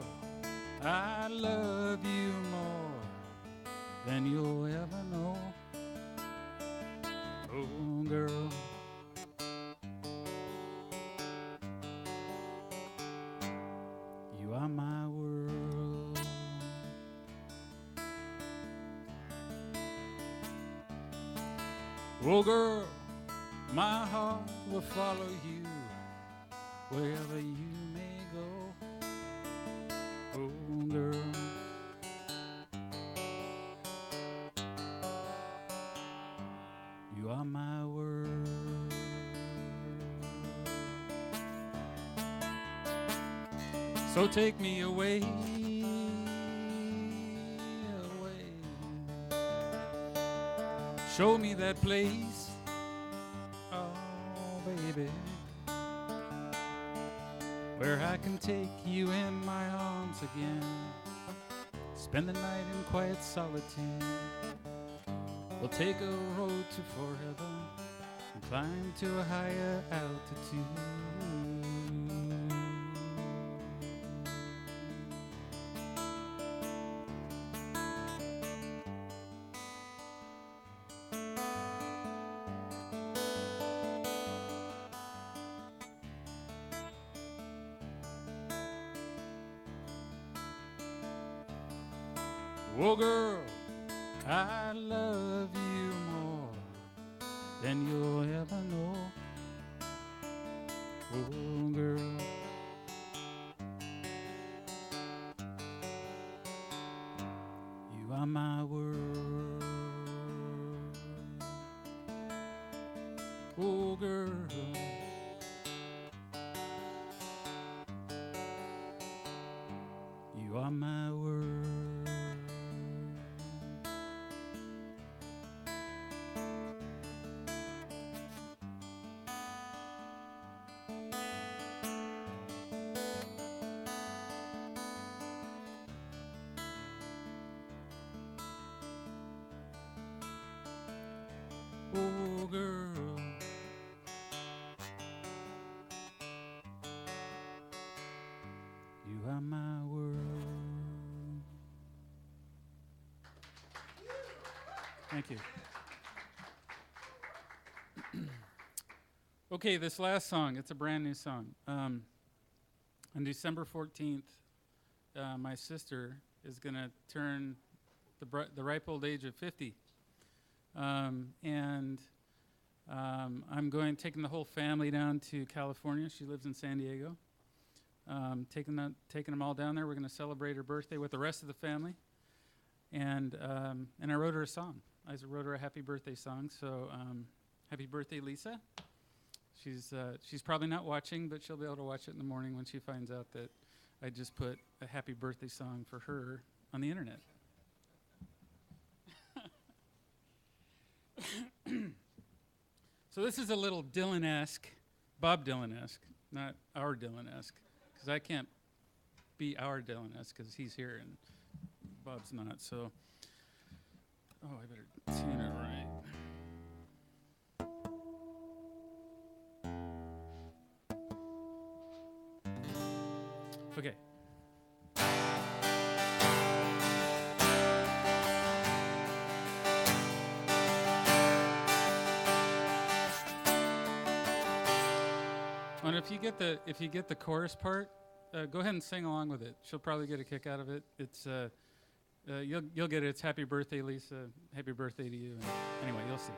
I love you more than you'll ever know. Oh girl, you are my world. Oh girl, my heart will follow you wherever you may go. Oh girl, you are my world. So take me away, away. Show me that place, oh baby, where I can take you in my arms again. Spend the night in quiet solitude. We'll take a road to forever and climb to a higher altitude. Oh girl, I love you more than you'll ever know. Oh girl, you are my world. Oh girl, you are my world. Oh girl, you are my world. Thank you. Okay, this last song, it's a brand new song. On December 14th, my sister is going to turn the ripe old age of 50. I'm taking the whole family down to California. She lives in San Diego. Taking them all down there. We're going to celebrate her birthday with the rest of the family. And I wrote her a song. I wrote her a happy birthday song. So happy birthday, Lisa. She's probably not watching, but she'll be able to watch it in the morning when she finds out that I just put a happy birthday song for her on the internet. So this is a little Dylan-esque, Bob Dylan-esque, not our Dylan-esque, because I can't be our Dylan-esque because he's here and Bob's not. So, I better tune it right. Okay. And if you get the chorus part, go ahead and sing along with it. She'll probably get a kick out of it. It's you'll get it. It's happy birthday, Lisa. Happy birthday to you. And anyway, you'll see.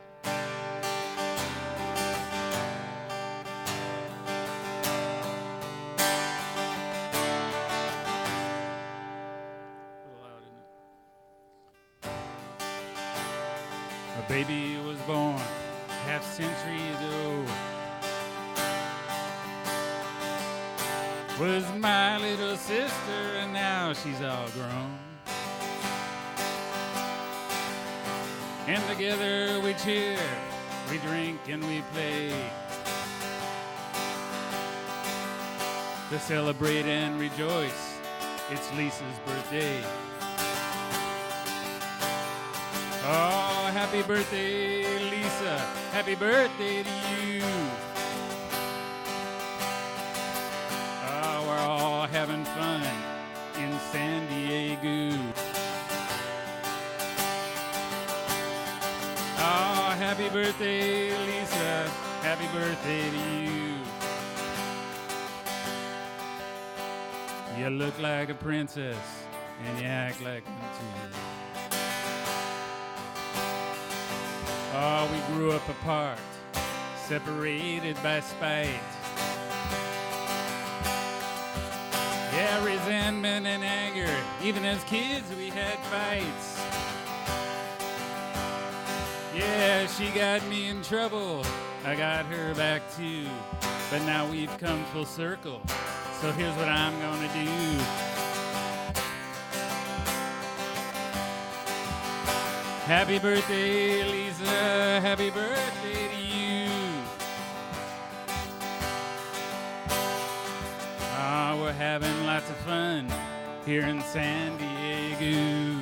A baby was born half century ago. Was my little sister, and now she's all grown. And together we cheer, we drink and we play to celebrate and rejoice. It's Lisa's birthday. Oh, happy birthday, Lisa. Happy birthday to you. Oh, we're all having fun in San Diego. Oh, happy birthday, Lisa. Happy birthday to you. You look like a princess, and you act like one too. Oh, we grew up apart, separated by spite. Yeah, resentment and anger. Even as kids, we had fights. Yeah, she got me in trouble. I got her back too. But now we've come full circle. So here's what I'm gonna do. Happy birthday, Lisa. Happy birthday to you. Ah, we're having lots of fun here in San Diego.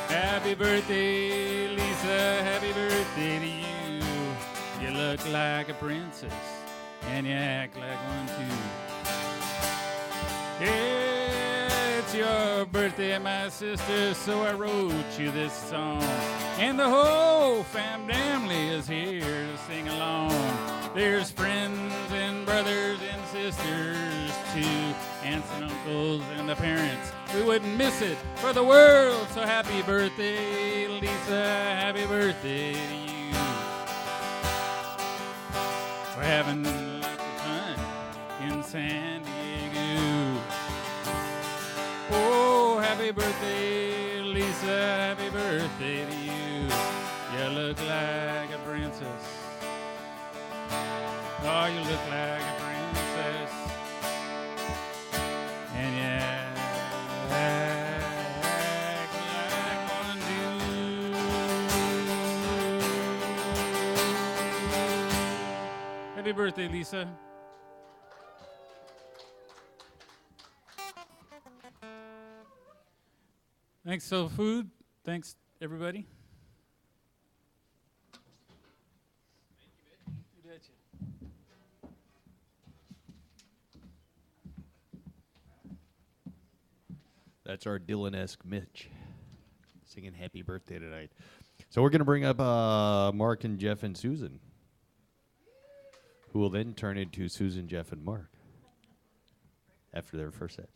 Happy birthday, Lisa. Happy birthday to you. You look like a princess, and you act like one too. Yeah, it's your birthday, my sister, so I wrote you this song. And the whole family is here to sing along. There's friends and brothers and sisters too, aunts and uncles and the parents. We wouldn't miss it for the world. So happy birthday, Lisa. Happy birthday to you. We're having lots of fun in San Diego. Oh, happy birthday, Lisa. Happy birthday to you. You look like a princess. Oh, you look like a princess. And yeah, act like one do. Happy birthday, Lisa. Thanks, SoulFood. Thanks, everybody. That's our Dylan-esque Mitch singing happy birthday tonight. So we're going to bring up Mark and Jeff and Susan, who will then turn into Susan, Jeff, and Mark after their first set.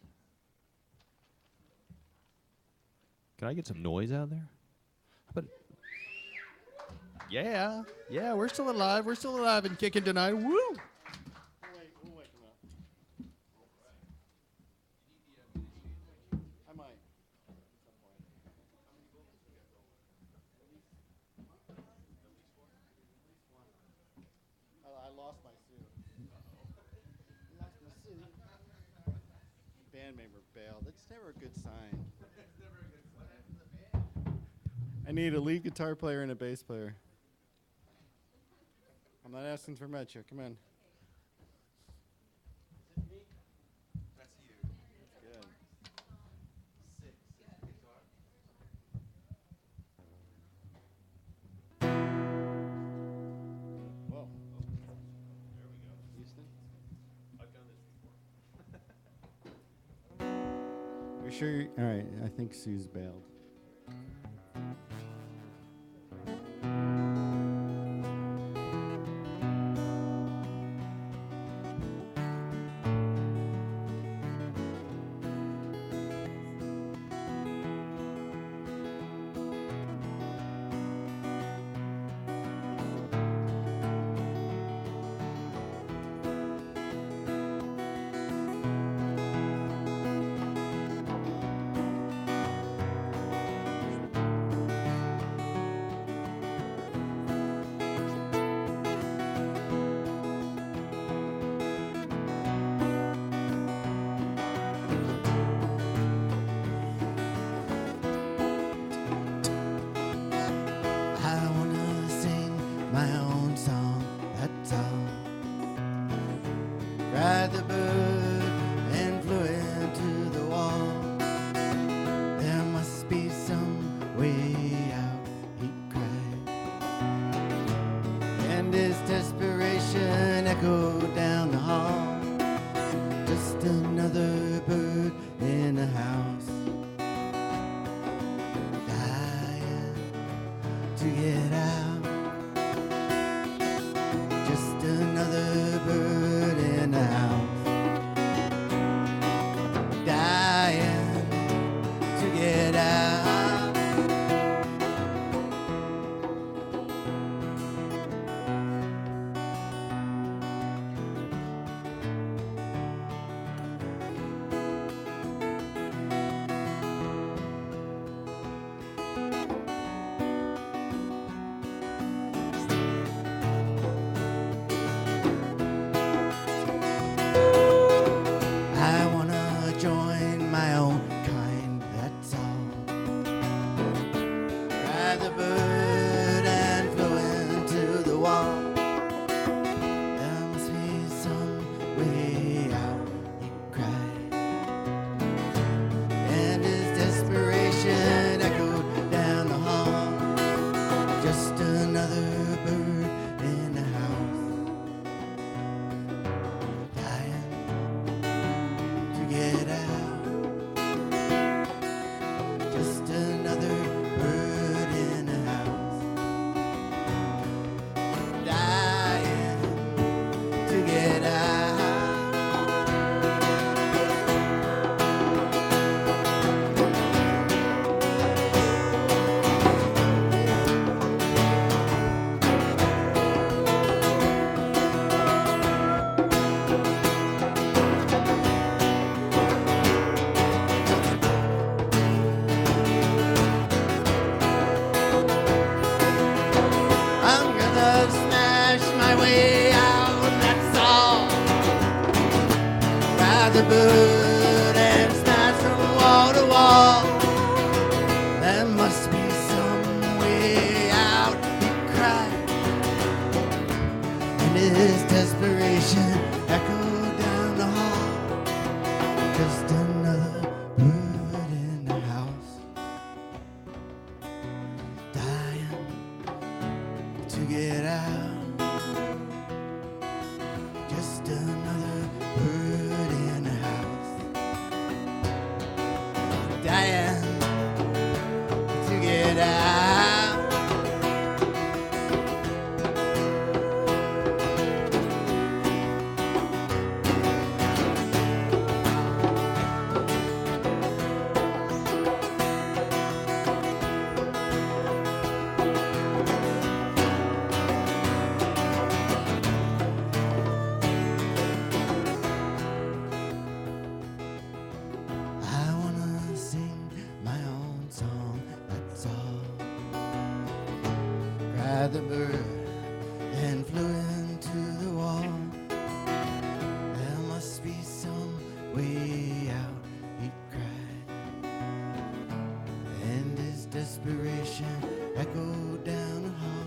Can I get some noise out there? How about yeah, we're still alive. We're still alive and kicking tonight. Woo! I lost my suit. Lost my suit. Band member bailed. That's never a good sign. I need a lead guitar player and a bass player. I'm not asking for much here. Come on. That's you. That's good. 6 guitar. Whoa. There we go. Houston? I've done this before. You're sure? All right. I think Sue's bailed. I wanna sing my own song, that's all. Ride the bird and flew into the wall. There must be some way out, he cried. And his desperation echoed down the hall. Just another bird in a house. To get out, just another bird in the house, dying to get out. I wanna join my own kind, that's all. Ride the bird and flew into the wall. There must be some way out, he cried. And his desperation echoed down the hall. Just another bird in the house, dying to get out. Just another bird in the house, dying to get out. I'm gonna smash my way out, that's all. Ride the bird and smash from wall to wall. There must be some way out, he cried. And his desperation echoed down the hall. Just another bird in the house, dying to get out. Just another bird in the house, dying to get out. cried the bird and flew into the wall. There must be some way out, he cried. And his desperation echoed down the hall.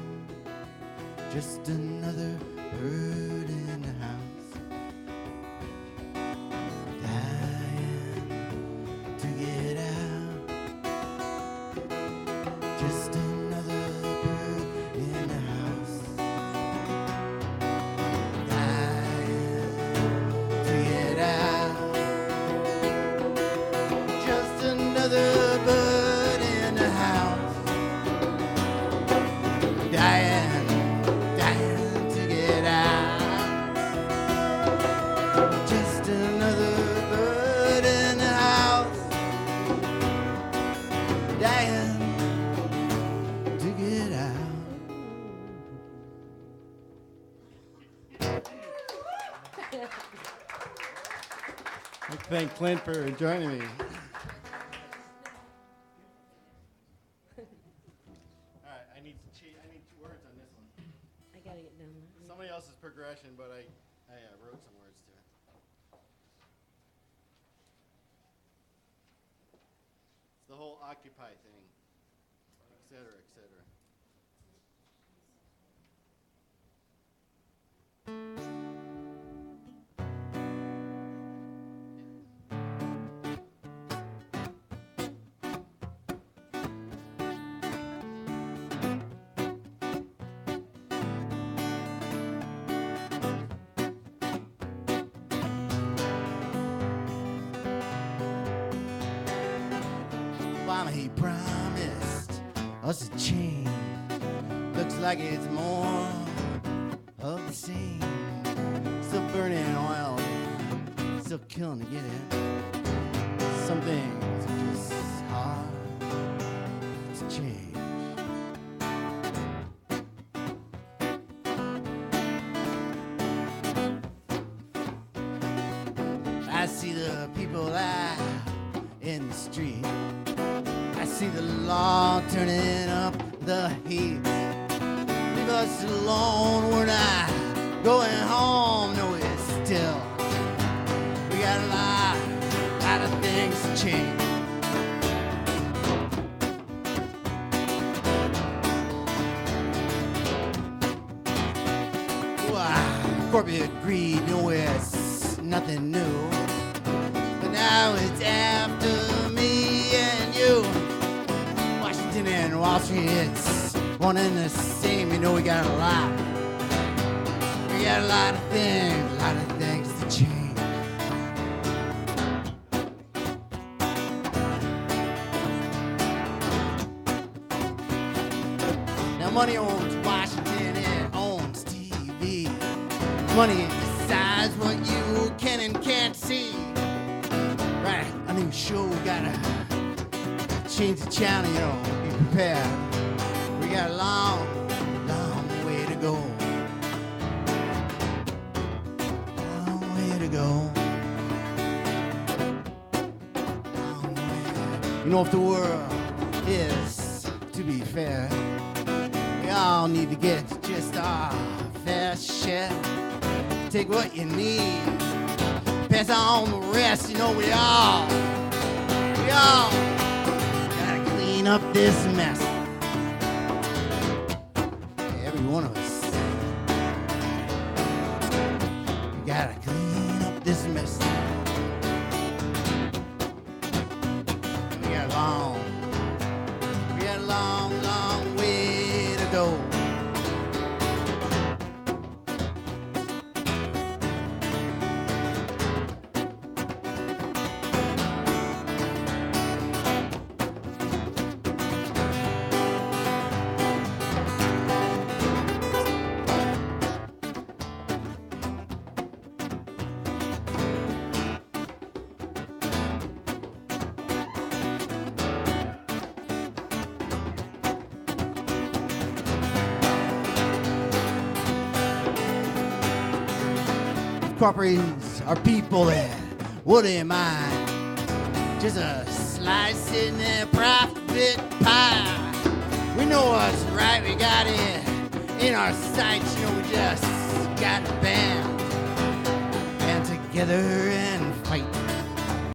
Just another bird in the house, dying to get out. Just another bird in the house, dying to get out. Just another bird in the house, dying to get out. Just another bird in the house, dying to get out. I thank Clint for joining me. All right, I need 2 words on this one. I gotta get down there. Somebody else's progression, but I wrote some words to it. It's the whole Occupy thing, et cetera, et cetera. Obama, he promised us a change. Looks like it's more of the same. Still burning oil, still killing to get it. Some things are just hard to change. I see the people out in the street. I see the law turning up the heat. Leave us alone, we're not going home. No, it's still. We got a lot of things to change. Corporate greed, no, it's nothing new. But now it's after me and you. Washington and Wall Street, it's one and the same. You know, we got a lot. We got a lot of things to change. Now money owns Washington and owns TV. Money decides what you can and can't see. Right, a new show, gotta change the channel, you know, be prepared. We got a long way to go. Long way to go. Long way. You know, if the world is to be fair, we all need to get just our fair share. Take what you need, pass on the rest. You know, we all gotta clean up this mess. Every one of us, we gotta clean up this mess. We got a long way to go. Corporations are people that wouldn't mind just a slice in their profit pie. We know what's right, we got it in our sights, you know, we just got a band. Band together and fight.